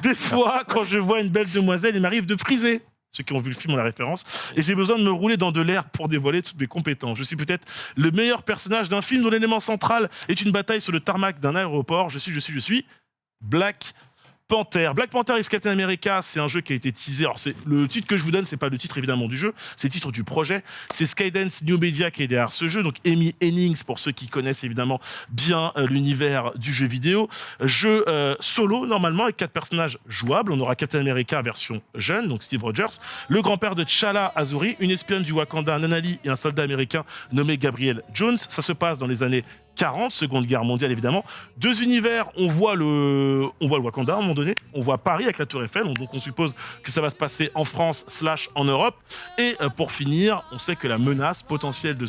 Des fois, quand je vois une belle demoiselle, il m'arrive de friser. Ceux qui ont vu le film ont la référence. Et j'ai besoin de me rouler dans de l'air pour dévoiler toutes mes compétences. Je suis peut-être le meilleur personnage d'un film dont l'élément central est une bataille sur le tarmac d'un aéroport. Je suis Black Panther. Black Panther is Captain America, c'est un jeu qui a été teasé. Alors, le titre que je vous donne, c'est pas le titre évidemment du jeu, c'est le titre du projet. C'est Skydance New Media qui est derrière ce jeu. Donc, Amy Hennings, pour ceux qui connaissent évidemment bien l'univers du jeu vidéo. Jeu solo, normalement, avec 4 personnages jouables. On aura Captain America version jeune, donc Steve Rogers, le grand-père de T'Challa Azuri, une espionne du Wakanda, Nanali, et un soldat américain nommé Gabriel Jones. Ça se passe dans les années 40, Seconde Guerre mondiale évidemment. 2 univers, on voit le Wakanda à un moment donné, on voit Paris avec la Tour Eiffel, donc on suppose que ça va se passer en France / en Europe. Et pour finir, on sait que la menace potentielle de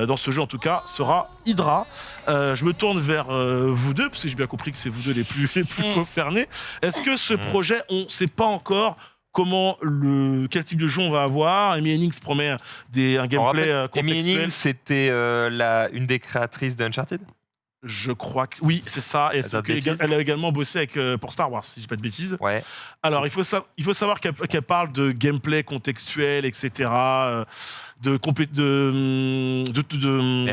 dans ce jeu en tout cas, sera Hydra. Je me tourne vers vous deux, parce que j'ai bien compris que c'est vous deux les plus concernés. Est-ce que ce projet, on ne sait pas encore quel type de jeu on va avoir? Amy Hennings promet un gameplay contextuel. Amy Hennings, c'était une des créatrices d'Uncharted. Je crois que oui, c'est ça. Et elle a également bossé pour Star Wars, si je dis pas de bêtises. Ouais. Alors, il faut savoir qu'elle parle de gameplay contextuel, etc. Elle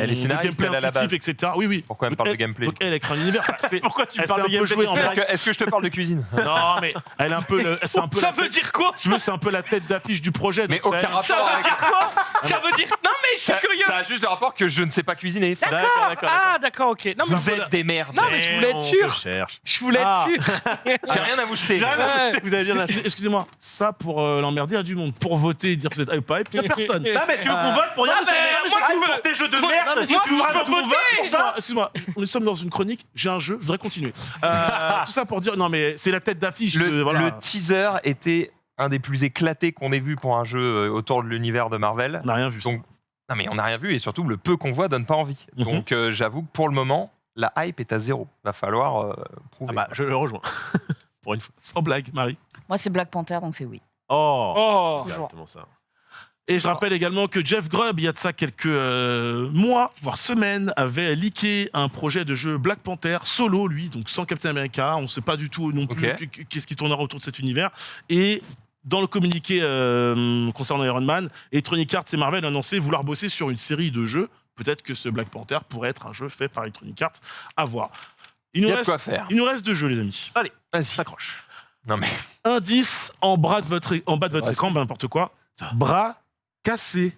est scénariste, gameplay à la base, etc. Oui. Pourquoi elle parle de gameplay? Donc elle crée un univers. Pourquoi tu parles de gameplay? Est-ce que je te parle de cuisine? Non, mais elle est un peu. Ça veut dire quoi? Tu veux, c'est un peu la tête d'affiche du projet. Mais aucun rapport. Ça veut dire quoi? Ça veut dire. Non, mais je suis curieux. Ça a juste le rapport que je ne sais pas cuisiner. D'accord. Ah, d'accord, ok. Non, mais vous êtes des merdes. Non, mais je voulais être sûr. Je voulais être sûr. J'ai rien à vous jeter. Vous avez bien Excusez-moi, ça pour l'emmerder à du monde, pour voter et dire que vous êtes hype, il n'y a personne. Non, mais tu veux qu'on vote pour dire que c'est pour tes jeux de merde? Excuse-moi, nous sommes dans une chronique, j'ai un jeu, je voudrais continuer. Tout ça pour dire, non mais c'est la tête d'affiche. Le teaser était un des plus éclatés qu'on ait vu pour un jeu autour de l'univers de Marvel. On n'a rien vu. Donc, non mais on n'a rien vu et surtout le peu qu'on voit donne pas envie. Donc j'avoue que pour le moment, la hype est à 0. Va falloir prouver. Je le rejoins. Pour une fois. Sans blague, Marie. Moi, c'est Black Panther, donc c'est oui. Exactement ça. Et je rappelle également que Jeff Grubb, il y a de ça quelques mois, voire semaines, avait leaké un projet de jeu Black Panther solo, lui, donc sans Captain America. On ne sait pas du tout non plus qu'est-ce qui tournera autour de cet univers. Et dans le communiqué concernant Iron Man, Electronic Arts et Marvel ont annoncé vouloir bosser sur une série de jeux. Peut-être que ce Black Panther pourrait être un jeu fait par Electronic Arts. À voir. Il nous reste 2 jeux, les amis. Allez, vas-y. S'accroche. Non mais. Indice en bas de votre écran, n'importe quoi. Bras cassé.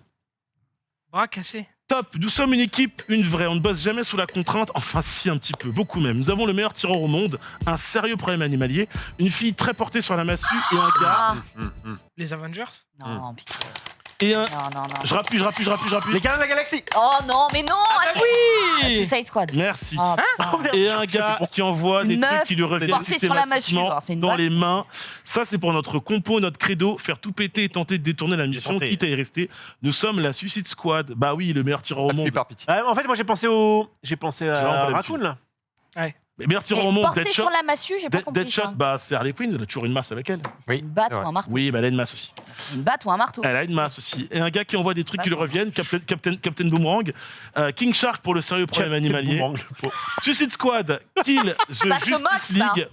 Bras cassé. Top, nous sommes une équipe, une vraie, on ne bosse jamais sous la contrainte, enfin si un petit peu, beaucoup même. Nous avons le meilleur tireur au monde, un sérieux problème animalier, une fille très portée sur la massue et un gars... Les Avengers? Non, putain. Et un... Non. Je rappuie. Les Gardiens de la Galaxie. Oh non, mais non. Oui. Suicide Squad. Merci. Oh, et un gars qui envoie des trucs qui lui reviennent systématiquement dans les mains. Ça, c'est pour notre compo, notre credo, faire tout péter et tenter de détourner la mission, quitte à y rester. Nous sommes la Suicide Squad. Bah oui, le meilleur tireur au monde. En fait, moi, j'ai pensé à Raccoon, là. Ouais. Mais meilleur tireur Et au monde, porter Deadshot. sur la massue, j'ai pas compris. Deadshot, ça. bah, c'est Harley Quinn, elle a toujours une masse avec elle. Oui, Une batte c'est ou vrai. un marteau. Oui, bah, elle a une masse aussi. Une batte ou un marteau. Elle a une masse aussi. Et un gars qui envoie des trucs qui lui D'accord. reviennent, Captain Boomerang. King Shark pour le sérieux problème animalier. Suicide Squad, Kill the Ça se moque, Justice ça. League.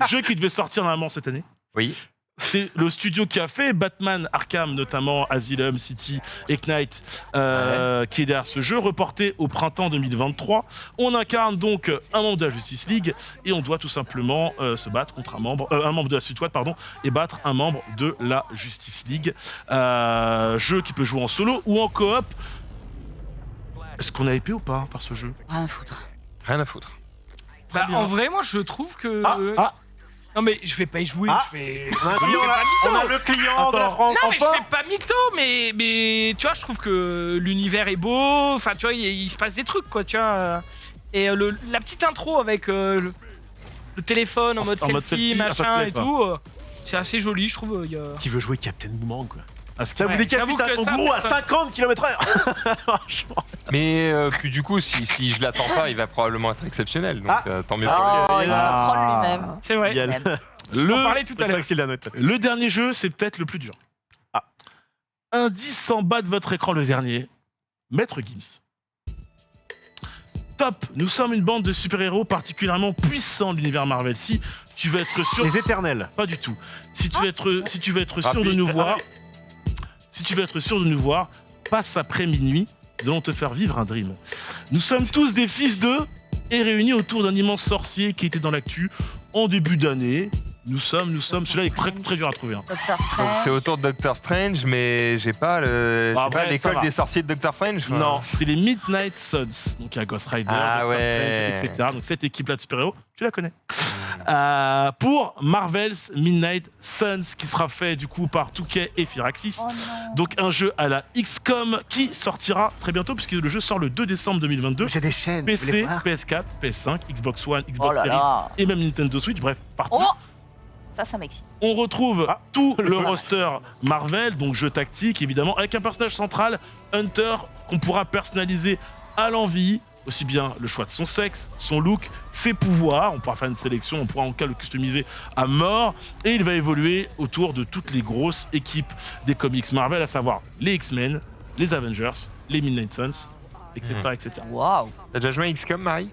Jeu qui devait sortir normalement cette année. Oui. C'est le studio qui a fait Batman Arkham, notamment Asylum, City et Knight, qui est derrière ce jeu, reporté au printemps 2023. On incarne donc un membre de la Justice League et on doit tout simplement se battre contre un membre de la Suicide Squad, pardon, et battre un membre de la Justice League. Jeu qui peut jouer en solo ou en coop. Est-ce qu'on a épée ou pas par ce jeu? Rien à foutre. Rien à foutre. Bah, bien. en vrai, moi, je trouve que. Non, mais je vais pas y jouer. Ah. Je vais... On a le client de la Attends. France. Non, mais je enfin. fais pas mytho, mais tu vois, je trouve que l'univers est beau. Enfin, tu vois, il se passe des trucs, quoi, tu vois. Et la petite intro avec le téléphone en mode selfie, ça te machin plaît, et ça. tout, c'est assez joli, je trouve. Qui veut jouer Captain Boomerang, quoi. Ah, Ça vous Ouais, décapite j'avoue un que ça, kangourou à personne- 50 km/h. Franchement. Mais puis du coup, si je l'attends pas, il va probablement être exceptionnel. Donc tant mieux pour lui. Oh, il Ah. se troll lui-même. C'est vrai. Il y a Même. On en parlait tout à l'heure. Maxime Lanotte. Le dernier jeu, c'est peut-être le plus dur. Ah. Indice en bas de votre écran, le dernier. Maître Gims. Top. Nous sommes une bande de super-héros particulièrement puissants de l'univers Marvel. Si tu veux être sûr... Les éternels. Pas du tout. Si tu veux être sûr de nous voir... Si tu veux être sûr de nous voir, passe après minuit. Nous allons te faire vivre un dream. Nous sommes tous des fils d'eux et réunis autour d'un immense sorcier qui était dans l'actu en début d'année. Nous sommes, celui-là est très, très dur à trouver. Hein. Docteur Donc Strange. c'est autour de Doctor Strange, mais j'ai pas Après, ça l'école va. des sorciers de Doctor Strange. enfin. Non, c'est les Midnight Suns. Donc il y a Ghost Rider, Ah Doctor ouais. Strange, etc. Donc cette équipe-là de super-héros, tu la connais. Pour Marvel's Midnight Suns, qui sera fait du coup par 2K et Firaxis. Oh non. Donc un jeu à la XCOM qui sortira très bientôt, puisque le jeu sort le 2 décembre 2022. J'ai des chaînes. PC, PS4, PS5, Xbox One, Oh Xbox là Series là. et même Nintendo Switch, bref, partout. Oh, ça m'excite. On retrouve Ah, tout le le feu. roster Marvel, donc jeu tactique évidemment, avec un personnage central, Hunter, qu'on pourra personnaliser à l'envie, aussi bien le choix de son sexe, son look, ses pouvoirs, on pourra faire une sélection, on pourra en cas le customiser à mort, et il va évoluer autour de toutes les grosses équipes des comics Marvel, à savoir les X-Men, les Avengers, les Midnight Suns, etc. etc. Waouh. T'as déjà joué à XCOM, Marie?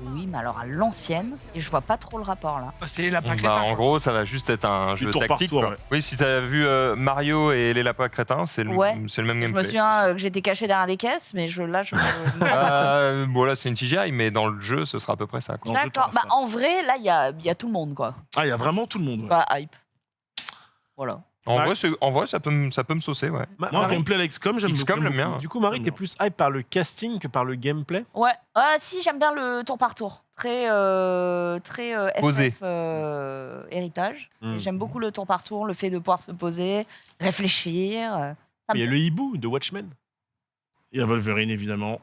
Oui, mais alors à l'ancienne, et je vois pas trop le rapport là. C'est la Bah, plaque en gros, ça va juste être un jeu tour par tactique. tour, quoi. ouais. Oui, si t'as vu Mario et les lapins crétins, c'est le, Ouais. c'est le même Je gameplay. me souviens que j'étais caché derrière des caisses, mais là, je me rends pas compte. Bon, là, c'est une CGI, mais dans le jeu, ce sera à peu près ça. Quoi. Dans le D'accord. temps, Bah, ça. en vrai, là, il y a tout le monde, quoi. Ah, il y a vraiment tout le monde. Ouais. Bah, hype. Voilà. En Max. vrai, ça peut me saucer, ouais. Moi, le Marie, gameplay à la XCOM, j'aime XCOM, beaucoup. j'aime bien. du coup, Marie, t'es plus hype par le casting que par le gameplay. Ouais. Si, j'aime bien le tour par tour. Très Posé. FF héritage. Mm. Et j'aime beaucoup le tour par tour, le fait de pouvoir se poser, réfléchir. Ça me Il y a le hibou de Watchmen. Il y a Wolverine, évidemment.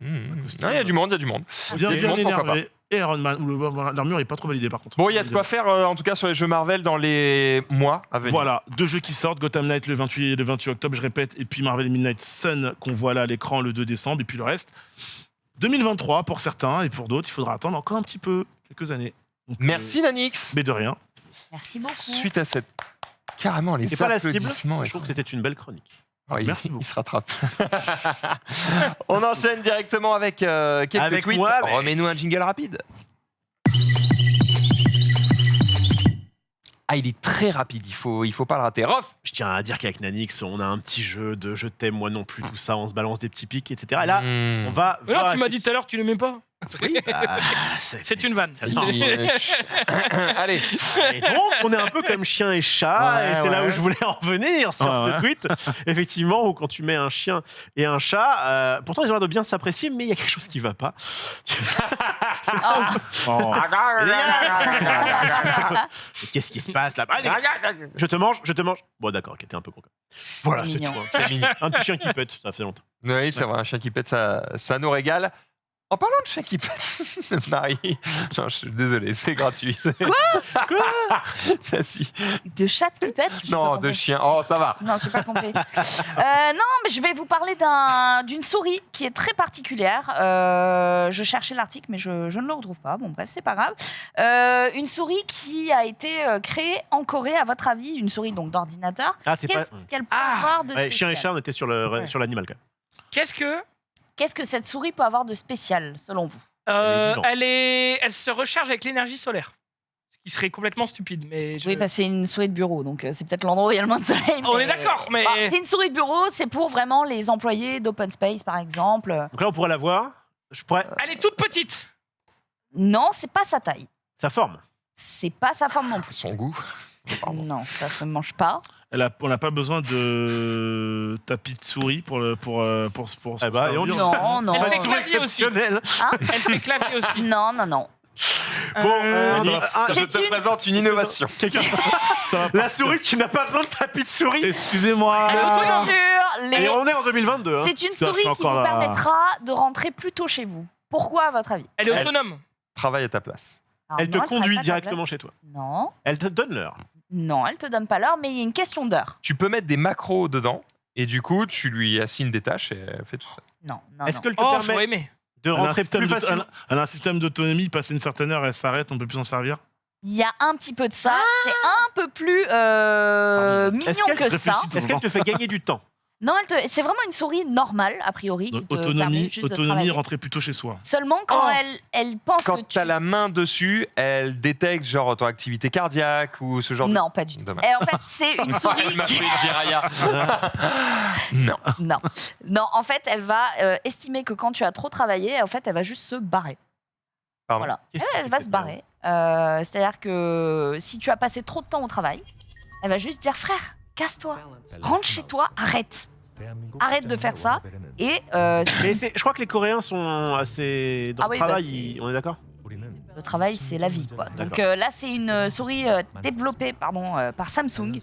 Non, il y a du monde, il y a du monde. Bien, Il y a du bien monde, pourquoi énervé. Et Iron Man, où l'armure est pas trop validée par contre. Bon, il y a de quoi faire, en tout cas, sur les jeux Marvel dans les mois à venir. Voilà, deux jeux qui sortent, Gotham Knight le 28 octobre, je répète, et puis Marvel Midnight Sun qu'on voit là à l'écran le 2 décembre, et puis le reste. 2023 pour certains, et pour d'autres, il faudra attendre encore un petit peu, quelques années. Donc, Merci, Nanix. mais de rien. Merci beaucoup. Suite à cette... Carrément, les C'est pas la cible. applaudissements. Je trouve que c'était une belle chronique. Ouais, Merci il beaucoup. se rattrape. On enchaîne directement avec quelques Avec tweets. moi, mais- Remets-nous un jingle rapide. Ah, il est très rapide, il faut pas le rater. Rof. Je tiens à dire qu'avec Nanix, on a un petit jeu de je t'aime, moi non plus, tout ça, on se balance des petits pics, etc. Et là, on va. Mais non, tu m'as dit tout à l'heure que tu l'aimais pas. Oui, bah, C'est une vanne. Non. Allez. Et donc, on est un peu comme chien et chat, Ouais, et c'est là ouais. où je voulais en venir sur Ouais, ce ouais. tweet. Effectivement, où quand tu mets un chien et un chat, pourtant ils ont l'air de bien s'apprécier, mais il y a quelque chose qui va pas. Ah, Oh. Mais qu'est-ce qui se passe là? Allez, je te mange. Bon, d'accord, ok, t'es un peu con. Voilà, c'est Mignon. tout. C'est mignon. Un petit chien qui pète, ça fait longtemps. Oui, c'est vrai, un chien qui pète, ça nous régale. En parlant de chien qui pète, Marie, non, je suis désolé, c'est gratuit. Quoi Ah, si. De chat qui pète? J'ai pas Non, de compris. chien. Oh, ça va. Non, j'ai pas compris. Non, mais je vais vous parler d'une souris qui est très particulière. Je cherchais l'article, mais je ne le retrouve pas. Bon, bref, c'est pas grave. Une souris qui a été créée en Corée, à votre avis, une souris donc d'ordinateur. Ah, c'est pas. Qu'est-ce qu'elle peut avoir de Ouais, chien et spécial? chat, on était sur l'animal quand même. Qu'est-ce que cette souris peut avoir de spécial, selon vous? Elle se recharge avec l'énergie solaire. Ce qui serait complètement stupide. Mais Oui, parce que c'est une souris de bureau, donc c'est peut-être l'endroit où il y a le moins de soleil. On est d'accord, mais. Bah, c'est une souris de bureau, c'est pour vraiment les employés d'open space, par exemple. Donc là, on pourrait la voir. Elle est toute petite. Non, c'est pas sa taille. Sa forme. C'est pas sa forme non plus. Son goût. Pardon. Non, ça se mange pas. On n'a pas besoin de tapis de souris pour Eh bah, et on servir. Non, non. Elle fait clavier aussi. Exceptionnel. Hein? Elle fait clavier aussi. Non, non, non. Bon, Alix, je c'est te une- présente une innovation. Ça va la partir. souris qui n'a pas besoin de tapis de souris. Excusez-moi. Bien sûr, Et on est en 2022. Hein. c'est une Ça, je souris suis qui vous encore là. permettra de rentrer plus tôt chez vous. Pourquoi, à votre avis? Elle est autonome. Travaille à ta place. Alors, Elle te non, travaille conduit pas à ta directement chez toi. place. Non, Elle te donne l'heure. non, elle te donne pas l'heure, mais il y a une question d'heure. Tu peux mettre des macros dedans et du coup, tu lui assignes des tâches et elle fait tout ça. Non, non, Est-ce non. qu'elle te Oh, j'aurais permet aimé. de Elle a un rentrer système plus de- facilement elle a un système d'autonomie, passer une certaine heure, elle s'arrête, on peut plus s'en servir. Il y a un petit peu de ça. C'est un peu plus mignon Est-ce qu'elle que ça. Est-ce qu'elle te fait gagner du temps? Non, c'est vraiment une souris normale, a priori. qui te permet Autonomie, juste de travailler. rentrer plutôt chez soi. Seulement quand Oh. elle pense Quand que tu as la main dessus, elle détecte genre ton activité cardiaque ou ce genre Non, pas du tout. Dommage. Et en fait, c'est une souris. Elle m'a fait une jiraya. Non. Non, non. En fait, elle va estimer que quand tu as trop travaillé, en fait, elle va juste se barrer. Pardon. Voilà. Qu'est-ce que Elle c'est va que se cette barrer. C'est-à-dire que si tu as passé trop de temps au travail, elle va juste dire frère, casse-toi, rentre chez toi, arrête. Arrête de faire ça. Et Mais je crois que les Coréens sont assez. Dans Ah le oui, travail, bah, on est d'accord? le travail, c'est la vie, quoi. Donc D'accord. là, c'est une souris développée par Samsung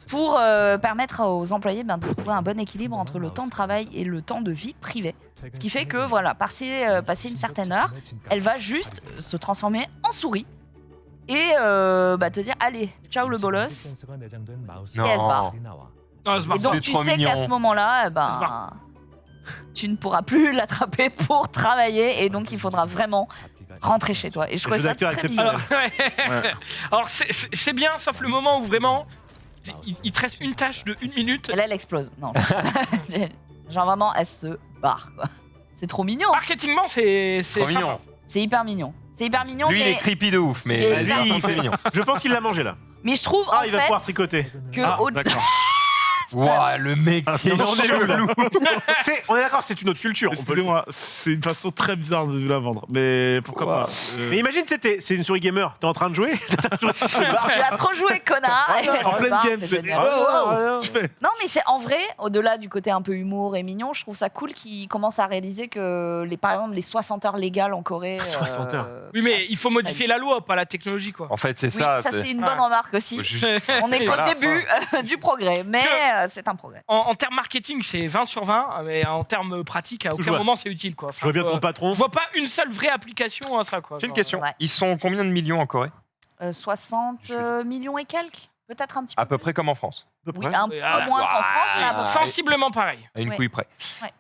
pour permettre aux employés de trouver un bon équilibre entre le temps de travail et le temps de vie privée. Ce qui fait que, voilà, passer une certaine heure, elle va juste se transformer en souris et te dire allez, ciao le bolos. Non. Et elle se barre. Non, c'est Et donc C'est tu trop sais qu'à mignon. ce moment-là, se barre. tu ne pourras plus l'attraper pour travailler et donc il faudra vraiment rentrer chez toi. Et je Le trouve jeu ça d'acteur très mignon. exceptionnel. Alors, Alors c'est bien, sauf le moment où vraiment il te reste une tâche de 1 minute. Et là, elle explose. Non. Genre vraiment, elle se barre, quoi. C'est trop mignon. Marketingement, c'est Trop sympa. mignon. C'est hyper mignon. C'est hyper mignon, Lui, il mais, est creepy de ouf, C'est mais hyper lui, mignon. c'est mignon. Je pense qu'il l'a mangé là. mais je trouve Ah, en il va fait pouvoir tricoter. que Ah, au-delà- d'accord. Ouah, le mec est non, on est chelou. On est d'accord, c'est une autre culture. On peut le- Excusez-moi, c'est une façon très bizarre de la vendre, mais pourquoi Wow. pas. Mais imagine, c'est une souris gamer. T'es en train de jouer. tu as trop joué, connard. Et elle en se pleine barre, game, c'est c'est. génial. Tu fais. Non, mais c'est en vrai, au-delà du côté un peu humour et mignon, je trouve ça cool qu'ils commencent à réaliser que, par exemple, les 60 heures légales en Corée. 60 heures. Oui, mais il faut modifier la loi, pas la technologie, quoi. En fait, c'est Oui, ça. ça, c'est- c'est une bonne remarque aussi. faut juste- On est qu'au Voilà, début du progrès, mais c'est un progrès. En termes marketing, c'est 20 sur 20, mais en termes pratiques, à aucun vois. moment c'est utile, quoi. Je vois bien ton patron. Je vois pas une seule vraie application à ça, quoi. J'ai une Genre, question. Ouais. Ils sont combien de millions en Corée? 60 millions et quelques. Peut-être un petit peu. À peu plus. près comme en France. À peu Oui, près. un Oui, peu ah, moins qu'en France, mais à peu ah, près. sensiblement pareil. À une Ouais. couille près. Ouais.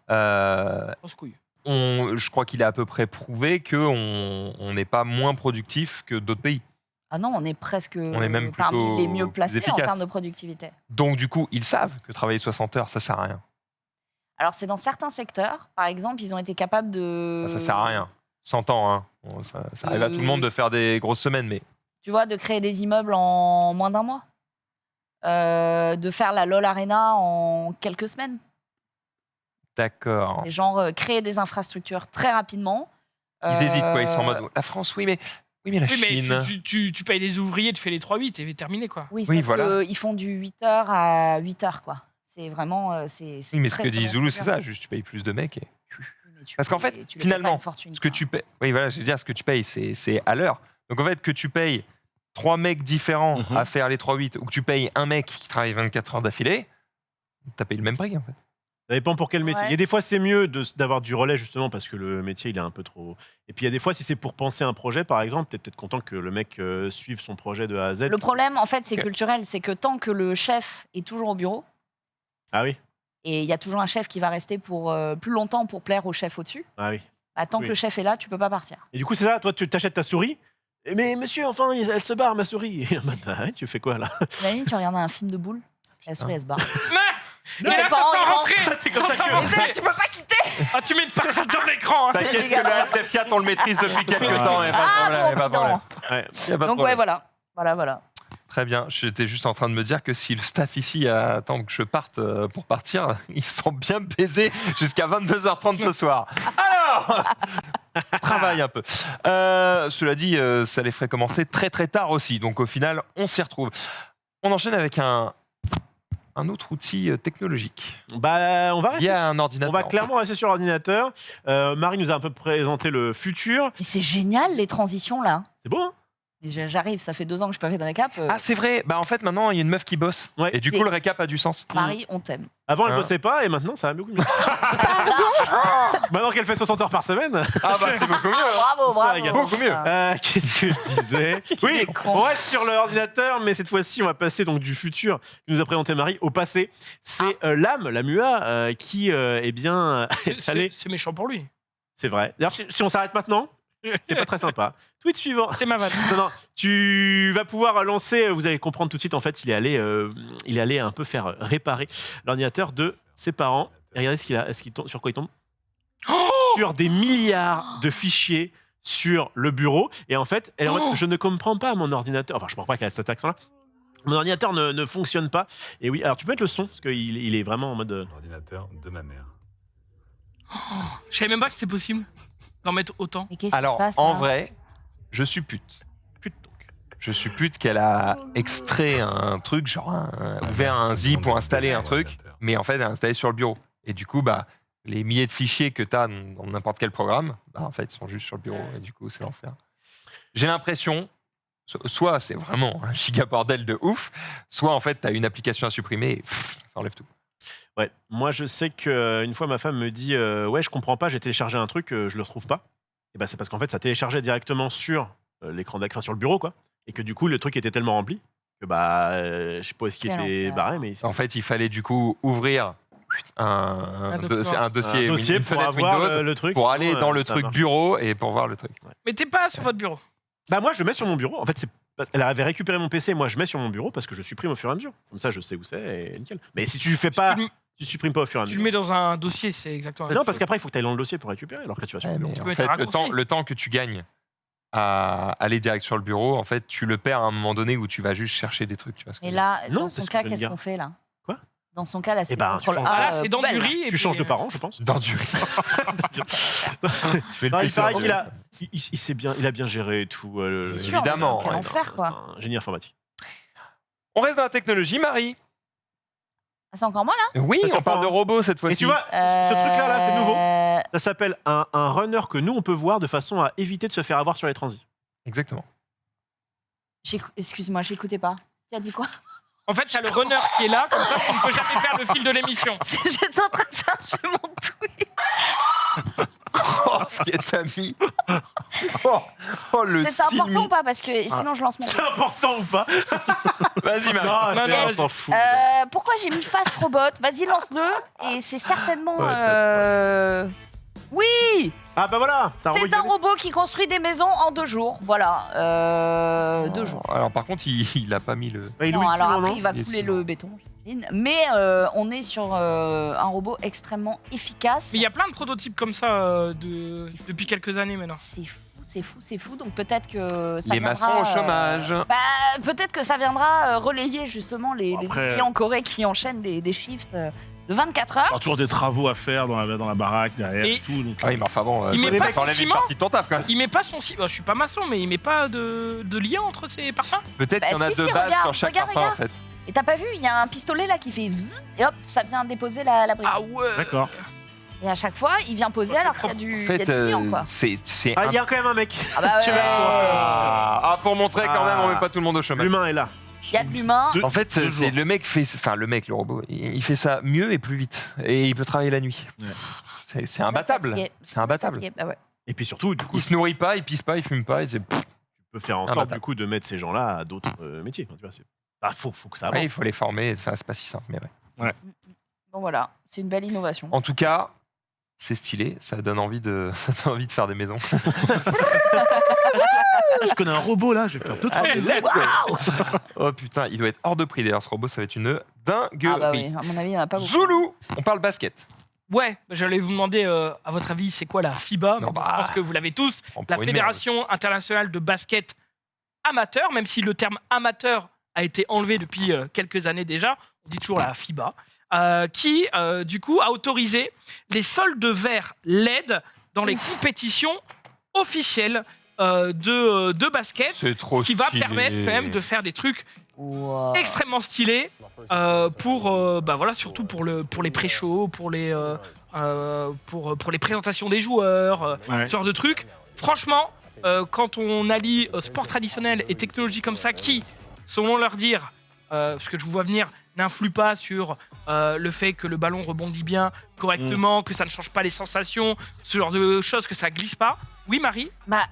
Grosse couille. Je crois qu'il est à peu près prouvé qu'on n'est pas moins productif que d'autres pays. Ah non, on est presque est même parmi plutôt les mieux plus placés en efficace. termes de productivité. Donc, du coup, ils savent que travailler 60 heures, ça sert à rien. Alors, c'est dans certains secteurs. Par exemple, ils ont été capables de... Ça sert à rien. 100 ans, hein. Bon, ça arrive à tout le monde de faire des grosses semaines, mais Tu vois, de créer des immeubles en moins d'un mois. De faire la LOL Arena en quelques semaines. d'accord. C'est genre créer des infrastructures très rapidement. Ils hésitent, quoi. Ils sont en mode la France, oui, mais la Oui, mais Chine. tu payes des ouvriers, tu fais les 3-8 et terminé, quoi. Oui, Oui, sauf voilà. que ils font du 8h à 8h, quoi. C'est vraiment... c'est Oui, mais ce très, que très dit bon Zulu, c'est secteur. ça. Juste, tu payes plus de mecs. Et... Mais tu Parce qu'en payes- fait, tu les payes pas finalement, une fortune, ce que quoi. tu payes. Oui, voilà, je veux dire, ce que tu payes, c'est à l'heure. Donc, en fait, que tu payes 3 mecs différents Mhm. à faire les 3-8 ou que tu payes un mec qui travaille 24 heures d'affilée, t'as payé le même prix, en fait. Ça dépend pour quel métier. Ouais. Il y a des fois, c'est mieux d'avoir du relais, justement, parce que le métier, il est un peu trop... Et puis, il y a des fois, si c'est pour penser un projet, par exemple, t'es peut-être content que le mec suive son projet de A à Z. Le problème, en fait, c'est Ok. culturel. C'est que tant que le chef est toujours au bureau, Ah oui, et il y a toujours un chef qui va rester pour plus longtemps pour plaire au chef au-dessus, ah oui. bah, tant Oui. que le chef est là, tu peux pas partir. Et du coup, c'est ça, toi, tu t'achètes ta souris. Mais monsieur, enfin, elle se barre, ma souris. Bah, ouais, tu fais quoi, là? Imagine, tu regardes un film de boule, la souris, elle se barre. Mais les là, parents, ils t'as rentrent. rentré. T'es comme ça que- T'as rentré. Tu peux pas quitter. Ah, tu mets une patate dans l'écran. Hein. T'inquiète que le Alt F4, on le maîtrise depuis quelques temps. Y a pas de Ah, problème, bon, y a pas de problème. Ouais. Y a pas de Donc ouais, problème. voilà. Très bien. J'étais juste en train de me dire que si le staff ici attend que je parte pour partir, ils sont bien baisés jusqu'à 22h30 ce soir. Alors, travaille un peu. Cela dit, ça les ferait commencer très très tard aussi. Donc au final, on s'y retrouve. On enchaîne avec un autre outil technologique. Bah, on va Il rester y a un ordinateur. On va clairement rester sur l'ordinateur. Marie nous a un peu présenté le futur. Mais c'est génial les transitions là. C'est beau, hein? Et j'arrive, ça fait 2 ans que je peux faire de récap. Ah, c'est vrai. Bah en fait, maintenant, il y a une meuf qui bosse. Ouais. Et du C'est- coup, le récap a du sens. Marie, on t'aime. Avant, elle Hein bossait pas et maintenant, ça va beaucoup mieux. Pardon. Maintenant qu'elle fait 60 heures par semaine. Ah bah c'est beaucoup mieux. Bravo, Ça bravo. régale. Beaucoup mieux. Qu'est-ce que je disais? Oui, est con. on reste sur l'ordinateur, mais cette fois-ci, on va passer donc du futur que nous a présenté Marie au passé. C'est l'âme, la MUA, qui, eh bien, est allée. C'est méchant pour lui. C'est vrai. D'ailleurs, si on s'arrête maintenant, c'est pas très sympa. Tweet suivant. C'était ma vanne. Non, tu vas pouvoir lancer, vous allez comprendre tout de suite, en fait, il est allé un peu faire réparer l'ordinateur de ses parents. Et regardez sur quoi il tombe. Sur des milliards de fichiers sur le bureau. Et en fait, elle est en mode, je ne comprends pas mon ordinateur. Enfin, je comprends pas qu'elle a cet accent-là. Mon ordinateur ne fonctionne pas. Et oui, alors tu peux mettre le son, parce qu'il est vraiment en mode... L'ordinateur de ma mère. Je savais même pas que c'était possible d'en mettre autant. Mais qu'est-ce qui se Alors, passe en là vrai, je suppute. Pute, donc. Je suppute qu'elle a extrait un truc, genre ouvert un zip ou installé un truc, mais en fait, elle a installé sur le bureau. Et du coup, bah, les milliers de fichiers que tu as dans n'importe quel programme, bah, en fait, ils sont juste sur le bureau. Et du coup, c'est l'enfer. J'ai l'impression, soit c'est vraiment un giga bordel de ouf, soit en fait, tu as une application à supprimer et pff, ça enlève tout. Ouais, moi je sais qu'une fois ma femme me dit ouais, je comprends pas, j'ai téléchargé un truc, je le retrouve pas. Et bah c'est parce qu'en fait ça téléchargeait directement sur l'écran d'écran, sur le bureau quoi, et que du coup le truc était tellement rempli que bah je sais pas où est-ce qu'il Quel était enfer. barré, mais En fait, il fallait du coup ouvrir un dossier, un dossier une pour fenêtre avoir Windows le truc, pour aller sinon, dans le ça truc marche. bureau et pour voir le truc. Mais t'es pas sur votre bureau. Bah moi je le mets sur mon bureau. En fait elle avait récupéré mon PC, moi je mets sur mon bureau parce que je supprime au fur et à mesure. Comme ça je sais où c'est et nickel. Mais si tu fais pas, tu supprimes pas au fur et à Tu mesure. le mets dans un dossier, c'est exactement la Non même parce chose. qu'après il faut que tu ailles dans le dossier pour récupérer alors que tu vas sur le bureau. Mais peux en mettre un fait, raccourci. le temps que tu gagnes à aller direct sur le bureau, en fait, tu le perds à un moment donné où tu vas juste chercher des trucs. Tu vois ce que Et je veux là, Non, dans c'est son ce que cas, je viens de qu'est-ce dire. qu'on fait là Quoi Dans son cas, là, c'est ben, contrôle tu changes- A. Ah là, c'est dans poubelle. du riz. et Tu puis, changes de parents, je pense. dire Dans du riz. Je vais le Non, il pisser paraît en qu'il deux. a, il a bien géré et tout. C'est sûr, Évidemment, Quel ouais, enfer, quoi. C'est un génie informatique. On reste dans la technologie, Marie. Ah, c'est encore moi là Oui, Ça on surprend, parle de hein. robots cette Et fois-ci. tu vois, ce truc-là, là, c'est nouveau. Euh, Ça s'appelle un runner que nous, on peut voir de façon à éviter de se faire avoir sur les transits. Exactement. Excuse-moi, j'écoutais pas. Tu as dit quoi En fait, t'as le runner qui est là, comme ça, tu ne peux jamais faire le fil de l'émission. J'étais en train de chercher mon tweet. Oh, ce qui est ami. Oh, le C'est important silmi. ou pas Parce que sinon, je lance mon. C'est important ou pas? Vas-y, Marie. Non, non, on s'en fout. Pourquoi j'ai mis Fast Robot Vas-y, lance-le. Et c'est certainement. Ouais, Oui Ah bah voilà, ça C'est un robot qui construit des maisons en 2 jours. Voilà. 2 jours. Alors, par contre, il a pas mis le. Il Non, loupe alors souvent, après, non il va Il est couler souvent. le béton. j'imagine. Mais on est sur un robot extrêmement efficace. Mais il y a plein de prototypes comme ça depuis quelques années maintenant. C'est fou, c'est fou, c'est fou. Donc peut-être que ça Les viendra, maçons au chômage. peut-être que ça viendra relayer justement les Après- ouvriers en Corée qui enchaînent des shifts de 24 heures. Il y a toujours des travaux à faire dans la baraque derrière Et- et tout. Donc, Ah oui, mais enfin bon, Il met pas ça enlève de une ciment partie de ton taf quand même. Il met pas son ciment. Je suis pas maçon, mais il met pas de lien entre ses parfums. Peut-être Bah, qu'il y en a si, de si, base regarde, sur chaque regarde, parfum en fait. Et t'as pas vu, il y a un pistolet là qui fait vzz, et hop, ça vient déposer la brique. Ah ouais. D'accord. Et à chaque fois, il vient poser alors qu'il y a du, En il y a fait, du client, quoi. c'est Il y a quand même un mec. Ah bah tu ouais. vas- pour montrer quand même, on met pas tout le monde au chômage. L'humain est là. Il y a de l'humain. Deux- En fait, deux c'est jours. le robot, il fait ça mieux et plus vite. Et il peut travailler la nuit. Ouais. C'est imbattable. Fatigué. C'est imbattable. Fatigué, bah ouais. Et puis surtout, du coup, Il se nourrit pas, il pisse pas, il fume pas. tu peux faire en sorte Imbattable. du coup de mettre ces gens-là à d'autres métiers. Enfin, tu vois, faut que ça avance. Il faut les former. Enfin, c'est pas si simple. Mais ouais. Bon voilà, c'est une belle innovation. En tout cas, c'est stylé. Ça donne envie de faire des maisons. Je connais un robot là, je vais faire 2-3 Allez, maisons. let's go. Oh putain, il doit être hors de prix d'ailleurs. Ce robot, ça va être une dinguerie. Ah bah oui, à mon avis, il n'y en a pas beaucoup. Zoulou, on parle basket. Ouais, j'allais vous demander, à votre avis, c'est quoi la FIBA? Non, Je bah, pense que vous l'avez tous. on La prend une Fédération internationale de basket amateur, même si le terme amateur a été enlevé depuis quelques années déjà, on dit toujours la FIBA, qui, du coup, a autorisé les soldes verts LED dans les compétitions officielles de basket, C'est trop ce qui va stylé. permettre quand même de faire des trucs Wow. extrêmement stylés surtout pour les pré-shows, pour les présentations des joueurs, Ouais. ce genre de trucs. Franchement, quand on allie sport traditionnel et technologie comme ça, qui, selon leur dire, ce que je vous vois venir, n'influe pas sur le fait que le ballon rebondit bien, correctement, que ça ne change pas les sensations, ce genre de choses, que ça glisse pas. Oui, Marie? Bah,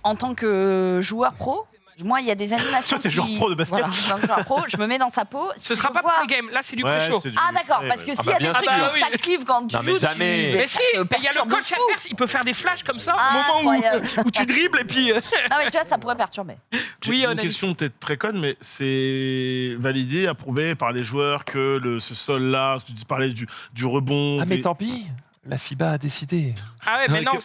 en tant que joueur pro, moi, il y a des animations. Toi, t'es joueur pro de basket. Voilà, je suis joueur pro, je me mets dans sa peau. Ce sera pas pour le game, là c'est du Ouais, pré-show. c'est du- Ah d'accord, ouais, parce ouais. que Ah s'il y a bah, des bien trucs sûr. qui s'activent quand tu Non, mais joues, jamais. Mais si, il y a le perturbe coach de fou. adverse, il peut faire des flashs comme ça Ah, au moment incroyable. où tu dribbles et puis. Non mais tu vois, ça pourrait perturber. J'ai Oui, une Anaïs. question peut-être très conne, mais c'est validé, approuvé par les joueurs que ce sol-là, tu parlais du rebond, Ah mais des- tant pis, la FIBA a décidé. Ah ouais, mais Ouais, non,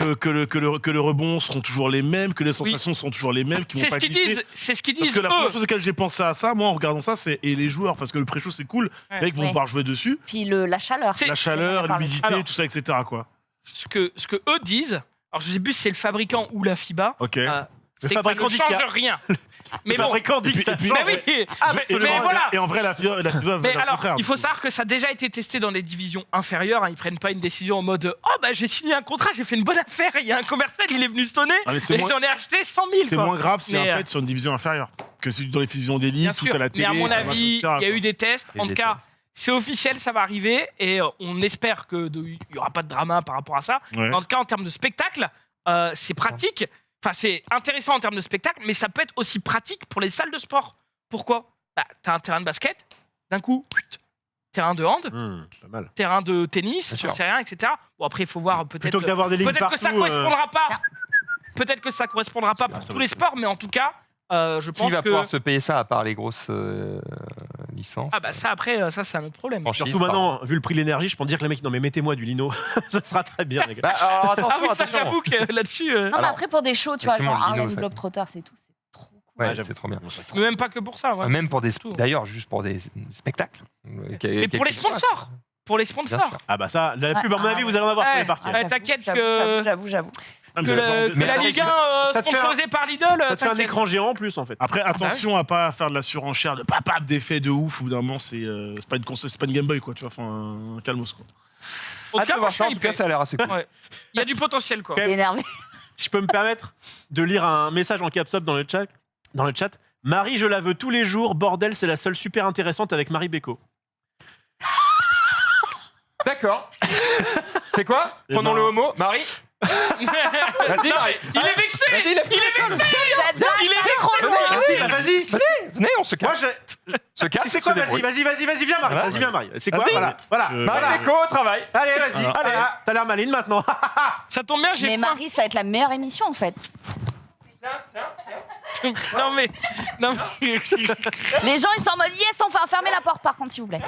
que le rebond seront toujours les mêmes, que les sensations seront toujours les mêmes, qui vont c'est pas ce qu'ils glisser. disent. C'est ce qu'ils Parce disent que la première eux. chose auquel j'ai pensé à ça, moi, en regardant ça, c'est et les joueurs, parce que le pré-show c'est cool, Ouais. les mecs vont Ouais. pouvoir jouer dessus, Puis la chaleur. C'est- la chaleur, parler. l'humidité, Alors. tout ça, etc. Quoi. Ce que eux disent. Alors je sais plus si c'est le fabricant ou la FIBA. Ok. C'est que ça fabricant ne dit change qu'il y a- rien. Mais Le bon. fabricant dit Et que puis- ça et puis- change. Mais oui. Absolument. mais voilà. Et en vrai, la FIBA va Mais dire le alors, contraire. il faut savoir que ça a déjà été testé dans les divisions inférieures. Hein. Ils prennent pas une décision en mode oh bah j'ai signé un contrat, j'ai fait une bonne affaire. Il y a un commercial, il est venu sonner Ah, mais c'est et moins- j'en ai acheté 100 000. C'est quoi. moins grave si Mais, en fait sur une division inférieure que si dans les fusions d'élite, Bien tout sûr. à la Mais télé. à mon machin, avis, etc., il y a quoi. eu des tests. En tout cas, c'est officiel, ça va arriver et on espère qu'il n'y aura pas de drama par rapport à ça. Ouais. En tout cas, en termes de spectacle, c'est pratique. Enfin, c'est intéressant en termes de spectacle, mais ça peut être aussi pratique pour les salles de sport. Pourquoi? Bah, t'as un terrain de basket, d'un coup, terrain de hand, Pas mal. terrain de tennis, Bien j'en sûr. sais rien, etc. Bon, après, il faut voir peut-être. Plutôt que d'avoir des lignes Peut-être que ça partout, correspondra pas. Tiens. Peut-être que ça correspondra pas Ah, pour ça tous va les être- sports, mais en tout cas, je Qui pense va que. pouvoir se payer ça à part les grosses licences Ah bah ça après, ça c'est un autre problème. Franchise, Surtout maintenant, vu le prix de l'énergie, je peux dire que les mecs, non mais mettez-moi du lino, ça sera très bien les gars. Bah, alors, attention, Ah oui, ça attention. j'avoue que là-dessus. Non mais Alors, après pour des shows, tu vois, effectivement, genre le Lino, Harlem ça- Globetrotters et tout, c'est trop cool. Ouais, j'avoue. c'est trop bien. Mais même pas que pour ça. Ouais. Même pour des Tout. d'ailleurs juste pour des spectacles. Et pour les sponsors. Pour les Bien sponsors. sûr. Ah bah ça, la pub à mon ah, avis, ouais. vous allez en avoir sur Ouais. les parquets. Ouais, j'avoue, t'inquiète j'avoue, que- J'avoue. Ah, mais Que, j'avais- que la mais Ligue 1 ça te fait un- sponsorisée par Lidl. Ça te fait un t'inquiète. écran géant en plus en fait. Après, attention à pas faire de la surenchère, de papap d'effets de ouf, ou d'un moment, c'est pas une console, c'est pas une Game Boy, quoi, tu vois, enfin, un calmos, quoi. En tout cas, Hâte de moi, voir je ça, en suis tout cas, hypé. ça a l'air assez cool. Ouais. Il y a du potentiel quoi. Ok. Énervé. Si je peux me permettre de lire un message en caps lock dans le chat. Marie, je la veux tous les jours. Bordel, c'est la seule super intéressante avec Marie Beko. D'accord. C'est quoi Eh Prenons ben- le homo. Marie. Vas-y, Non, Marie. mais il est vexé. Vas-y, il est vexé. Cette blague Il est est trop Venez, loin. Vas-y. Venez, on se Moi, casse. je... Se casse. Tu sais se quoi débrouille. Vas-y, viens Marie. Voilà. Vas-y, viens Marie. C'est quoi Vas-y. Voilà. Je- Marie Beko au travail. Allez, vas-y. Alors. Allez, t'as l'air maline maintenant. Ça tombe bien, j'ai Mais faim. Marie, ça va être la meilleure émission en fait. Non mais. Non, mais... Les gens ils sont en mode yes, enfin fermez la porte par contre s'il vous plaît.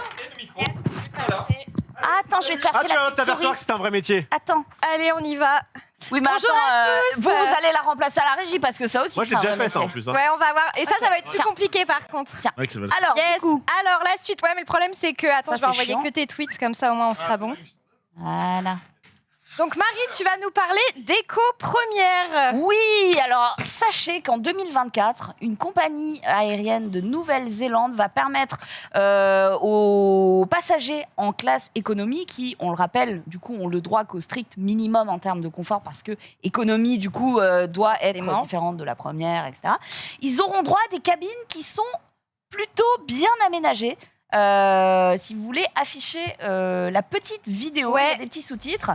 Ah, attends, je vais te chercher Ah, tu la vas petite t'apercevoir souris. que c'est un vrai métier. Attends. Allez, on y va. Oui, mais Bonjour attends, à tous. vous allez la remplacer à la régie parce que ça aussi. Moi, j'ai c'est un déjà vrai fait ça en métier. plus. hein. Ouais, on va voir. Et ça va être plus Tiens. compliqué par contre. Ouais, que ça va- Alors, Yes. du coup, Alors, la suite, ouais, mais le problème, c'est que. Attends, Ça, je vais c'est envoyer chiant. que tes tweets, comme ça, au moins, on sera bon. voilà. Donc, Marie, tu vas nous parler d'éco première. Oui, alors sachez qu'en 2024, une compagnie aérienne de Nouvelle-Zélande va permettre aux passagers en classe économie, qui, on le rappelle, du coup, ont le droit qu'au strict minimum en termes de confort, parce que économie, du coup, doit être Forcément. différente de la première, etc. Ils auront droit à des cabines qui sont plutôt bien aménagé. Si vous voulez afficher la petite vidéo, il y a des petits sous-titres.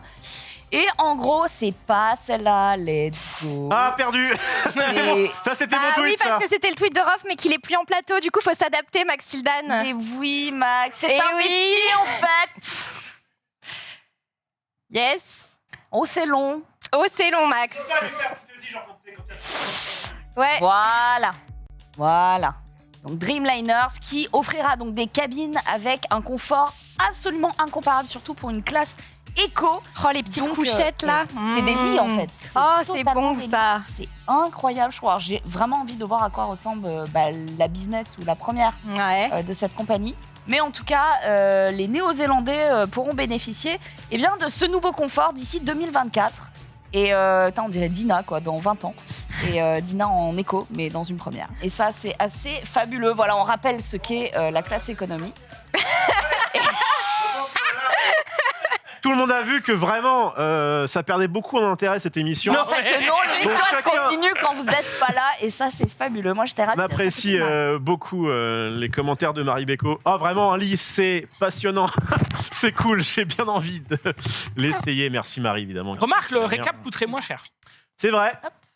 Et en gros, c'est pas celle-là, let's go. Ah, perdu. Ça, c'était mon tweet, oui, parce ça. que c'était le tweet de Rof, mais qu'il est plus en plateau. Du coup, faut s'adapter, Max Tildan. Mais oui, Max, c'est Eh un oui. métier, en fait. Yes. Oh, c'est long. Oh, c'est long, Max. Ouais. Voilà. Donc Dreamliners qui offrira donc des cabines avec un confort absolument incomparable, surtout pour une classe éco. Oh, les petites couchettes, là. C'est des lits, en fait. Oh, c'est totalement bon, des ça. lits. C'est incroyable, je crois. J'ai vraiment envie de voir à quoi ressemble la business ou la première de cette compagnie. Mais en tout cas, les Néo-Zélandais pourront bénéficier de ce nouveau confort d'ici 2024. Et on dirait Dina, quoi, dans 20 ans. Et Dina en éco, mais dans une première. Et ça, c'est assez fabuleux. Voilà, on rappelle ce qu'est la classe économie. Tout le monde a vu que vraiment, ça perdait beaucoup en intérêt, cette émission. Non, l'émission Donc, elle continue quand vous n'êtes pas là. Et ça, c'est fabuleux. Moi, j'étais ravie. On apprécie beaucoup les commentaires de Marie Beko. Oh, vraiment, un lit, c'est passionnant. C'est cool, j'ai bien envie de l'essayer. Merci Marie, évidemment. Remarque, le récap coûterait moins cher. C'est vrai.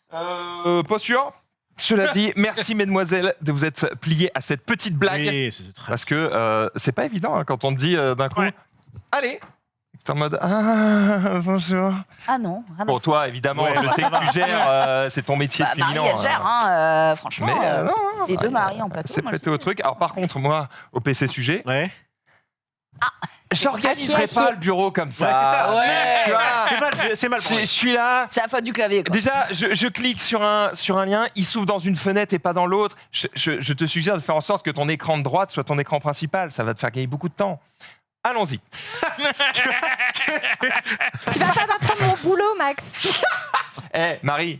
Pas sûr. Cela dit, merci mesdemoiselles de vous être pliées à cette petite blague. Oui, c'est très... Parce que c'est pas évident quand on te dit d'un coup, allez, t'es en mode bonjour. Ah non, rien Pour toi, évidemment, je sais que tu gères, c'est ton métier Marie, féminin. elle gère, franchement. Mais non, les deux Marie en plateau. c'est moi, prêté au truc. Alors par contre, moi, au PC sujet, j'organiserai pas le bureau comme ça. Ouais, Tu vois, c'est mal. je suis là. C'est la faute du clavier, quoi. Déjà, je clique sur un lien, il s'ouvre dans une fenêtre et pas dans l'autre. Je te suggère de faire en sorte que ton écran de droite soit ton écran principal. Ça va te faire gagner beaucoup de temps. Allons-y. Tu vas pas m'apprendre mon boulot, Max. Marie,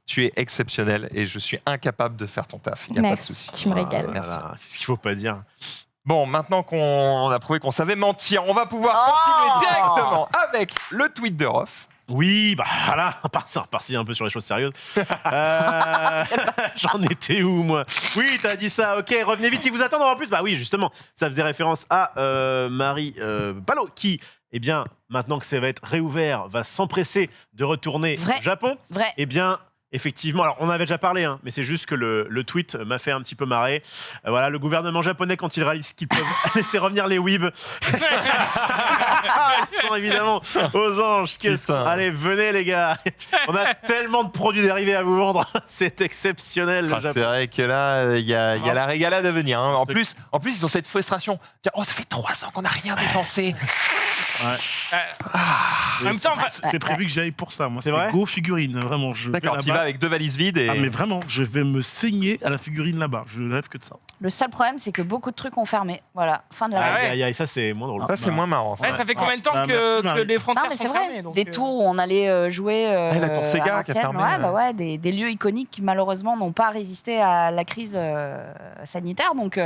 tu es exceptionnelle et je suis incapable de faire ton taf. Il n'y a pas de souci. Tu me régales. Merci. C'est ce qu'il faut pas dire. Bon, maintenant qu'on a prouvé qu'on savait mentir, on va pouvoir continuer directement avec le tweet de Rof. Oui, bah voilà, reparti un peu sur les choses sérieuses. J'en étais où, moi? Oui, t'as dit ça, ok, revenez vite, ils vous attendent en plus. Bah oui, justement, ça faisait référence à Marie Ballot, qui, eh bien, maintenant que ça va être réouvert, va s'empresser de retourner au Japon. Vrai. Eh bien, effectivement, alors on avait déjà parlé, hein, mais c'est juste que le tweet m'a fait un petit peu marrer. Voilà, le gouvernement japonais, quand ils réalisent qu'ils peuvent laisser revenir les weebs, ils sont évidemment aux anges. Allez, venez les gars, on a tellement de produits dérivés à vous vendre, c'est exceptionnel. Le Japon. C'est vrai que là, il y a la régalade à venir. Hein. En plus, ils ont cette frustration. Dire, ça fait 3 ans qu'on n'a rien dépensé. En même temps, c'est prévu que j'aille pour ça. Moi, c'est vrai. Go figurine, vraiment. D'accord, tu vas avec 2 valises vides. Et... Ah, mais vraiment, je vais me saigner à la figurine là-bas. Je rêve que de ça. Le seul problème, c'est que beaucoup de trucs ont fermé. Voilà, fin de la ouais. Ça, c'est moins drôle. Ça, c'est moins marrant. ça fait combien de temps Merci, que Marie. les frontières Non, mais sont c'est vrai. fermées donc, Des tours où on allait jouer. la tour Sega à qui a Vincennes. fermé. Des lieux iconiques qui malheureusement n'ont pas résisté à la crise sanitaire. Donc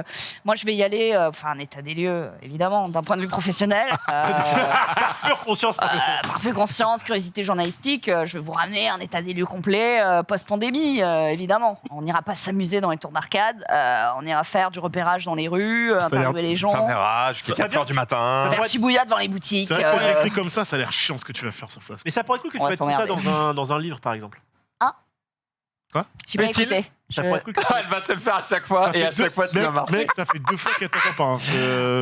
moi je vais y aller, un état des lieux évidemment d'un point de vue professionnel. Pure conscience professionnelle. Par pure conscience, curiosité journalistique, je vais vous ramener un état des lieux complet post-pandémie évidemment. On n'ira pas s'amuser dans les tours d'arcade, on ira faire du repérage dans les rues, interviewer les gens. Jusqu'à 4h du matin. Faire Shibuya devant les boutiques. C'est vrai qu'on a écrit comme ça a l'air chiant ce que tu vas faire sur place. Mais ça pourrait être cool que tu On va mettes tout ça s'emmerder. dans un livre, par exemple. J'ai pas Fait-il écouté. Ça pourrait être cool que Elle va te le faire à chaque fois et à chaque fois tu vas marcher. Mec, ça fait 2 fois qu'elle t'entend pas. Hein.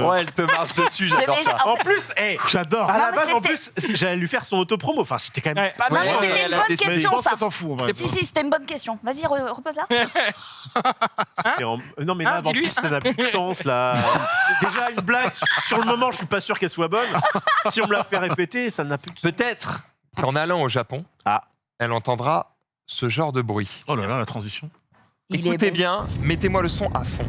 Ouais, elle te marche dessus, j'adore ça. En plus, J'adore. à la mais base, en plus, j'allais lui faire son auto-promo. Enfin, c'était quand même pas Non, mal. mais c'était une bonne Mais je question pense ça. qu'elle s'en fout. En vrai. Si, c'était une bonne question. Vas-y, repose-la. Non, mais là, en dis-lui. plus, ça n'a plus de sens, là. Déjà, une blague, sur le moment, je suis pas sûr qu'elle soit bonne. Si on me la fait répéter, ça n'a plus de sens. Peut-être qu'en allant au Japon, elle entendra ce genre de bruit. Oh là là, la transition. Il est Écoutez bon. bien, mettez-moi le son à fond.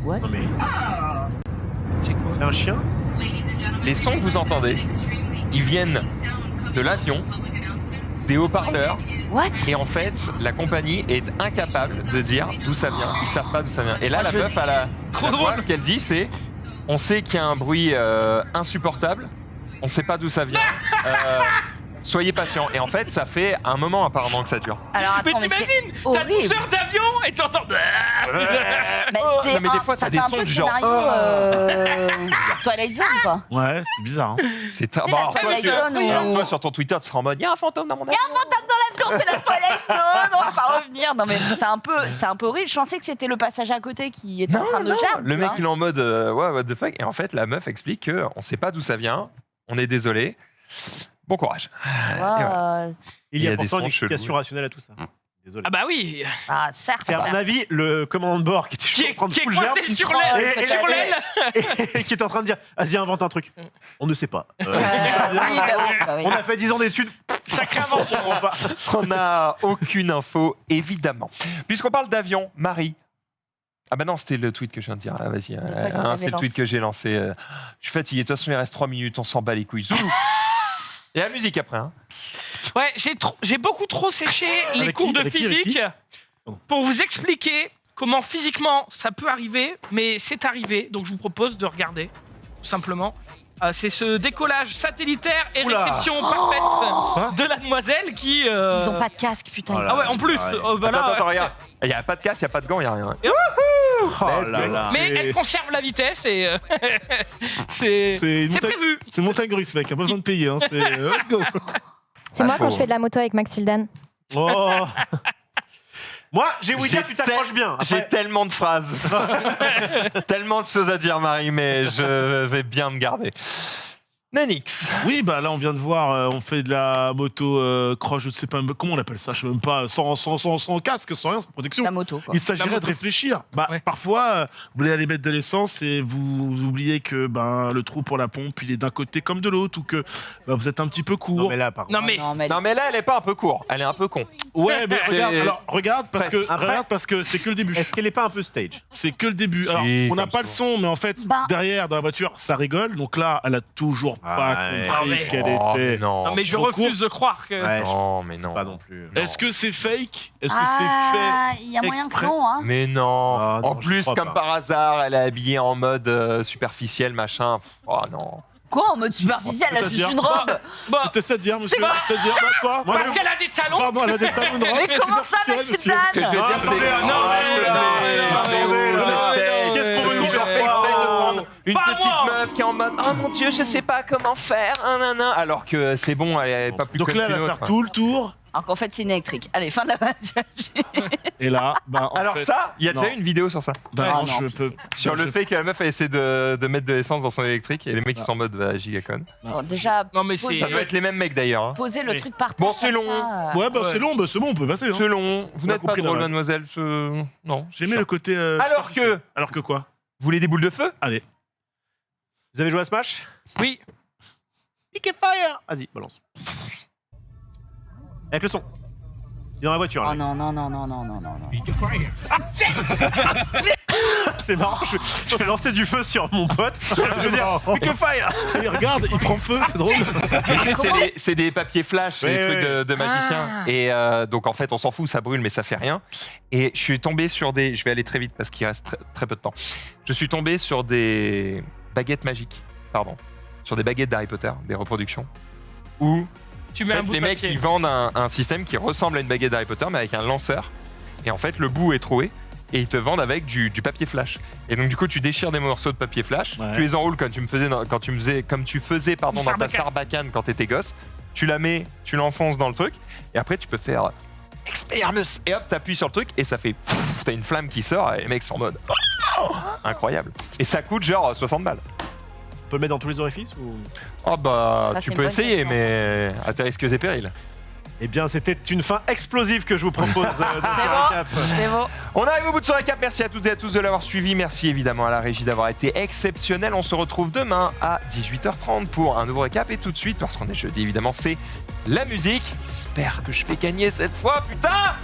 Non, mais. C'est quoi C'est un chien? Les sons que vous entendez, ils viennent de l'avion, des haut-parleurs, What? et en fait, la compagnie est incapable de dire d'où ça vient. Ils savent pas d'où ça vient. Et là, la meuf, Trop la drôle. voix, ce qu'elle dit, c'est on sait qu'il y a un bruit insupportable, on sait pas d'où ça vient. Soyez patient. Et en fait, ça fait un moment apparemment que ça dure. Alors Mais attends, mais t'imagines, c'est t'as 12 horrible. heures d'avion et t'entends. Bah, c'est Non, mais des fois, ça t'as fait des un sons peu du genre, scénario Twilight Zone, quoi. Ouais, c'est bizarre. Hein. C'est Tu sais, bon, la alors, toi, Twilight tu- Zone où- alors toi, sur ton Twitter, tu seras en mode, il y a un fantôme dans mon avion. Quand c'est la Twilight Zone, on va pas revenir. Non mais c'est un peu horrible. Je pensais que c'était le passage à côté qui était en train de Non, gerber. le tu mec, vois. il est en mode, ouais, what the fuck. Et en fait, la meuf explique qu'on sait pas d'où ça vient. On est désolé. Bon courage. Ouais, Et voilà. Il Il y y a a des pourtant sons une explication chelous. rationnelle à tout ça. Désolé. Ah bah oui, certes. C'est à mon avis le commandant de bord qui était qui en est, train de qui est full gerbe coincé sur Oh, l'aile, et- sur l'aile. et qui est en train de dire vas-y invente un truc. On ne sait pas. Oui, bah oui. On a fait 10 ans d'études. Sacrée invention. On n'a aucune info, évidemment. Puisqu'on parle d'avion, Marie. Ah bah non, c'était le tweet que je viens de dire. Ah, vas-y, c'est le tweet que j'ai lancé. Je suis fatigué. De toute façon, il reste 3 minutes. On s'en bat les couilles. Zoulou. Et la musique après. Hein. Ouais, j'ai beaucoup trop séché les Avec cours qui de Avec qui Avec physique Pardon. pour vous expliquer comment physiquement ça peut arriver, mais c'est arrivé. Donc je vous propose de regarder, tout simplement. C'est ce décollage satellitaire et Oula. réception Quoi parfaite de la demoiselle qui. Ils ont pas de casque, putain. Voilà. Ah ouais, en plus. Ouais. Bah là, Attends, regarde. Il n'y a pas de casse, il n'y a pas de gants, il n'y a rien. Oh là là. mais C'est- elle conserve la vitesse et c'est C'est une montagne- prévu. c'est montagne russe, mec. Pas besoin de payer. Hein. C'est let's go. C'est moi faut- quand je fais de la moto avec Max Hildan. Oh. Moi, j'ai ouï dire tu t'accroches bien. J'ai Après, tellement de phrases. Tellement de choses à dire, Marie, mais je vais bien me garder. Nanix. Oui, bah là, on vient de voir, on fait de la moto cross, je ne sais pas comment on appelle ça, je sais même pas, sans casque, sans rien, sans protection. La moto, quoi. Il s'agirait moto. de réfléchir. Bah, Ouais. parfois, vous voulez aller mettre de l'essence et vous oubliez que le trou pour la pompe, il est d'un côté comme de l'autre, ou que vous êtes un petit peu non, court. mais là, par contre. Non mais Non, mais là, elle est pas un peu court. Elle est un peu con. Ouais, mais regarde parce que Après- regarde parce que c'est que le début. Est-ce qu'elle est pas un peu stage? C'est que le début. Alors, Si, on n'a comme pas le ça. son, mais en fait, Bah. derrière, dans la voiture, ça rigole. Donc là, elle a toujours pas Ouais. compris Ah ouais. qu'elle Oh, était. non. non mais je trop refuse courte. de croire que. Ouais, Non, mais je non. sais pas non plus. Est-ce que c'est fake? Est-ce que Ah, il y a moyen que exprès non, hein. Mais non. Ah, non, En je plus, crois comme pas. par hasard, elle est habillée en mode superficiel, machin. Oh non. Quoi, en mode superficiel, elle a juste C'est-à-dire une robe. Bon, C'était ça à dire, monsieur. C'est-à-dire, quoi? parce qu'elle a des talons. Pardon, elle a des talons de robe. Mais c'est comment ça, superficiel, Maxime monsieur. Dan Ce que je veux dire, c'est. attendez, non, Oh, mais s'il te non, plaît, mais non, mais mais oh, non, c'est mais stage. non, Qu'est-ce qu'on veut Ils nous ont faire fait exprès de croire prendre une Pas petite moi. meuf qui est en mode oh mon dieu, je sais pas comment faire, alors que c'est bon, elle est pas plus Donc conne là, elle qu'une va autre. faire tout le tour. Alors qu'en fait, c'est une électrique. Allez, fin de la voiture. Et là, en Alors fait, ça, il y a déjà non. eu une vidéo sur ça. Ah, je non, peux. Sur le fait que la meuf a essayé de mettre de l'essence dans son électrique et les mecs ils sont en mode gigacon. Bon, déjà, Non mais Ça c'est. doit être les mêmes mecs d'ailleurs. Hein. poser le Oui. truc par terre. Bon, c'est comme long. ça, Ouais, Ouais. c'est long, c'est bon, on peut passer. Hein. C'est long, vous On a n'êtes pas compris la drôle vanne. mademoiselle, non. J'ai aimé le côté. Alors superficiel. que- Alors que quoi? Vous voulez des boules de feu? Allez. Vous avez joué à Smash? Oui. Pick a fire. Vas-y, balance. Avec le son. Il est dans la voiture. Oh là. non, non, non, non, non, non, non. C'est marrant, je vais lancer du feu sur mon pote. Je veux dire, pick a fire. Et regarde, il prend feu, c'est drôle. Mais tu sais, c'est des papiers flash, c'est Ouais, des trucs ouais. de magicien. Ah. Et donc en fait, on s'en fout, ça brûle, mais ça fait rien. Et je suis tombé sur des. Je vais aller très vite parce qu'il reste très peu de temps. Je suis tombé sur des baguettes magiques, pardon, sur des baguettes d'Harry Potter, des reproductions, où Tu en mets un fait, bout les de mecs papier. ils vendent un système qui ressemble à une baguette d'Harry Potter, mais avec un lanceur. Et en fait, le bout est troué. Et ils te vendent avec du papier flash. Et donc du coup, tu déchires des morceaux de papier flash, Ouais. tu les enroules comme tu faisais dans Une dans ta sarbacane. sarbacane quand t'étais gosse. Tu la mets, tu l'enfonces dans le truc, et après tu peux faire Expelliarmus. Et hop, t'appuies sur le truc et ça fait pfff, t'as une flamme qui sort et les mecs sont en mode oh, incroyable. Et ça coûte genre 60 balles. On peut le mettre dans tous les orifices ou... Oh bah Ça, tu c'est une peux bonne essayer, question, mais à tes risques et périls. Eh bien, c'était une fin explosive que je vous propose de faire un cap. C'est bon. On arrive au bout de ce récap, merci à toutes et à tous de l'avoir suivi, merci évidemment à la régie d'avoir été exceptionnelle. On se retrouve demain à 18h30 pour un nouveau récap et tout de suite, parce qu'on est jeudi évidemment, c'est la musique. J'espère que je vais gagner cette fois, putain.